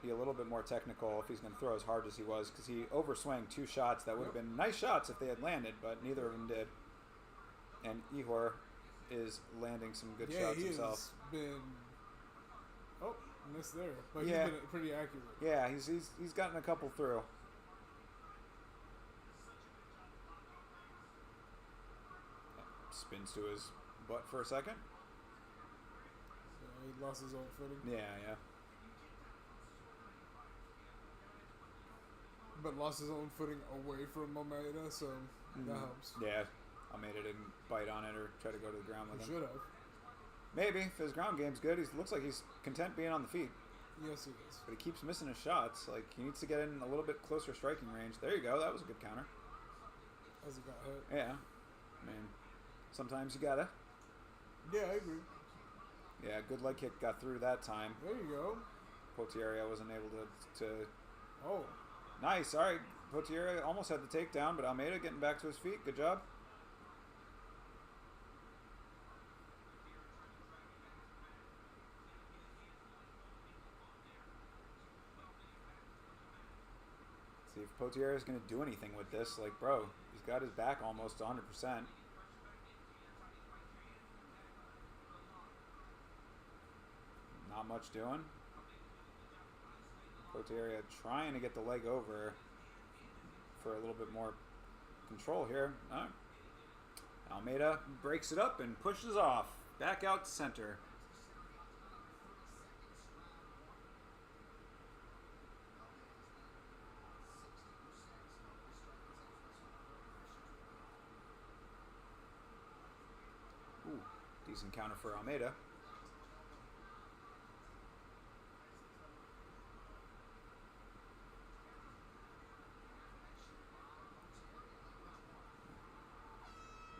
be a little bit more technical if he's going to throw as hard as he was, because he overswung 2 shots that would have been nice shots if they had landed, but neither of them did. And Ihor is landing some good shots himself. Yeah, he's been... Oh, missed there. But he's been pretty accurate. Yeah, he's gotten a couple through. Spins to his butt for a second. He lost his own footing. Yeah. But lost his own footing away from Almeida, so that helps. Yeah, Almeida didn't bite on it or try to go to the ground with him. He should have. Maybe. If his ground game's good, he looks like he's content being on the feet. Yes, he is. But he keeps missing his shots. Like, he needs to get in a little bit closer striking range. There you go. That was a good counter. As he got hit. Yeah. I mean, sometimes you gotta. Yeah, I agree. Yeah, good leg kick got through that time. There you go. Potieria wasn't able to... Oh. Nice. All right. Potieria almost had the takedown, but Almeida getting back to his feet. Good job. See if Potieria is going to do anything with this. Like, bro, he's got his back almost 100%. Not much doing. Potieria trying to get the leg over for a little bit more control here. Almeida breaks it up and pushes off. Back out to center. Ooh, decent counter for Almeida.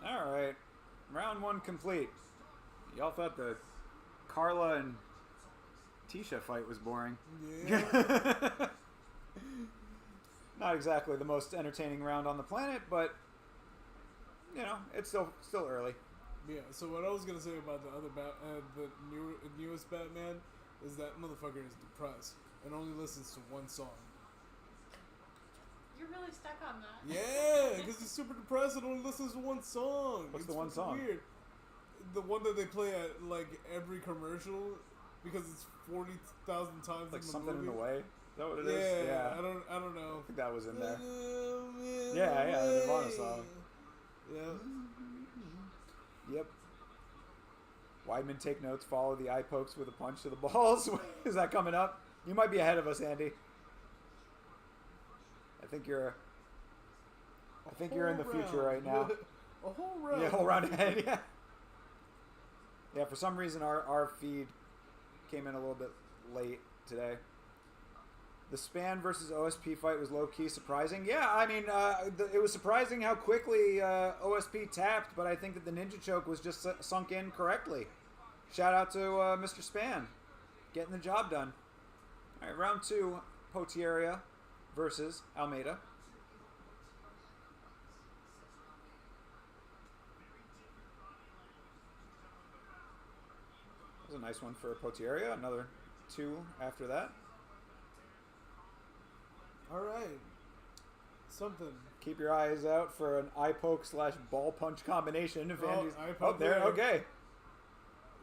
All right, round 1 complete. Y'all thought the Carla and Tisha fight was boring. Yeah. Not exactly the most entertaining round on the planet, but you know, it's still early. Yeah. So what I was gonna say about the other the newest Batman is that motherfucker is depressed and only listens to one song. You're really stuck on that. Yeah, because he's super depressed and only listens to one song. What's the one song? Weird. The one that they play at like every commercial because it's 40,000 times Like in the something movie. in the way. Is that what it is? Yeah. I don't know. I think that was in there. Yeah, the Nirvana song. Yeah. Yep. Weidman take notes, follow the eye pokes with a punch to the balls. Is that coming up? You might be ahead of us, Andy. I think you're in the future right now. A whole round. Yeah, whole round ahead, yeah. Yeah, for some reason our feed came in a little bit late today. The Span versus OSP fight was low-key surprising. Yeah, I mean, it was surprising how quickly OSP tapped, but I think that the ninja choke was just sunk in correctly. Shout out to Mr. Span. Getting the job done. All right, round 2, Potieria versus Almeida. That was a nice one for Potieria. Another 2 after that. All right. Something. Keep your eyes out for an eye poke / ball punch combination. If Andy's... eye poke there. there. Okay.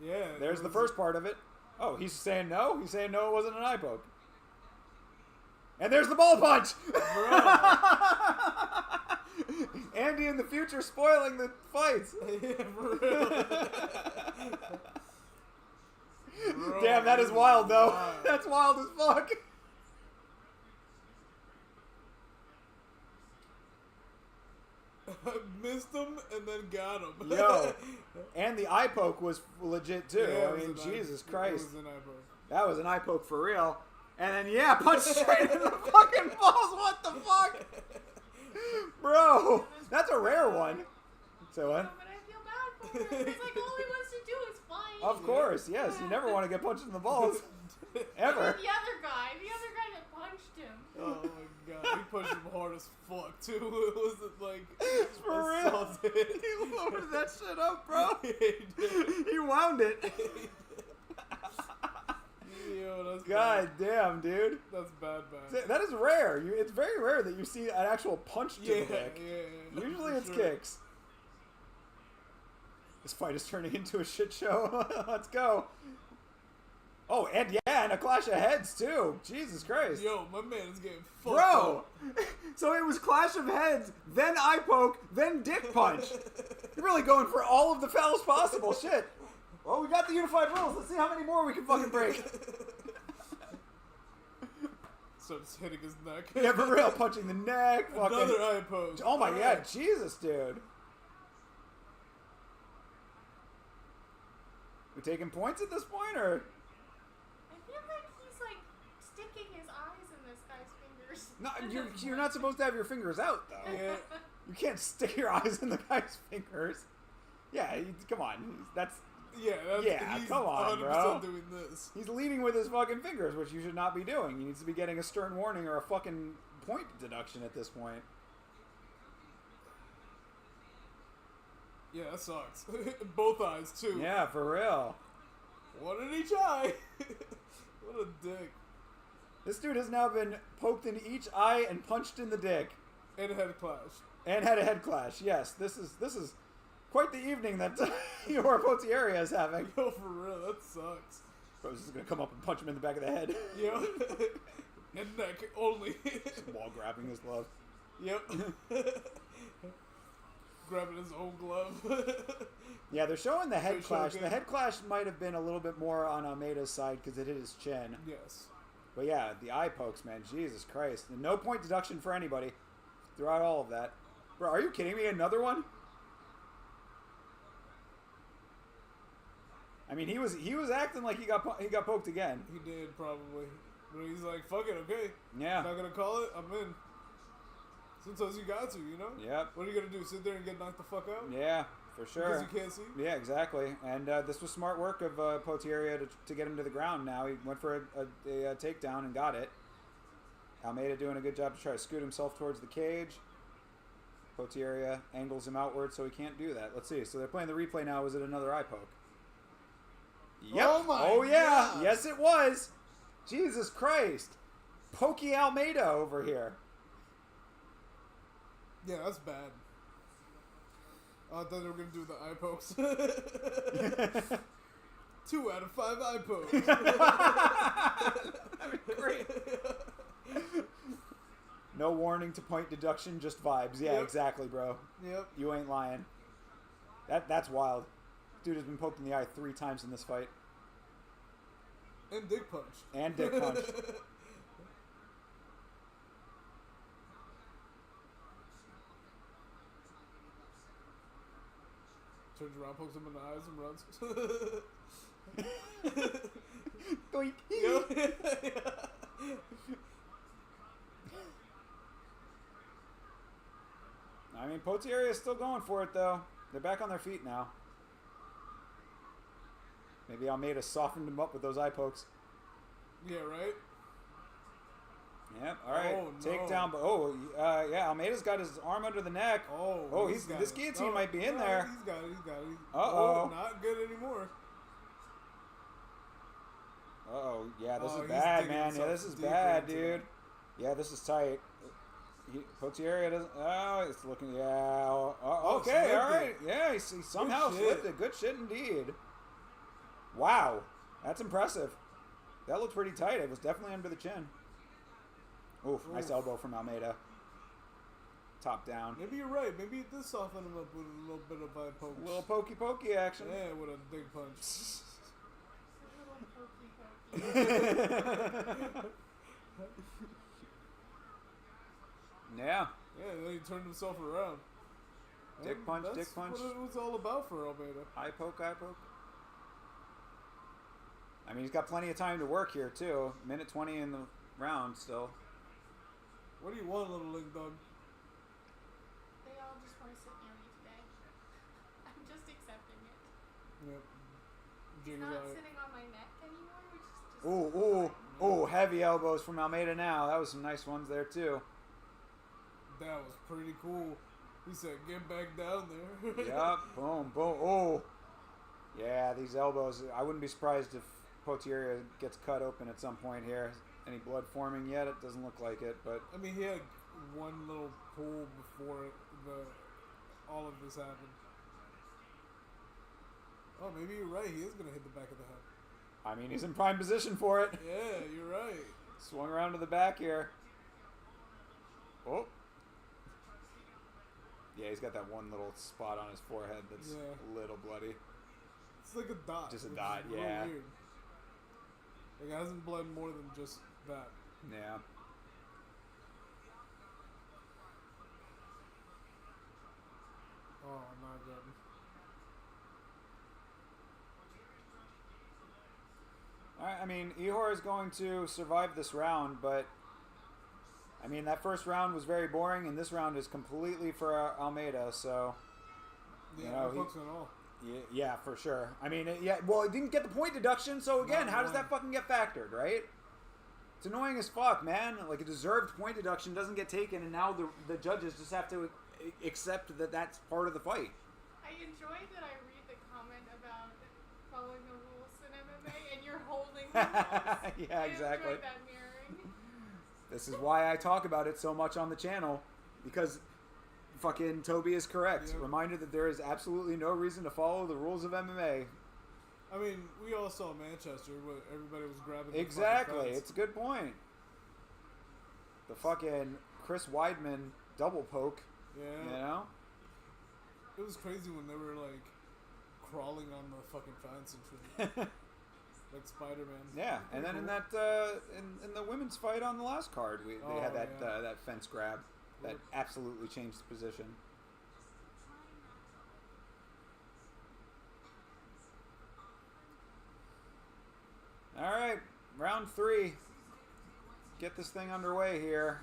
Yeah. There's the first part of it. Oh, he's saying no? He's saying no, it wasn't an eye poke. And there's the ball punch! Andy in the future spoiling the fights. Yeah, for real. Bro, Damn, that is wild, though. wild. That's wild as fuck. Missed him and then got him. Yo. And the eye poke was legit, too. Yeah, I mean, Jesus It Christ. was an eye poke. That was an eye poke for real. And then, yeah, punch straight in the fucking balls. What the fuck? Bro, that's a rare one. So what? But I feel bad for him. It's like all he wants to do is Of course, yes. You never want to get punched in the balls. Ever. The other guy that punched him. Oh my god, he punched him hard as fuck too. It wasn't like For real. assaulted. He loaded that shit up, bro. He did. He wound it. Yo, that's God bad. damn, dude. That's bad. That is rare. It's very rare that you see an actual punch to the dick. Yeah. Usually for it's sure. kicks. This fight is turning into a shit show. Let's go. Oh, and a clash of heads too. Jesus Christ. Yo, my man is getting fucked Bro! up. So it was clash of heads, then eye poke, then dick punch. You're really going for all of the fouls possible. Shit. Well, we got the unified rules. Let's see how many more we can fucking break. Starts hitting his neck. Yeah, for real. Punching the neck. Fucking. Another eye poke. Oh my Alright. god, Jesus, dude. We taking points at this point, or? I feel like he's like sticking his eyes in this guy's fingers. No, you're not supposed to have your fingers out, though. Yeah. You can't stick your eyes in the guy's fingers. Yeah, come on. Yeah, he's come on, 100% bro. doing this. He's leading with his fucking fingers, which you should not be doing. He needs to be getting a stern warning or a fucking point deduction at this point. Yeah, that sucks. Both eyes, too. Yeah, for real. One in each eye. What a dick. This dude has now been poked in each eye and punched in the dick. And a head clash. And had a head clash. Yes, this is quite the evening that your Potiera is having. Yo, for real, that sucks. Bro's just gonna come up and punch him in the back of the head. Yo. And neck only. While grabbing his glove. Yep. Grabbing his own glove. Yeah, they're showing the head So clash. showing- The head clash might have been a little bit more on Almeida's side because it hit his chin. Yes. But yeah, the eye pokes, man. Jesus Christ. And no point deduction for anybody throughout all of that. Bro, are you kidding me? Another one? I mean, he was acting like he got poked again. He did, probably. But he's like, fuck it, okay. Yeah. Not gonna call it, I'm in. Sometimes you got to, you know? Yep. What are you gonna do? Sit there and get knocked the fuck out? Yeah, for sure. Because you can't see? Yeah, exactly. And this was smart work of Potiera to get him to the ground now. He went for a takedown and got it. Almeida doing a good job to try to scoot himself towards the cage. Potiera angles him outward so he can't do that. Let's see. So they're playing the replay now. Was it another eye poke? Yep. Oh my yeah. God. Yes, it was. Jesus Christ. Pokey Almeida over here. Yeah, that's bad. I thought they were gonna do the eye pokes. 2 out of 5 eye pokes. That'd be great. No warning to point deduction, just vibes. Yeah, Yep. exactly, bro. Yep. You ain't lying. That's wild. Dude has been poked in the eye 3 times in this fight. And dick punch. And dick punch. Turns around, pokes him in the eyes, and runs. Doink. I mean, Potiera is still going for it, though. They're back on their feet now. Maybe Almeida softened him up with those eye pokes. Yeah, right? Yep. All right. Oh, no. Takedown. But yeah. Almeida's got his arm under the neck. Oh, he's got this it. guillotine might be in there. He's got it. Uh-oh. Not good anymore. Uh-oh. Yeah, this Oh, is he's bad, digging man. Yeah, himself this is deeper bad, into dude. that. Yeah, this is tight. Potiera doesn't... Oh, it's looking... Yeah. Okay, slipped all right. it. Yeah, he somehow shit. slipped it. Good shit indeed. Wow. That's impressive. That looked pretty tight. It was definitely under the chin. Oof, nice elbow from Almeida. Top down. Maybe you're right. Maybe it did soften him up with a little bit of eye poke. Little pokey action. Yeah, with a big punch. Yeah. Yeah, then he turned himself around. Dick And punch, that's dick punch. what it was all about for Almeida. Eye poke, eye poke. I mean, he's got plenty of time to work here, too. Minute 20 in the round still. What do you want, little link dog? They all just want to sit near me today. I'm just accepting it. Yep. He's Jiggy's not alright. sitting on my neck anymore, which is just Ooh, heavy elbows from Almeida now. That was some nice ones there, too. That was pretty cool. He said, get back down there. Yup, boom, boom. Oh, yeah, these elbows. I wouldn't be surprised if Potiera gets cut open at some point here. Any blood forming yet? It doesn't look like it, but I mean, he had one little pull before all of this happened. Oh, maybe you're right. He is going to hit the back of the head. I mean, he's in prime position for it. Yeah, you're right. Swung around to the back here. Oh. Yeah, he's got that one little spot on his forehead that's a little bloody. It's like a dot. Just a which dot, is real yeah. weird. Like, it hasn't bled more than just that. Yeah. Oh, not good. Alright, I mean, Ihor is going to survive this round, but I mean, that first round was very boring, and this round is completely for Almeida, so Yeah, you know, no folks at all. yeah, for sure. I mean, well, it didn't get the point deduction, so again, how does that fucking get factored, right? It's annoying as fuck, man. Like, a deserved point deduction doesn't get taken, and now the judges just have to accept that that's part of the fight. I enjoy that I read the comment about following the rules in MMA, and you're holding the rules. Yeah, exactly. I enjoy that mirroring. This is why I talk about it so much on the channel, because fucking Toby is correct. Yep. Reminder that there is absolutely no reason to follow the rules of MMA. I mean, we all saw Manchester, where everybody was grabbing the Exactly. fucking fence. It's a good point. The fucking Chris Weidman double poke, Yeah. you know? It was crazy when they were, like, crawling on the fucking fence and shit. Like Spider-Man. Yeah, and then in that in the women's fight on the last card, they had that that fence grab that absolutely changed the position. All right, round 3. Get this thing underway here.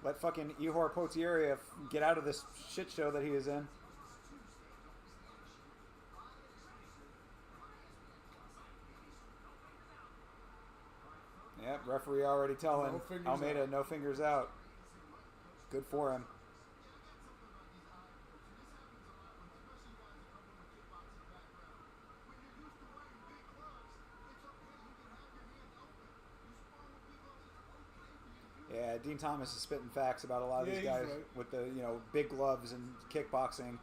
Let fucking Ihor Potieria get out of this shit show that he is in. Yep, referee already telling No fingers Almeida out. no fingers out. Good for him. Yeah, Dean Thomas is spitting facts about a lot of Yeah, these he's guys right. with the, you know, big gloves and kickboxing,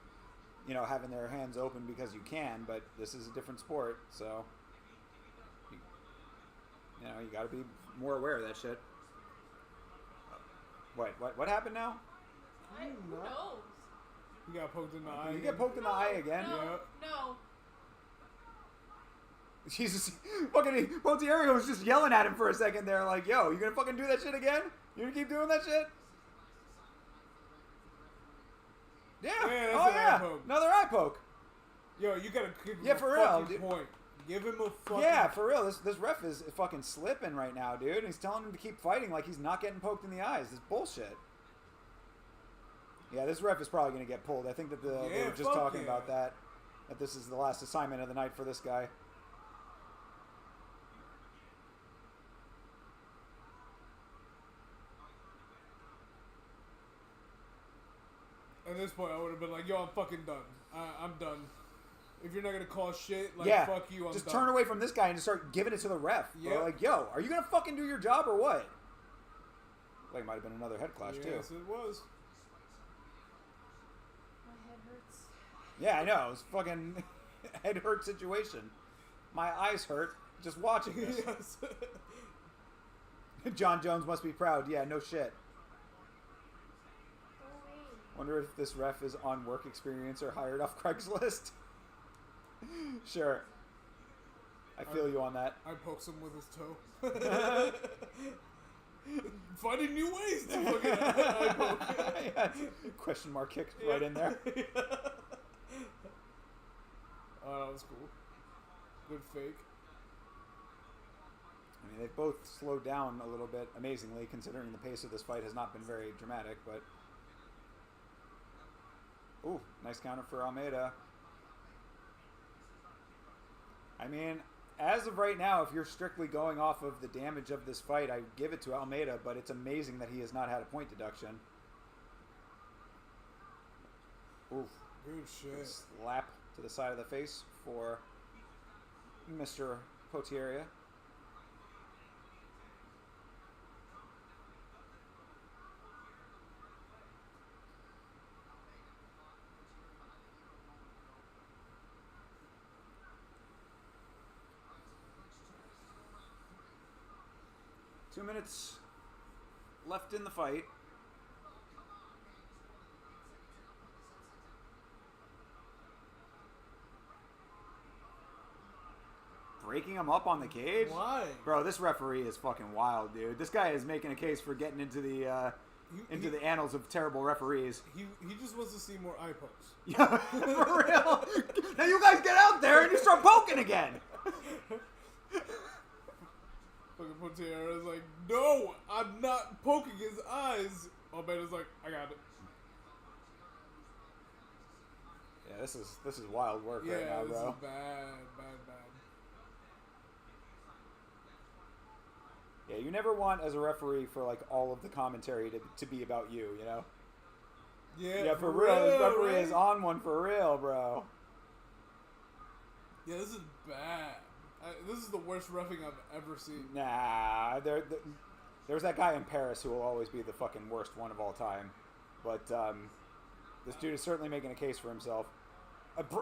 you know, having their hands open because you can, but this is a different sport, so you know, you got to be more aware of that shit. What happened now? Who knows? You got poked in the eye. You get poked in the eye again? No, no. Jesus, fucking Pontieri was just yelling at him for a second there, like, yo, you gonna fucking do that shit again? You gonna keep doing that shit? Yeah. Yeah, that's oh an eye yeah. poke. Another eye poke. Yo, you gotta give him Yeah, a for real, fucking dude. point. Give him a fucking Yeah, for real. This ref is fucking slipping right now, dude. He's telling him to keep fighting like he's not getting poked in the eyes. This bullshit. Yeah, this ref is probably gonna get pulled. I think that they Yeah, were just fuck talking yeah. about that. That this is the last assignment of the night for this guy. At this point, I would have been like, yo, I'm fucking done. I'm done. If you're not gonna call shit, like, Yeah, fuck you, I'm just done. turn away from this guy and just start giving it to the ref. Yeah. Like, yo, are you gonna fucking do your job or what? Like, might have been another head clash Yes, too. it was. My head hurts. Yeah, I know. It was fucking head hurt situation. My eyes hurt just watching this. Yes. John Jones must be proud. Yeah, no shit. Go away. Wonder if this ref is on work experience or hired off Craigslist. Sure. I feel you on that. I poked him with his toe. Finding new ways to fucking eye poke. Yeah, question mark kick right in there. Oh, that was cool. Good fake. I mean, they've both slowed down a little bit, amazingly, considering the pace of this fight has not been very dramatic, but... Ooh, nice counter for Almeida. I mean, as of right now, if you're strictly going off of the damage of this fight, I give it to Almeida, but it's amazing that he has not had a point deduction. Oof. Good shit. Slap to the side of the face for Mr. Potiera. Two minutes left in the fight. Breaking him up on the cage? Why? Bro, this referee is fucking wild, dude. This guy is making a case for getting into the the annals of terrible referees. He just wants to see more eye pokes. Yeah, for real. Now you guys get out there and you start poking again. Fucking Potiera is like, no, I'm not poking his eyes. Almeida's like, I got it. Yeah, this is wild work right now, bro. Yeah, this is bad. Yeah, you never want as a referee for like all of the commentary to be about you, you know? Yeah, for real. This referee right? is on one for real, bro. Yeah, this is bad. This is the worst reffing I've ever seen. Nah, there's that guy in Paris who will always be the fucking worst one of all time. But this dude is certainly making a case for himself.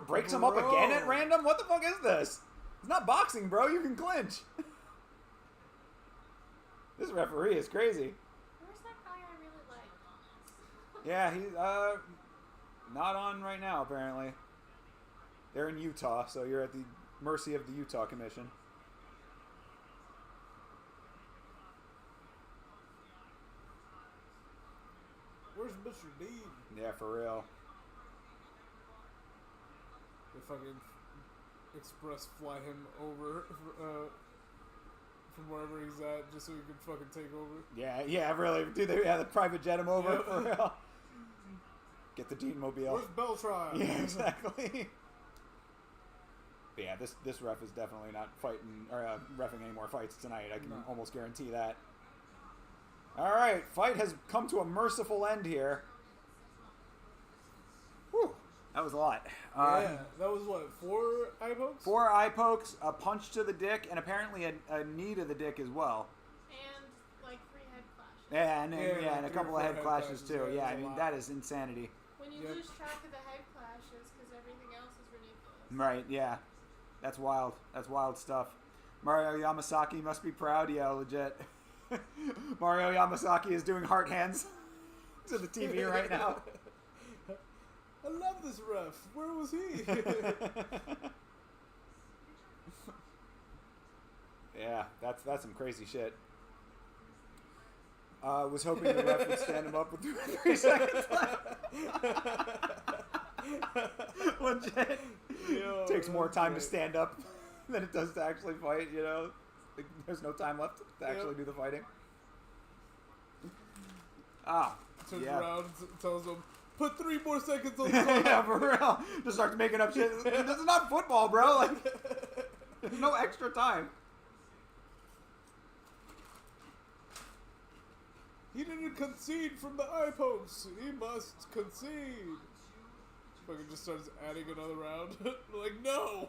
Breaks him up again at random? What the fuck is this? It's not boxing, bro. You can clinch. This referee is crazy. Where's that guy I really like? Yeah, he's not on right now, apparently. They're in Utah, so you're at the mercy of the Utah Commission. Where's Mr. Dean? Yeah, for real. They fucking express fly him over from wherever he's at just so he can fucking take over. Yeah, really. Dude, they had the private jet him over, for real. Get the Dean Mobile. Where's Beltron? Yeah, exactly. But yeah, this ref is definitely not fighting or reffing any more fights tonight. I can almost guarantee that. All right, fight has come to a merciful end here. Whew, that was a lot. Yeah, that was what, 4 eye pokes? 4 eye pokes, a punch to the dick, and apparently a knee to the dick as well. And like 3 head clashes. Yeah, and a couple of head clashes too. Yeah, I mean, that is insanity. When you lose track of the head clashes because everything else is ridiculous. Right, yeah. That's wild. That's wild stuff. Mario Yamasaki must be proud. Yeah, legit. Mario Yamasaki is doing heart hands to the TV right now. I love this ref. Where was he? Yeah, that's some crazy shit. Was hoping the ref would stand him up with 3 seconds left. Legit. Yo, Takes more time great. to stand up than it does to actually fight, you know? Like, there's no time left to actually do the fighting. Turns yeah. around and tells him, put 3 more seconds on the clock. Yeah, for real. Just starts making up shit. This is not football, bro. Like, there's no extra time. He didn't concede from the eye pokes. He must concede. Fucking just starts adding another round. Like, no!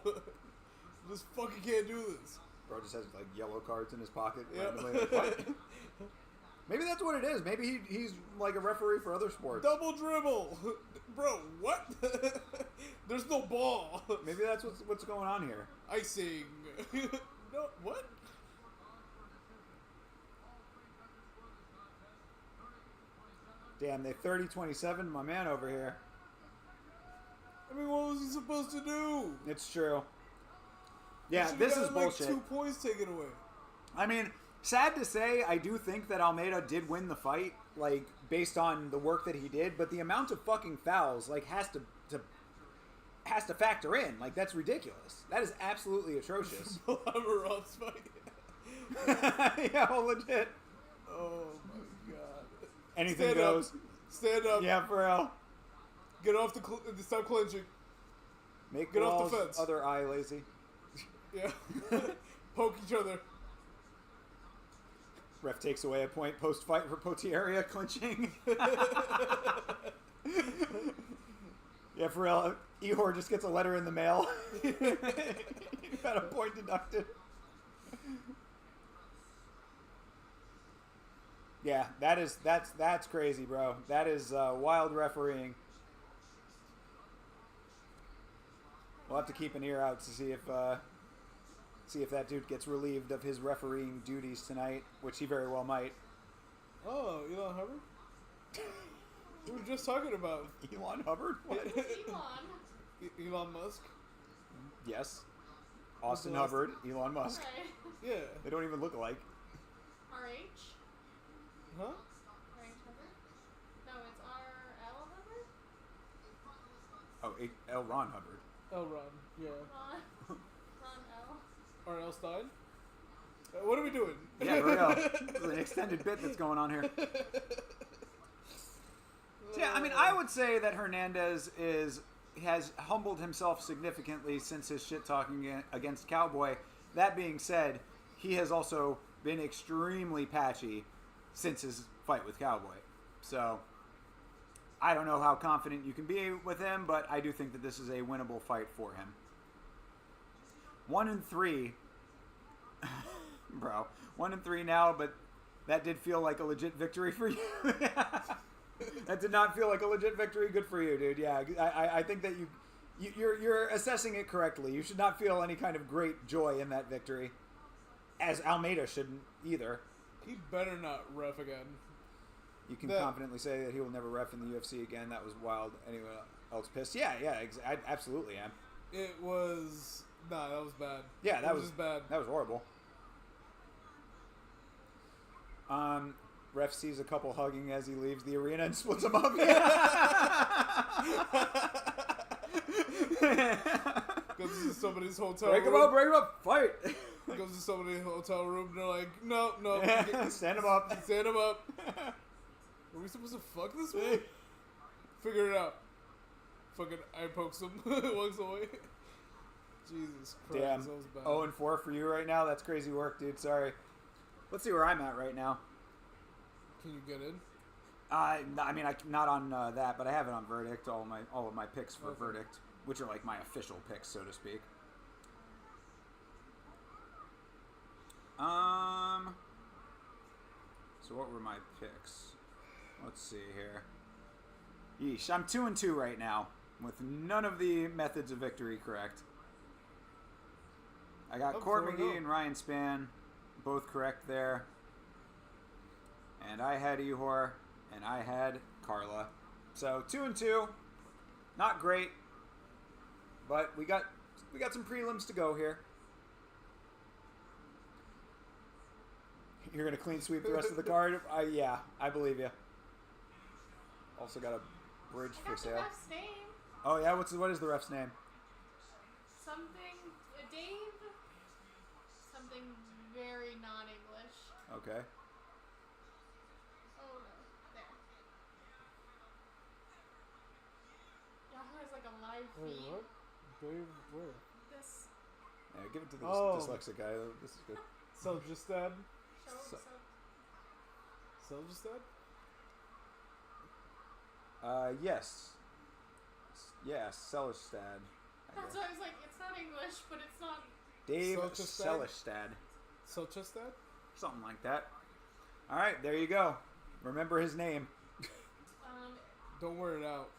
Just fucking can't do this. Bro just has, like, yellow cards in his pocket. Yep. Randomly. Like, what? Maybe that's what it is. Maybe he's like a referee for other sports. Double dribble! Bro, what? There's no ball. Maybe that's what's going on here. Icing. No, what? Damn, they 30-27, my man over here. I mean, what was he supposed to do? It's true. Yeah, He this should've is gotten, bullshit. Like 2 points taken away. I mean, sad to say, I do think that Almeida did win the fight, like, based on the work that he did, but the amount of fucking fouls, like, has to factor in. Like, that's ridiculous. That is absolutely atrocious. Rob's fight. Yeah, well, legit. Oh my god. Anything Stand goes. Up. Stand up. Yeah, for real. Get off stop clinching. Make Get off Rawls' the fence. other eye lazy. Yeah. Poke each other. Ref takes away a point post-fight for Potiera clinching. Yeah, for real. Ihor just gets a letter in the mail. You got a point deducted. Yeah, that's crazy, bro. That is wild refereeing. We'll have to keep an ear out to see if that dude gets relieved of his refereeing duties tonight, which he very well might. Oh, Elon Hubbard? We were just talking about Elon Hubbard? What? Elon Musk. Yes. Austin Hubbard, Elon Musk. Right. Yeah. They don't even look alike. RH? Huh? RH Hubbard? No, it's RL Hubbard? Oh, L. Ron Hubbard. L. Ron. Yeah. Ron L. R.L. Stein. What are we doing? Yeah, for real. There's an extended bit that's going on here. So, yeah, I mean, I would say that Hernandez has humbled himself significantly since his shit talking against Cowboy. That being said, he has also been extremely patchy since his fight with Cowboy. So I don't know how confident you can be with him, but I do think that this is a winnable fight for him. 1-3, bro. 1-3 now, but that did feel like a legit victory for you. That did not feel like a legit victory. Good for you, dude. Yeah, I think that you're assessing it correctly. You should not feel any kind of great joy in that victory, as Almeida shouldn't either. He better not ref again. You can confidently say that he will never ref in the UFC again. That was wild. Anyone else pissed? Yeah, I absolutely am. It was... Nah, that was bad. Yeah, that was just bad. That was horrible. Ref sees a couple hugging as he leaves the arena and splits them up. Goes to somebody's hotel Break room. break him up, fight! Goes to somebody's hotel room and they're like, no. Stand him up. Stand him up. Are we supposed to fuck this man? Figure it out. Fucking eye pokes him. Walks away. Jesus Christ. Damn. That was bad. 0-4 for you right now. That's crazy work, dude. Sorry. Let's see where I'm at right now. Can you get in? I mean, not on that, but I have it on Verdict. All of my picks for Verdict, which are like my official picks, so to speak. So what were my picks? Let's see here. Yeesh, I'm 2-2 right now, with none of the methods of victory correct. I got Court McGee and Ryan Spann, both correct there. And I had Ihor, and I had Carla. So 2-2, not great, but we got some prelims to go here. You're gonna clean sweep the rest of the card? Yeah, I believe you. Also got a bridge for sale. The ref's name. Oh yeah, what is the ref's name? Something Dave. Something very non-English. Okay. Oh no, there. Yahoo has like a live Wait, feed. what? Dave, where? This Yeah, give it to the Oh. dyslexic guy. This is good. Seljestad? show. Seljestad? Yes. Yes, Sellerstad. That's why I was like, it's not English, but it's not. Dave Sellerstad? Sellerstad. Seljestad? Something like that. Alright, there you go. Remember his name. Don't wear it out.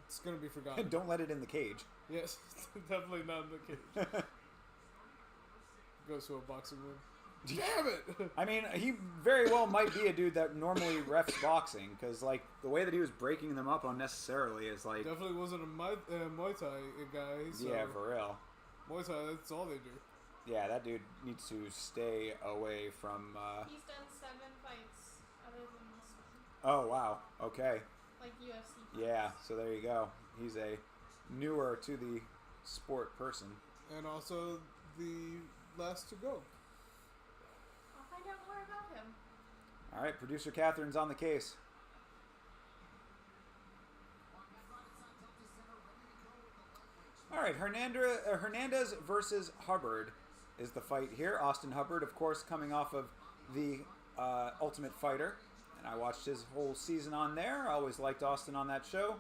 It's gonna be forgotten. Don't let it in the cage. Yes, definitely not in the cage. Goes to a boxing room. Damn it! I mean, he very well might be a dude that normally refs boxing, because like the way that he was breaking them up unnecessarily is like Definitely wasn't a Muay Thai guy. So yeah, for real. Muay Thai, that's all they do. Yeah, that dude needs to stay away from. He's done 7 fights other than this one. Oh wow. Okay. Like UFC fights. Yeah. So there you go. He's a newer to the sport person. And also the last to go. I'll find out more about him. All right, producer Catherine's on the case. All right, Hernandez versus Hubbard is the fight here. Austin Hubbard, of course, coming off of the Ultimate Fighter, and I watched his whole season on there. I always liked Austin on that show.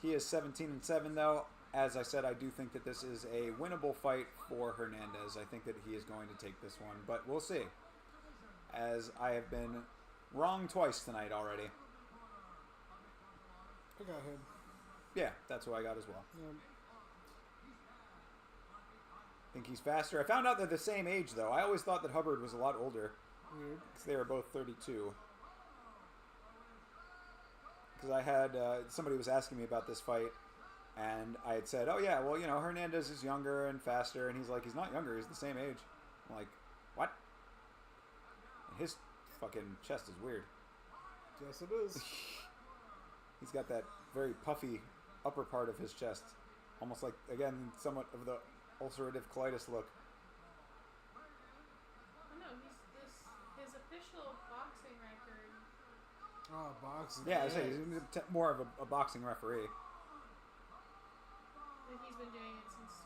He is 17-7, though. As I said, I do think that this is a winnable fight for Hernandez. I think that he is going to take this one, but we'll see. As I have been wrong twice tonight already. I got him. Yeah, that's who I got as well. Yeah. Think he's faster. I found out they're the same age, though. I always thought that Hubbard was a lot older. Weird. Because they were both 32. Because I had, somebody was asking me about this fight, and I had said, oh yeah, well, you know, Hernandez is younger and faster, and he's like, he's not younger, he's the same age. I'm like, what? And his fucking chest is weird. Yes, it is. He's got that very puffy upper part of his chest. Almost like, again, somewhat of the ulcerative colitis look. Oh no, his official boxing record. Oh, boxing. Yeah, I say he's more of a boxing referee. That he's been doing it since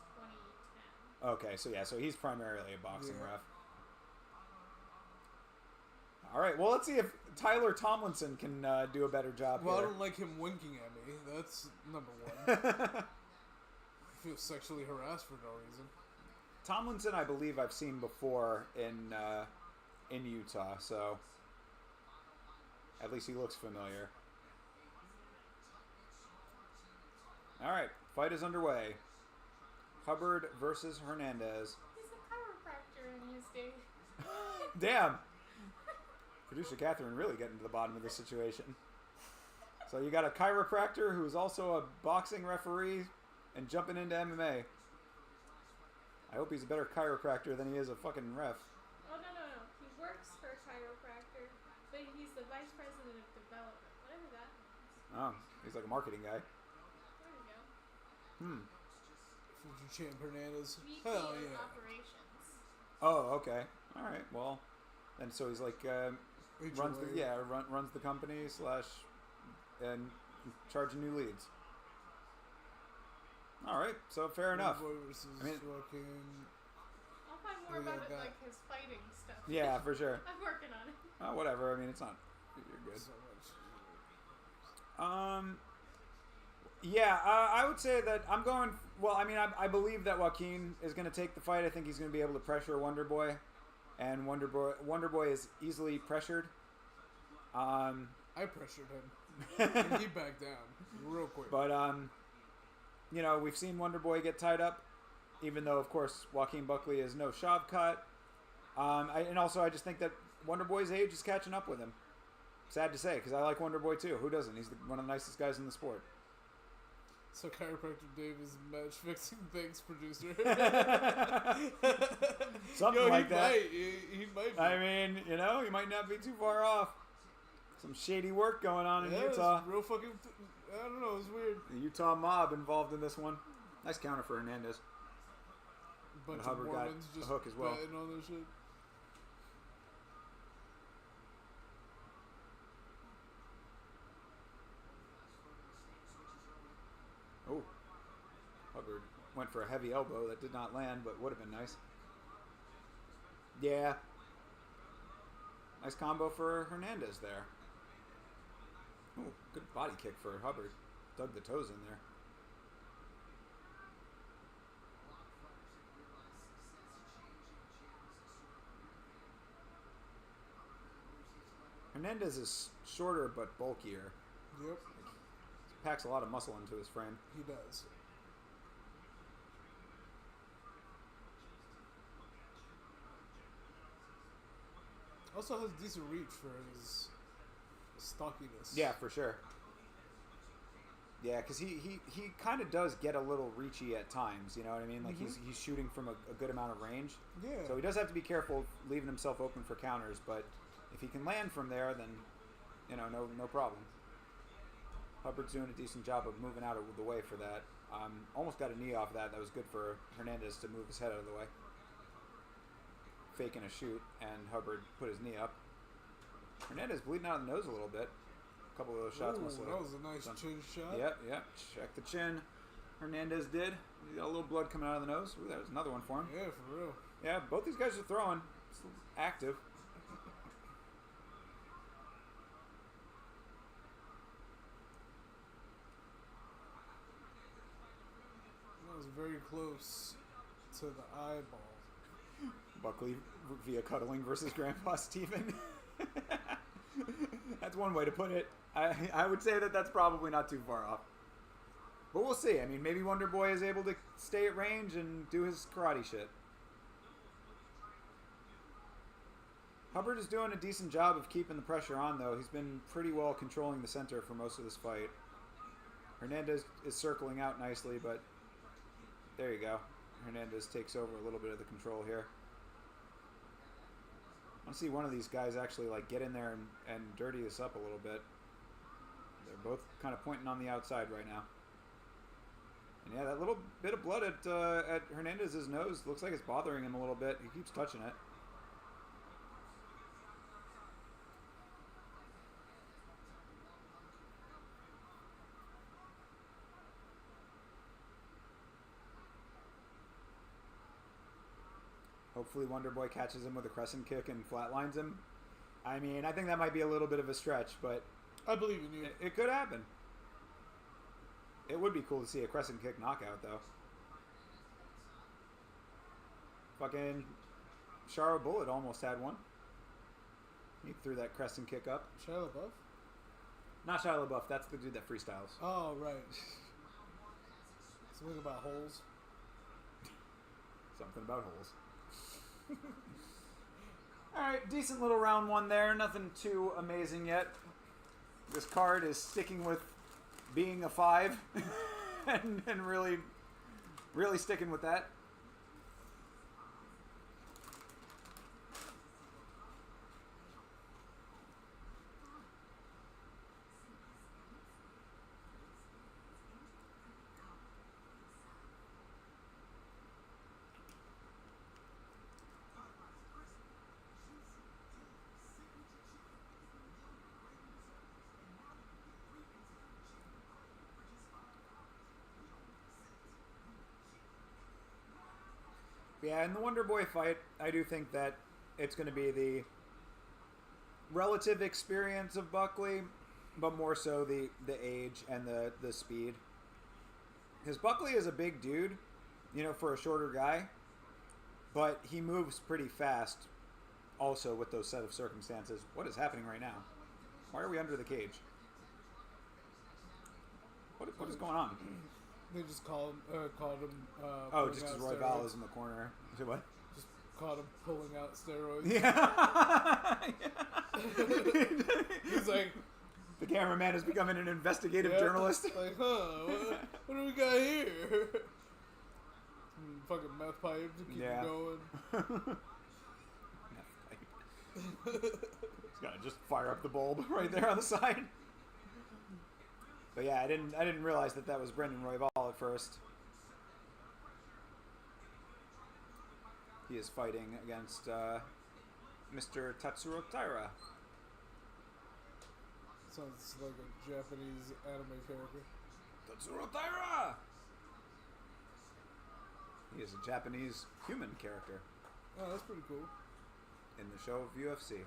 2010. Okay, so yeah, so he's primarily a boxing Yeah. ref. All right, well, let's see if Tyler Tomlinson can do a better job Well, I here. don't like him winking at me. That's number one. I feel sexually harassed for no reason. Tomlinson, I believe I've seen before in Utah, so at least he looks familiar. All right, fight is underway. Hubbard versus Hernandez. He's a chiropractor in his day. Damn. Producer Catherine really getting to the bottom of this situation. So you got a chiropractor who's also a boxing referee and jumping into MMA. I hope he's a better chiropractor than he is a fucking ref. Oh no. He works for a chiropractor, but he's the vice president of development. Whatever that means. Oh, he's like a marketing guy. There we go. Future champ Hernandez. VP Hell of yeah. operations. Oh, okay. All right. Well, and so he's like runs the HOA. runs the company and charging new leads. All right. So fair enough. Boy versus I mean- fucking... I'll find more Oh, yeah, about it, got- like his fighting stuff. Yeah, for sure. I'm working on it. Whatever. I mean, it's not. You're good. So much. Yeah, I would say that I'm going. Well, I mean, I believe that Joaquin is going to take the fight. I think he's going to be able to pressure Wonder Boy, and Wonder Boy is easily pressured. I pressured him. And he backed down real quick. But you know, we've seen Wonder Boy get tied up, even though, of course, Joaquin Buckley is no Shavkat. And also, I just think that Wonder Boy's age is catching up with him. Sad to say, because I like Wonder Boy too. Who doesn't? He's one of the nicest guys in the sport. So chiropractor Dave is match fixing things producer. Something like he that. Might. He might be. I mean, you know, you might not be too far off. Some shady work going on in Yeah, Utah. it's real fucking... I don't know, it's weird. The Utah mob involved in this one. Nice counter for Hernandez. Bunch of Hubbard got Mormons a just hook as well. betting on this shit. Oh. Hubbard went for a heavy elbow that did not land, but would have been nice. Yeah. Nice combo for Hernandez there. Oh, good body kick for Hubbard. Dug the toes in there. Hernandez is shorter but bulkier. Yep, Packs a lot of muscle into his frame. he does. Also has decent reach for his stockiness. Yeah, for sure. Yeah, because he kind of does get a little reachy at times. You know what I mean? Like he's shooting from a good amount of range. Yeah. So he does have to be careful leaving himself open for counters. But if he can land from there, then you know, no problem. Hubbard's doing a decent job of moving out of the way for that. Almost got a knee off that. That was good for Hernandez to move his head out of the way. Faking a shoot, and Hubbard put his knee up. Hernandez bleeding out of the nose a little bit. A couple of those shots Ooh, must have that was a nice done. chin shot. Yep. Check the chin. Hernandez did. You got a little blood coming out of the nose. Ooh, there's another one for him. Yeah, for real. Yeah, both these guys are throwing. Still active. That was very close to the eyeball. Buckley via cuddling versus Grandpa Steven. That's one way to put it. I would say that that's probably not too far off. But we'll see. I mean, maybe Wonder Boy is able to stay at range and do his karate shit. Hubbard is doing a decent job of keeping the pressure on, though. He's been pretty well controlling the center for most of this fight. Hernandez is circling out nicely, but there you go. Hernandez takes over a little bit of the control here. I want to see one of these guys actually like get in there and dirty this up a little bit. They're both kind of pointing on the outside right now. And yeah, that little bit of blood at Hernandez's nose looks like it's bothering him a little bit. He keeps touching it. Hopefully Wonder Boy catches him with a crescent kick and flatlines him. I mean, I think that might be a little bit of a stretch, but I believe in you. it could happen. It would be cool to see a crescent kick knockout, though. Fucking Shara Bullet almost had one. He threw that crescent kick up. Shia LaBeouf? Not Shia LaBeouf. That's the dude that freestyles. Oh, right. Something about holes. Something about holes. Alright, decent little round one there. Nothing too amazing yet. This card is sticking with being a 5 and really sticking with that. Yeah, in the Wonder Boy fight, I do think that it's going to be the relative experience of Buckley, but more so the age and the speed. Because Buckley is a big dude, you know, for a shorter guy, but he moves pretty fast also with those set of circumstances. What is happening right now? Why are we under the cage? What is going on? They just called him. Oh, just because Royval is in the corner. What? Just caught him pulling out steroids. Yeah. He's like, the cameraman is becoming an investigative journalist. Like, what do we got here? Some fucking meth pipe to keep him going. Meth pipe. He's gotta just fire up the bulb right there on the side. But yeah, I didn't realize that was Brendan Royval at first. He is fighting against Mr. Tatsuro Taira. Sounds like a Japanese anime character. Tatsuro Taira! He is a Japanese human character. Oh, that's pretty cool. In the show of UFC.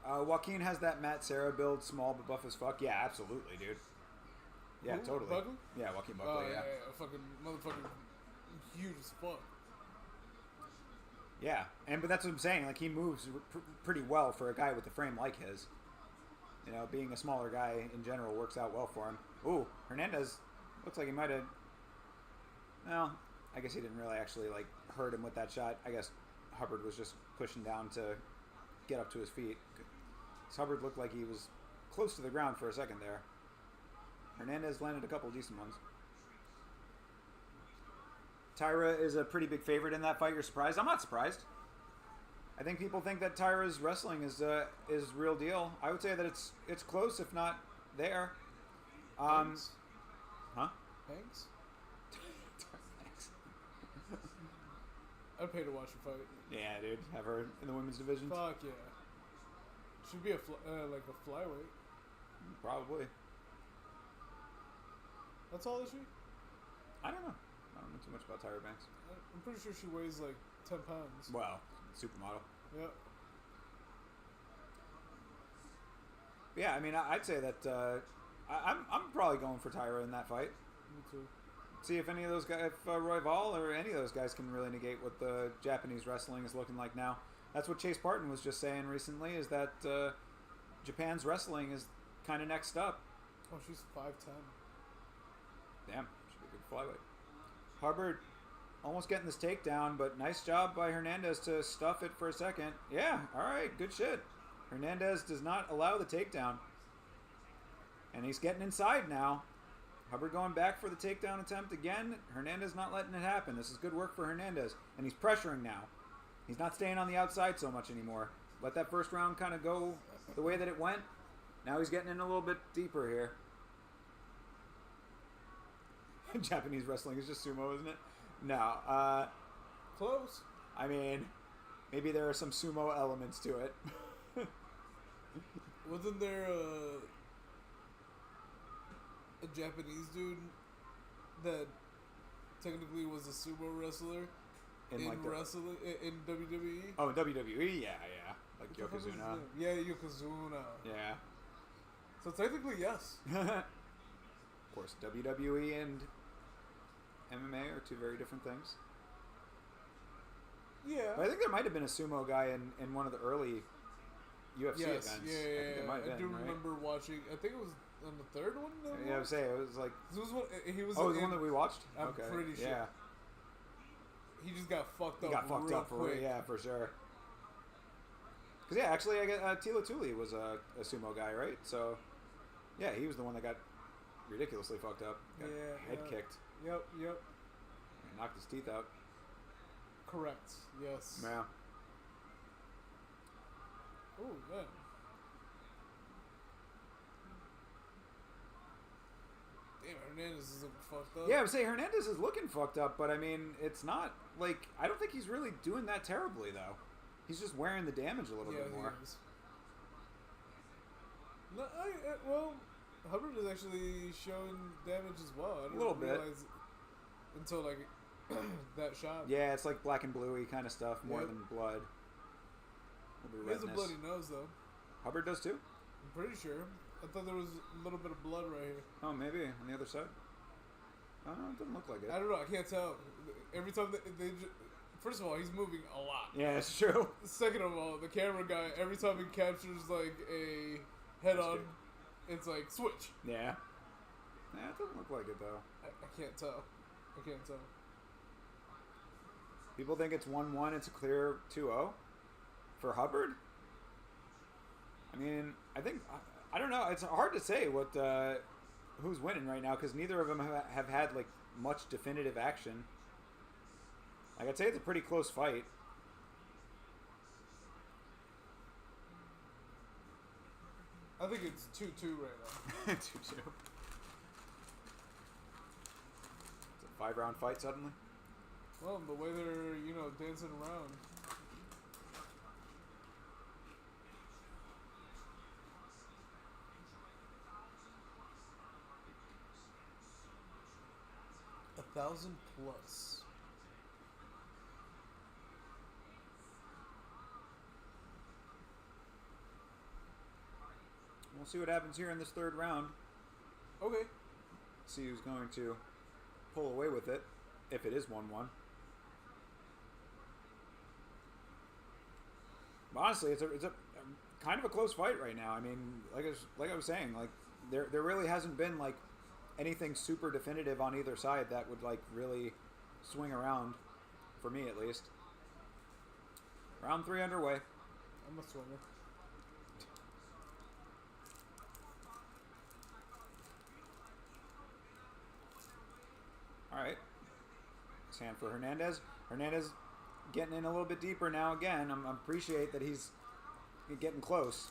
Joaquin has that Matt Serra build, small but buff as fuck. Yeah, absolutely, dude. Yeah, Who? totally. Buckley? Yeah, Joaquin Buckley, yeah. Fucking motherfucking huge as fuck. Yeah, but that's what I'm saying. Like, he moves pretty well for a guy with a frame like his. You know, being a smaller guy in general works out well for him. Ooh, Hernandez looks like he might have... Well, I guess he didn't really actually, like, hurt him with that shot. I guess Hubbard was just pushing down to get up to his feet. Hubbard looked like he was close to the ground for a second there. Hernandez landed a couple decent ones. Taira is a pretty big favorite in that fight. You're surprised? I'm not surprised. I think people think that Taira's wrestling is real deal. I would say that it's close, if not there. Thanks. Huh? Thanks? Thanks. I'd pay to watch a fight. Yeah, dude. Have her in the women's division. Fuck yeah. Should be like a flyweight. Probably. That's all, is she? I don't know. don't know too much about Tyra Banks. I'm pretty sure she weighs like 10 pounds. Well, supermodel. Yep. Yeah, I mean, I'd say that I'm probably going for Tyra in that fight. Me too. See if any of those guys, if Royval or any of those guys can really negate what the Japanese wrestling is looking like now. That's what Chase Parton was just saying recently, is that Japan's wrestling is kind of next up. Oh, she's 5'10". Damn, should be a good flyweight. Hubbard almost getting this takedown, but nice job by Hernandez to stuff it for a second. Yeah, all right, good shit. Hernandez does not allow the takedown. And he's getting inside now. Hubbard going back for the takedown attempt again. Hernandez not letting it happen. This is good work for Hernandez. And he's pressuring now. He's not staying on the outside so much anymore. Let that first round kind of go the way that it went. Now he's getting in a little bit deeper here. Japanese wrestling is just sumo, isn't it? No. Close. I mean, maybe there are some sumo elements to it. Wasn't there a Japanese dude that technically was a sumo wrestler in like wrestling in WWE? Oh, WWE? Yeah. Like What the fuck was his Yokozuna. name? Yeah, Yokozuna. Yeah. So technically, yes. Of course, WWE and MMA are two very different things. Yeah. But I think there might have been a sumo guy in one of the early UFC Yes. events. Yeah. I think there might have I been, do right? remember watching. I think it was on the third one. That we Yeah, I would watched? say it was like. This was one, he was. Oh, the in- one that we watched. I'm okay. pretty sure. Yeah, He just got fucked up. he got fucked real up for quick. it. Yeah, for sure. Because yeah, actually, I got Tila Tuli was a sumo guy, right? So, yeah, he was the one that got ridiculously fucked up. Got head kicked. Yep. And knocked his teeth out. Correct. Yes. Yeah. Oh man. Damn, Hernandez is looking fucked up. Yeah, I would say Hernandez is looking fucked up, but I mean, it's not like I don't think he's really doing that terribly though. He's just wearing the damage a little bit more. He is. No, well, Hubbard is actually showing damage as well. I didn't A little bit. realize until like that shot. Yeah, it's like black and bluey kind of stuff more Yep. than blood. A little He bit has a redness. bloody nose though. Hubbard does too? I'm pretty sure. I thought there was a little bit of blood right here. Oh, maybe on the other side. Oh, it doesn't look like it. I don't know. I can't tell. Every time first of all, he's moving a lot. Yeah, it's true. Second of all, the camera guy, every time he captures like a head-on, it's like switch. Yeah. Yeah, it doesn't look like it though. I can't tell. I can't tell. People think it's 1-1. It's a clear 2-0 for Hubbard. I mean, I think I don't know. It's hard to say what who's winning right now because neither of them have had like much definitive action. Like I'd say it's a pretty close fight. I think it's 2-2 right now. 2-2. It's a 5-round fight suddenly. Well, the way they're, dancing around. $1,000 plus. We'll see what happens here in this third round. Okay. See who's going to pull away with it, if it is 1-1. But honestly, it's a kind of a close fight right now. I mean, like I was saying, like there really hasn't been like anything super definitive on either side that would like really swing around, for me at least. Round 3 underway. I'm a swinger. All right. Hand for Hernandez. Hernandez getting in a little bit deeper now again. I appreciate that he's getting close.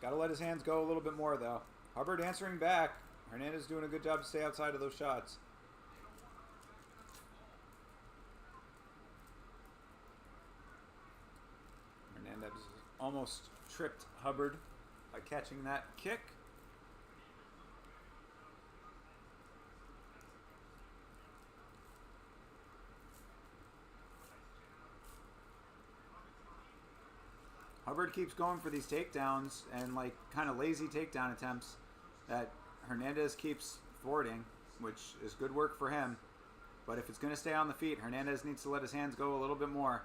Got to let his hands go a little bit more, though. Hubbard answering back. Hernandez doing a good job to stay outside of those shots. Hernandez almost tripped Hubbard by catching that kick. Hubbard keeps going for these takedowns and like kind of lazy takedown attempts that Hernandez keeps thwarting, which is good work for him. But if it's going to stay on the feet, Hernandez needs to let his hands go a little bit more.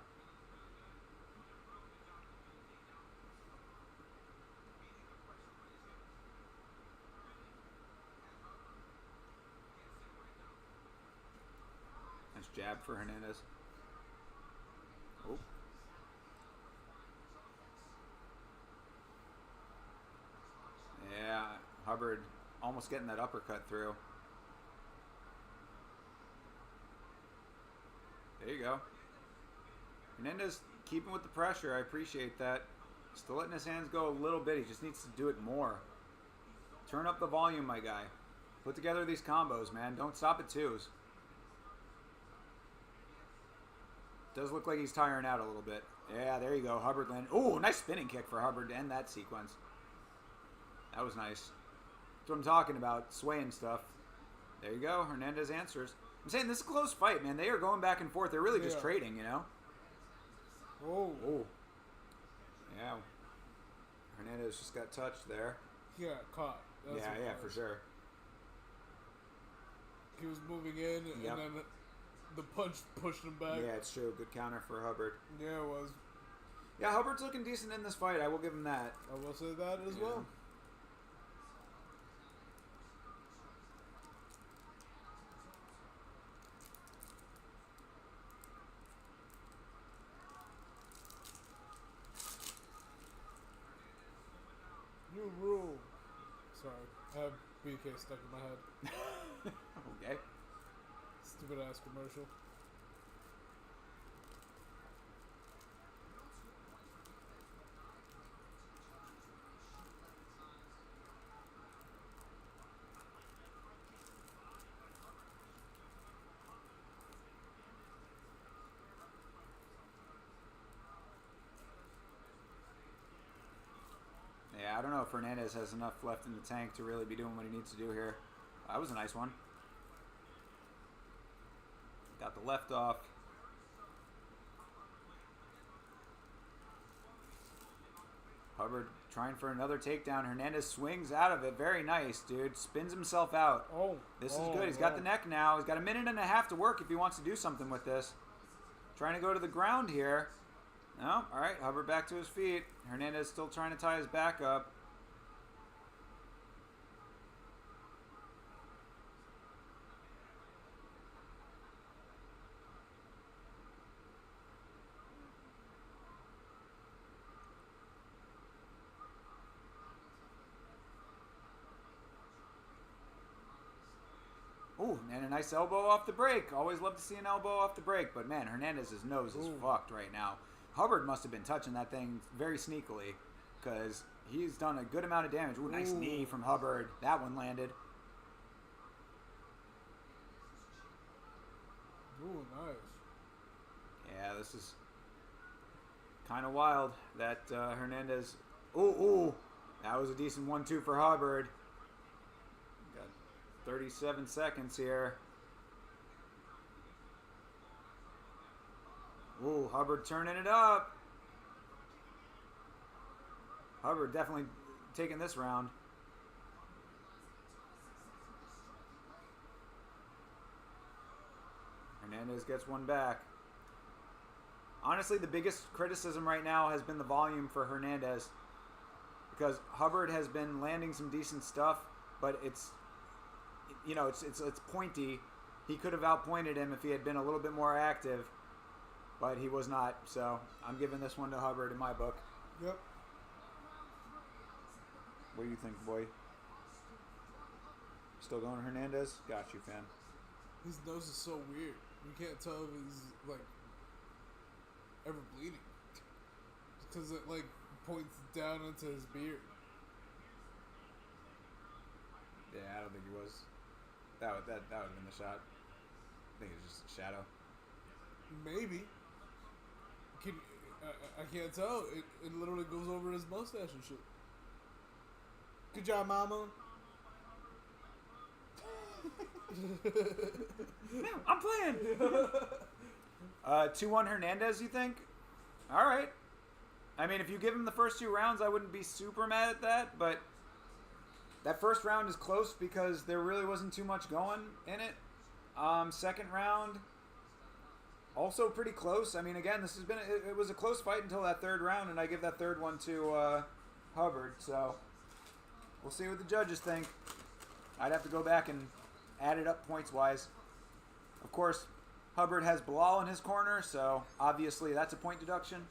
Nice jab for Hernandez. Oh. Yeah, Hubbard almost getting that uppercut through. There you go. Hernandez keeping with the pressure. I appreciate that. Still letting his hands go a little bit. He just needs to do it more. Turn up the volume, my guy. Put together these combos, man. Don't stop at twos. Does look like he's tiring out a little bit. Yeah, there you go. Hubbard landed. Oh, nice spinning kick for Hubbard to end that sequence. That was nice. That's what I'm talking about. Swaying stuff. There you go. Hernandez answers. I'm saying this is a close fight, man. They are going back and forth. They're really just trading, you know? Oh. Oh. Yeah. Hernandez just got touched there. He got caught. That's yeah, for sure. He was moving in, Yep. and then the punch pushed him back. Yeah, it's true. Good counter for Hubbard. Yeah, it was. Yeah, Hubbard's looking decent in this fight. I will give him that. I will say that as well. New rule. Sorry, I have BK stuck in my head. Okay. Stupid ass commercial. Yeah, I don't know if Hernandez has enough left in the tank to really be doing what he needs to do here. That was a nice one. Got the left off. Hubbard trying for another takedown. Hernandez swings out of it. Very nice, dude. Spins himself out. Oh. This is good. He's got the neck now. He's got a minute and a half to work if he wants to do something with this. Trying to go to the ground here. No, all right. Hubbard back to his feet. Hernandez still trying to tie his back up. Ooh, and a nice elbow off the break. Always love to see an elbow off the break, but man, Hernandez's nose is fucked right now. Hubbard must have been touching that thing very sneakily because he's done a good amount of damage. Ooh, nice knee from Hubbard. That one landed. Ooh, nice. Yeah, this is kind of wild that Hernandez... Ooh. That was a decent 1-2 for Hubbard. Got 37 seconds here. Ooh, Hubbard turning it up. Hubbard definitely taking this round. Hernandez gets one back. Honestly, the biggest criticism right now has been the volume for Hernandez because Hubbard has been landing some decent stuff, but it's pointy. He could have outpointed him if he had been a little bit more active, but he was not. So I'm giving this one to Hubbard in my book. Yep. What do you think, boy? Still going Hernandez? Got you, fam. His nose is so weird. You can't tell if he's like ever bleeding because it like points down into his beard. Yeah, I don't think he was. That would have been the shot. I think it was just a shadow. Maybe. I can't tell. It literally goes over his mustache and shit. Good job, mama. I'm playing. 2-1 Hernandez, you think? All right. I mean, if you give him the first 2 rounds, I wouldn't be super mad at that, but that first round is close because there really wasn't too much going in it. Second round, also pretty close. I mean, again, this has been, it was a close fight until that third round, and I give that third one to Hubbard, so we'll see what the judges think. I'd have to go back and add it up points-wise. Of course, Hubbard has Bilal in his corner, so obviously that's a point deduction.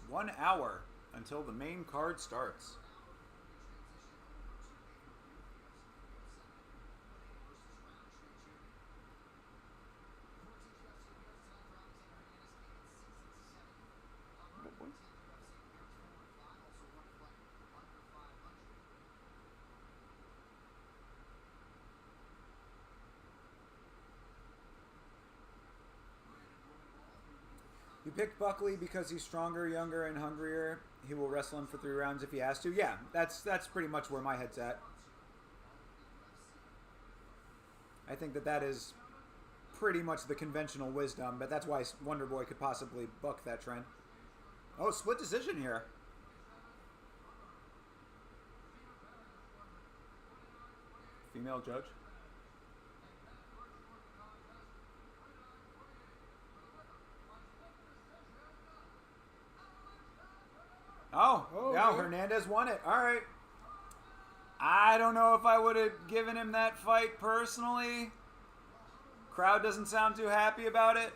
One hour until the main card starts. You picked Buckley because he's stronger, younger, and hungrier. He will wrestle him for 3 rounds if he has to. Yeah, that's pretty much where my head's at. I think that is pretty much the conventional wisdom, but that's why Wonder Boy could possibly buck that trend. Oh, split decision here. Female judge. Oh, yeah, okay. Hernandez won it. All right. I don't know if I would have given him that fight personally. Crowd doesn't sound too happy about it.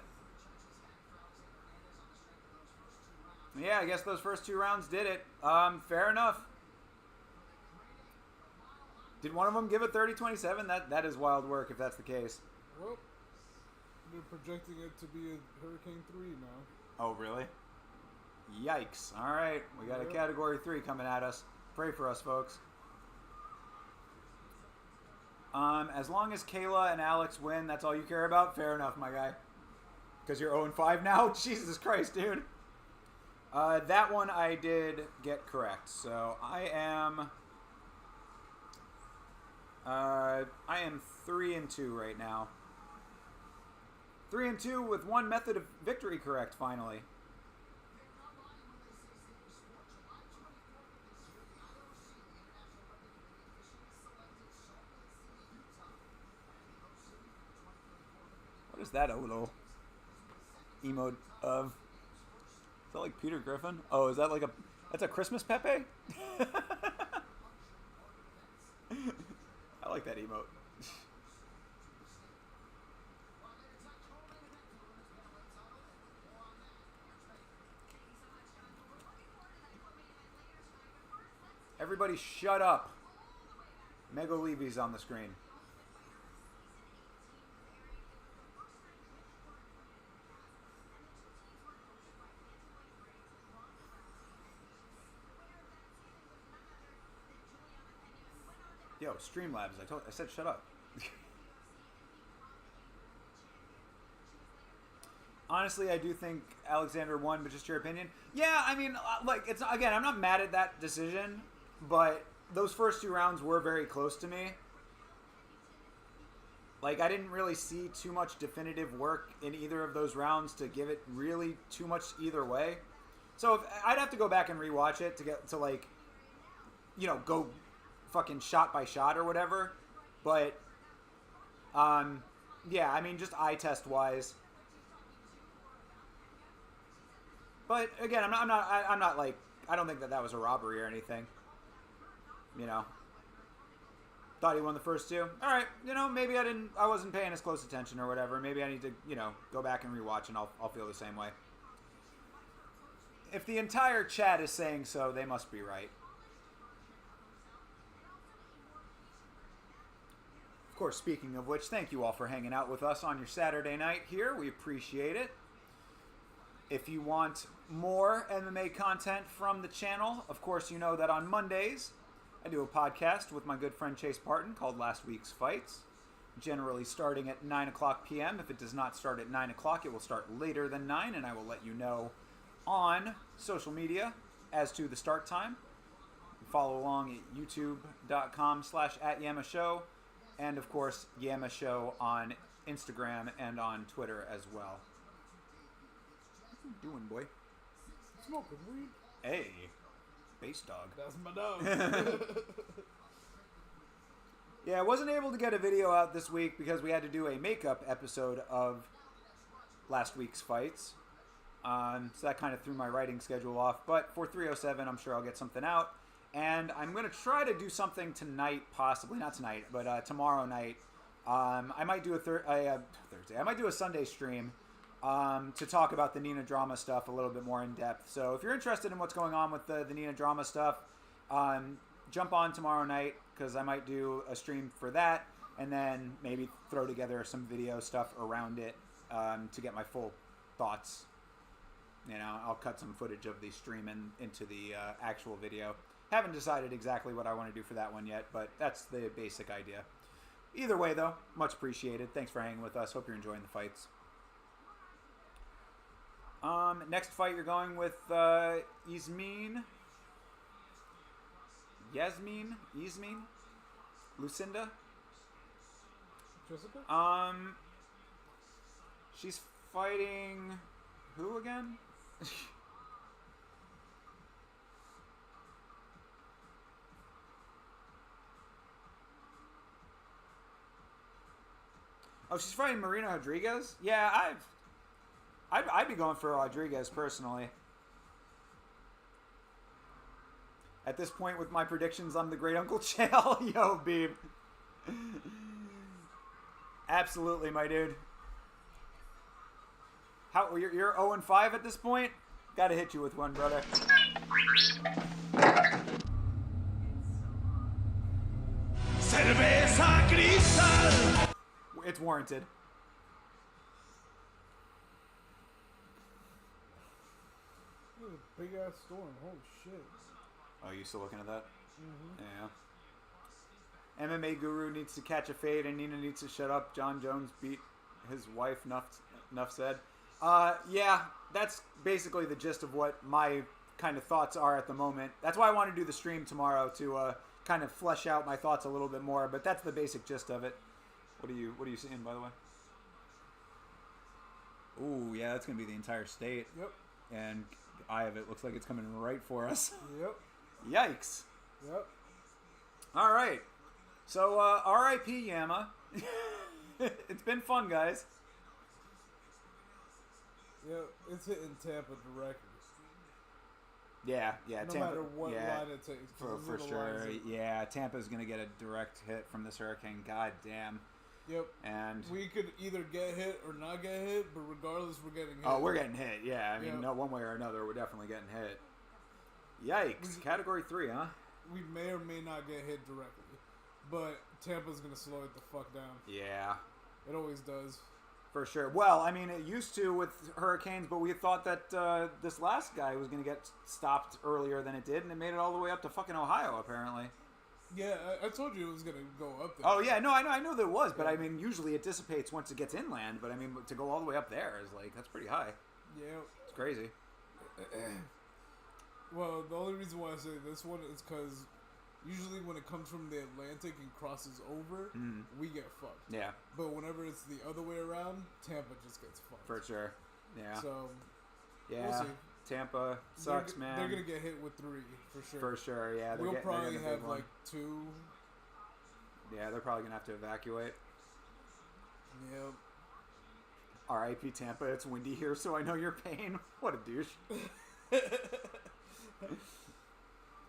Yeah, I guess those first 2 rounds did it. Fair enough. Did one of them give it 30-27? That is wild work if that's the case. Well, they're projecting it to be a Hurricane 3 now. Oh, really? Yikes. All right. We got a Category 3 coming at us. Pray for us, folks. As long as Kayla and Alex win, that's all you care about? Fair enough, my guy. Because you're 0-5 now? Jesus Christ, dude. That one I did get correct. So I am 3-2 right now. 3-2 with one method of victory correct, finally. What is that a little emote of? Is that like Peter Griffin? Oh, is that like that's a Christmas Pepe? I like that emote. Everybody shut up. Mego Levy's on the screen. Yo, Streamlabs, I said shut up. Honestly, I do think Alexander won, but just your opinion. Yeah, I mean, like, it's, again, I'm not mad at that decision, but those first 2 rounds were very close to me. Like, I didn't really see too much definitive work in either of those rounds to give it really too much either way. So I'd have to go back and rewatch it to get to, like, you know, go fucking shot by shot or whatever, but yeah, I mean, just eye test wise. But again, I'm not like, I don't think that was a robbery or anything. You know, thought he won the first 2. All right, you know, maybe I wasn't paying as close attention or whatever. Maybe I need to, you know, go back and rewatch, and I'll feel the same way. If the entire chat is saying so, they must be right. Of course, speaking of which, thank you all for hanging out with us on your Saturday night here. We appreciate it. If you want more MMA content from the channel, of course, you know that on Mondays, I do a podcast with my good friend Chase Parton called Last Week's Fights. generally starting at 9 o'clock p.m. If it does not start at 9 o'clock, it will start later than 9, and I will let you know on social media as to the start time. Follow along at youtube.com/@YamaShow, and of course, Yama Show on Instagram and on Twitter as well. What you doing, boy? Smoking weed. Hey, bass dog. That's my dog. Yeah, I wasn't able to get a video out this week because we had to do a makeup episode of last week's fights. So that kind of threw my writing schedule off. But for 307, I'm sure I'll get something out. And I'm going to try to do something tonight, possibly. Not tonight, but tomorrow night. I might do a Thursday. I might do a Sunday stream to talk about the Nina drama stuff a little bit more in depth. So if you're interested in what's going on with the Nina drama stuff, jump on tomorrow night because I might do a stream for that, and then maybe throw together some video stuff around it to get my full thoughts. You know, I'll cut some footage of the stream into the actual video. Haven't decided exactly what I want to do for that one yet, but that's the basic idea. Either way, though, much appreciated. Thanks for hanging with us. Hope you're enjoying the fights. Next fight, you're going with Yasmin, Lucinda. Jessica? She's fighting who again? Oh, she's fighting Marina Rodriguez? Yeah, I'd be going for Rodriguez personally. At this point with my predictions, I'm the great Uncle Chael. Yo, Beeb. Absolutely, my dude. How you're 0-5 at this point? Gotta hit you with one, brother. Cerveza Cristal. It's warranted. Big ass storm. Holy shit. Oh, you still looking at that? Mm-hmm. Yeah. MMA Guru needs to catch a fade, and Nina needs to shut up. John Jones beat his wife. Nuff said. Yeah, that's basically the gist of what my kind of thoughts are at the moment. That's why I want to do the stream tomorrow to kind of flesh out my thoughts a little bit more. But that's the basic gist of it. What are you seeing, by the way? Ooh, yeah, that's gonna be the entire state. Yep. And eye of it looks like it's coming right for us. Yep. Yikes. Yep. All right. So, R.I.P. Yama. It's been fun, guys. Yeah, it's hitting Tampa directly. Yeah, No Tampa. matter what yeah, line it takes. for sure. Yeah, Tampa's gonna get a direct hit from this hurricane. God damn. Yep. And we could either get hit or not get hit, but regardless, we're getting hit. oh, we're getting hit. Yeah, I mean, Yep. no, one way or another, we're definitely getting hit. Yikes. Category 3, huh? We may or may not get hit directly, but Tampa's gonna slow it the fuck down. Yeah. It always does. For sure. Well, I mean, it used to with hurricanes, but we thought that this last guy was going to get stopped earlier than it did, and it made it all the way up to fucking Ohio, apparently. Yeah, I told you it was gonna go up there. Oh, yeah, no, I know that it was, but I mean, usually it dissipates once it gets inland, but I mean, to go all the way up there is like, that's pretty high. Yeah. It's crazy. Well, the only reason why I say this one is because usually when it comes from the Atlantic and crosses over, we get fucked. Yeah. But whenever it's the other way around, Tampa just gets fucked. For sure. Yeah. So, yeah. we'll see. Tampa sucks, man. They're going to get hit with 3, for sure. For sure, yeah. We'll probably they're have like 2. Yeah, they're probably going to have to evacuate. Yep. R.I.P. Tampa. It's windy here, so I know your pain. What a douche.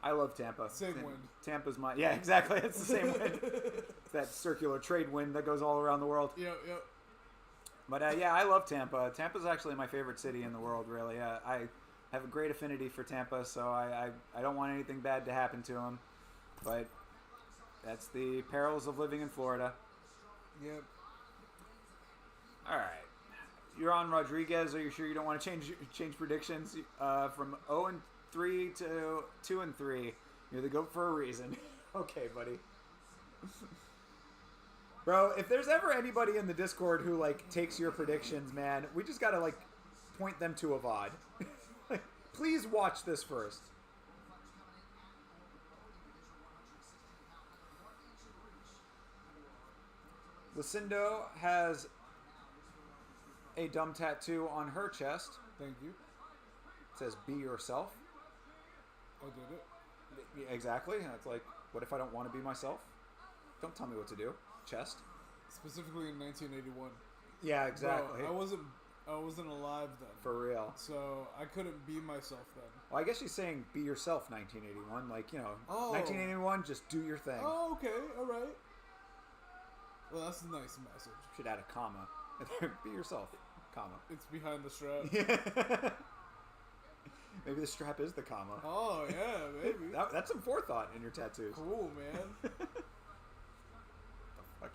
I love Tampa. Same wind. Tampa's my... Yeah, exactly. It's the same wind. It's that circular trade wind that goes all around the world. Yep. But, yeah, I love Tampa. Tampa's actually my favorite city in the world, really. I have a great affinity for Tampa, so I don't want anything bad to happen to them. But that's the perils of living in Florida. Yep. All right. You're on Rodriguez. Are you sure you don't want to change predictions from 0-3 to 2-3? You're the GOAT for a reason. Okay, buddy. Bro, if there's ever anybody in the Discord who, like, takes your predictions, man, we just gotta, like, point them to a VOD. Like, please watch this first. Lucindo has a dumb tattoo on her chest. Thank you. It says, be yourself. I did it. Yeah, exactly. And it's like, what if I don't want to be myself? Don't tell me what to do. Chest. Specifically in 1981. Yeah, exactly. Bro, I wasn't alive then. For real. So I couldn't be myself then. Well, I guess she's saying be yourself 1981. Like, you know, Oh. 1981, just do your thing. Oh, okay. All right. Well, that's a nice message. Should add a comma. Be yourself, comma. It's behind the strap. Yeah. Maybe the strap is the comma. Oh, yeah, maybe. That's some forethought in your tattoos. Cool, man. The fuck?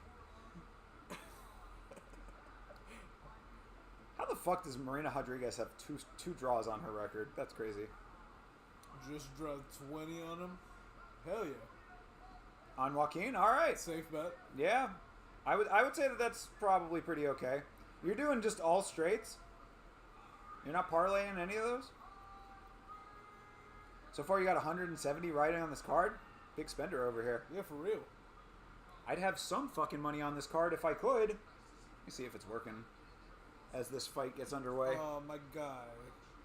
How the fuck does Marina Rodriguez have two draws on her record? That's crazy. Just draw 20 on him. Hell yeah. On Joaquin? All right. Safe bet. Yeah. I would say that that's probably pretty okay. You're doing just all straights? You're not parlaying any of those? So far you got 170 riding on this card? Big spender over here. Yeah, for real. I'd have some fucking money on this card if I could. Let me see if it's working as this fight gets underway. Oh, my guy.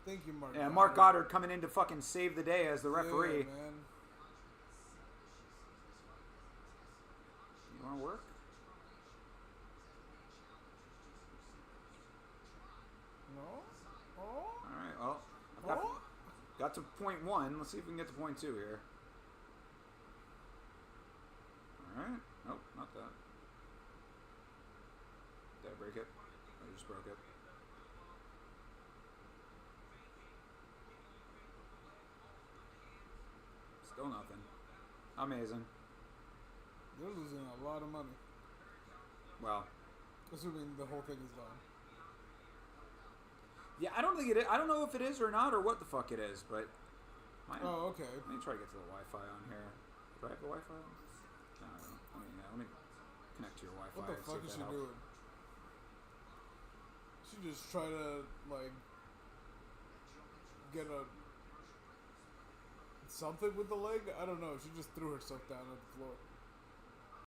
Thank you, Mark. Yeah, Mark Goddard coming in to fucking save the day as the referee. Yeah, man. You want to work? No? Oh? Alright, well, I've got to point 1. Let's see if we can get to point 2 here. Alright. Nope, not that. Did I break it? I just broke it. Still nothing. Amazing. They're losing a lot of money. Well. Assuming the whole thing is done. Yeah, I don't think it is. I don't know if it is or not or what the fuck it is, but... Oh, okay. Let me try to get to the Wi-Fi on here. Do I have the Wi-Fi on? I don't know. Let me connect to your Wi-Fi. What the and see fuck if is that she helps. doing? She just try to, like, get something with the leg? I don't know. She just threw herself down on the floor.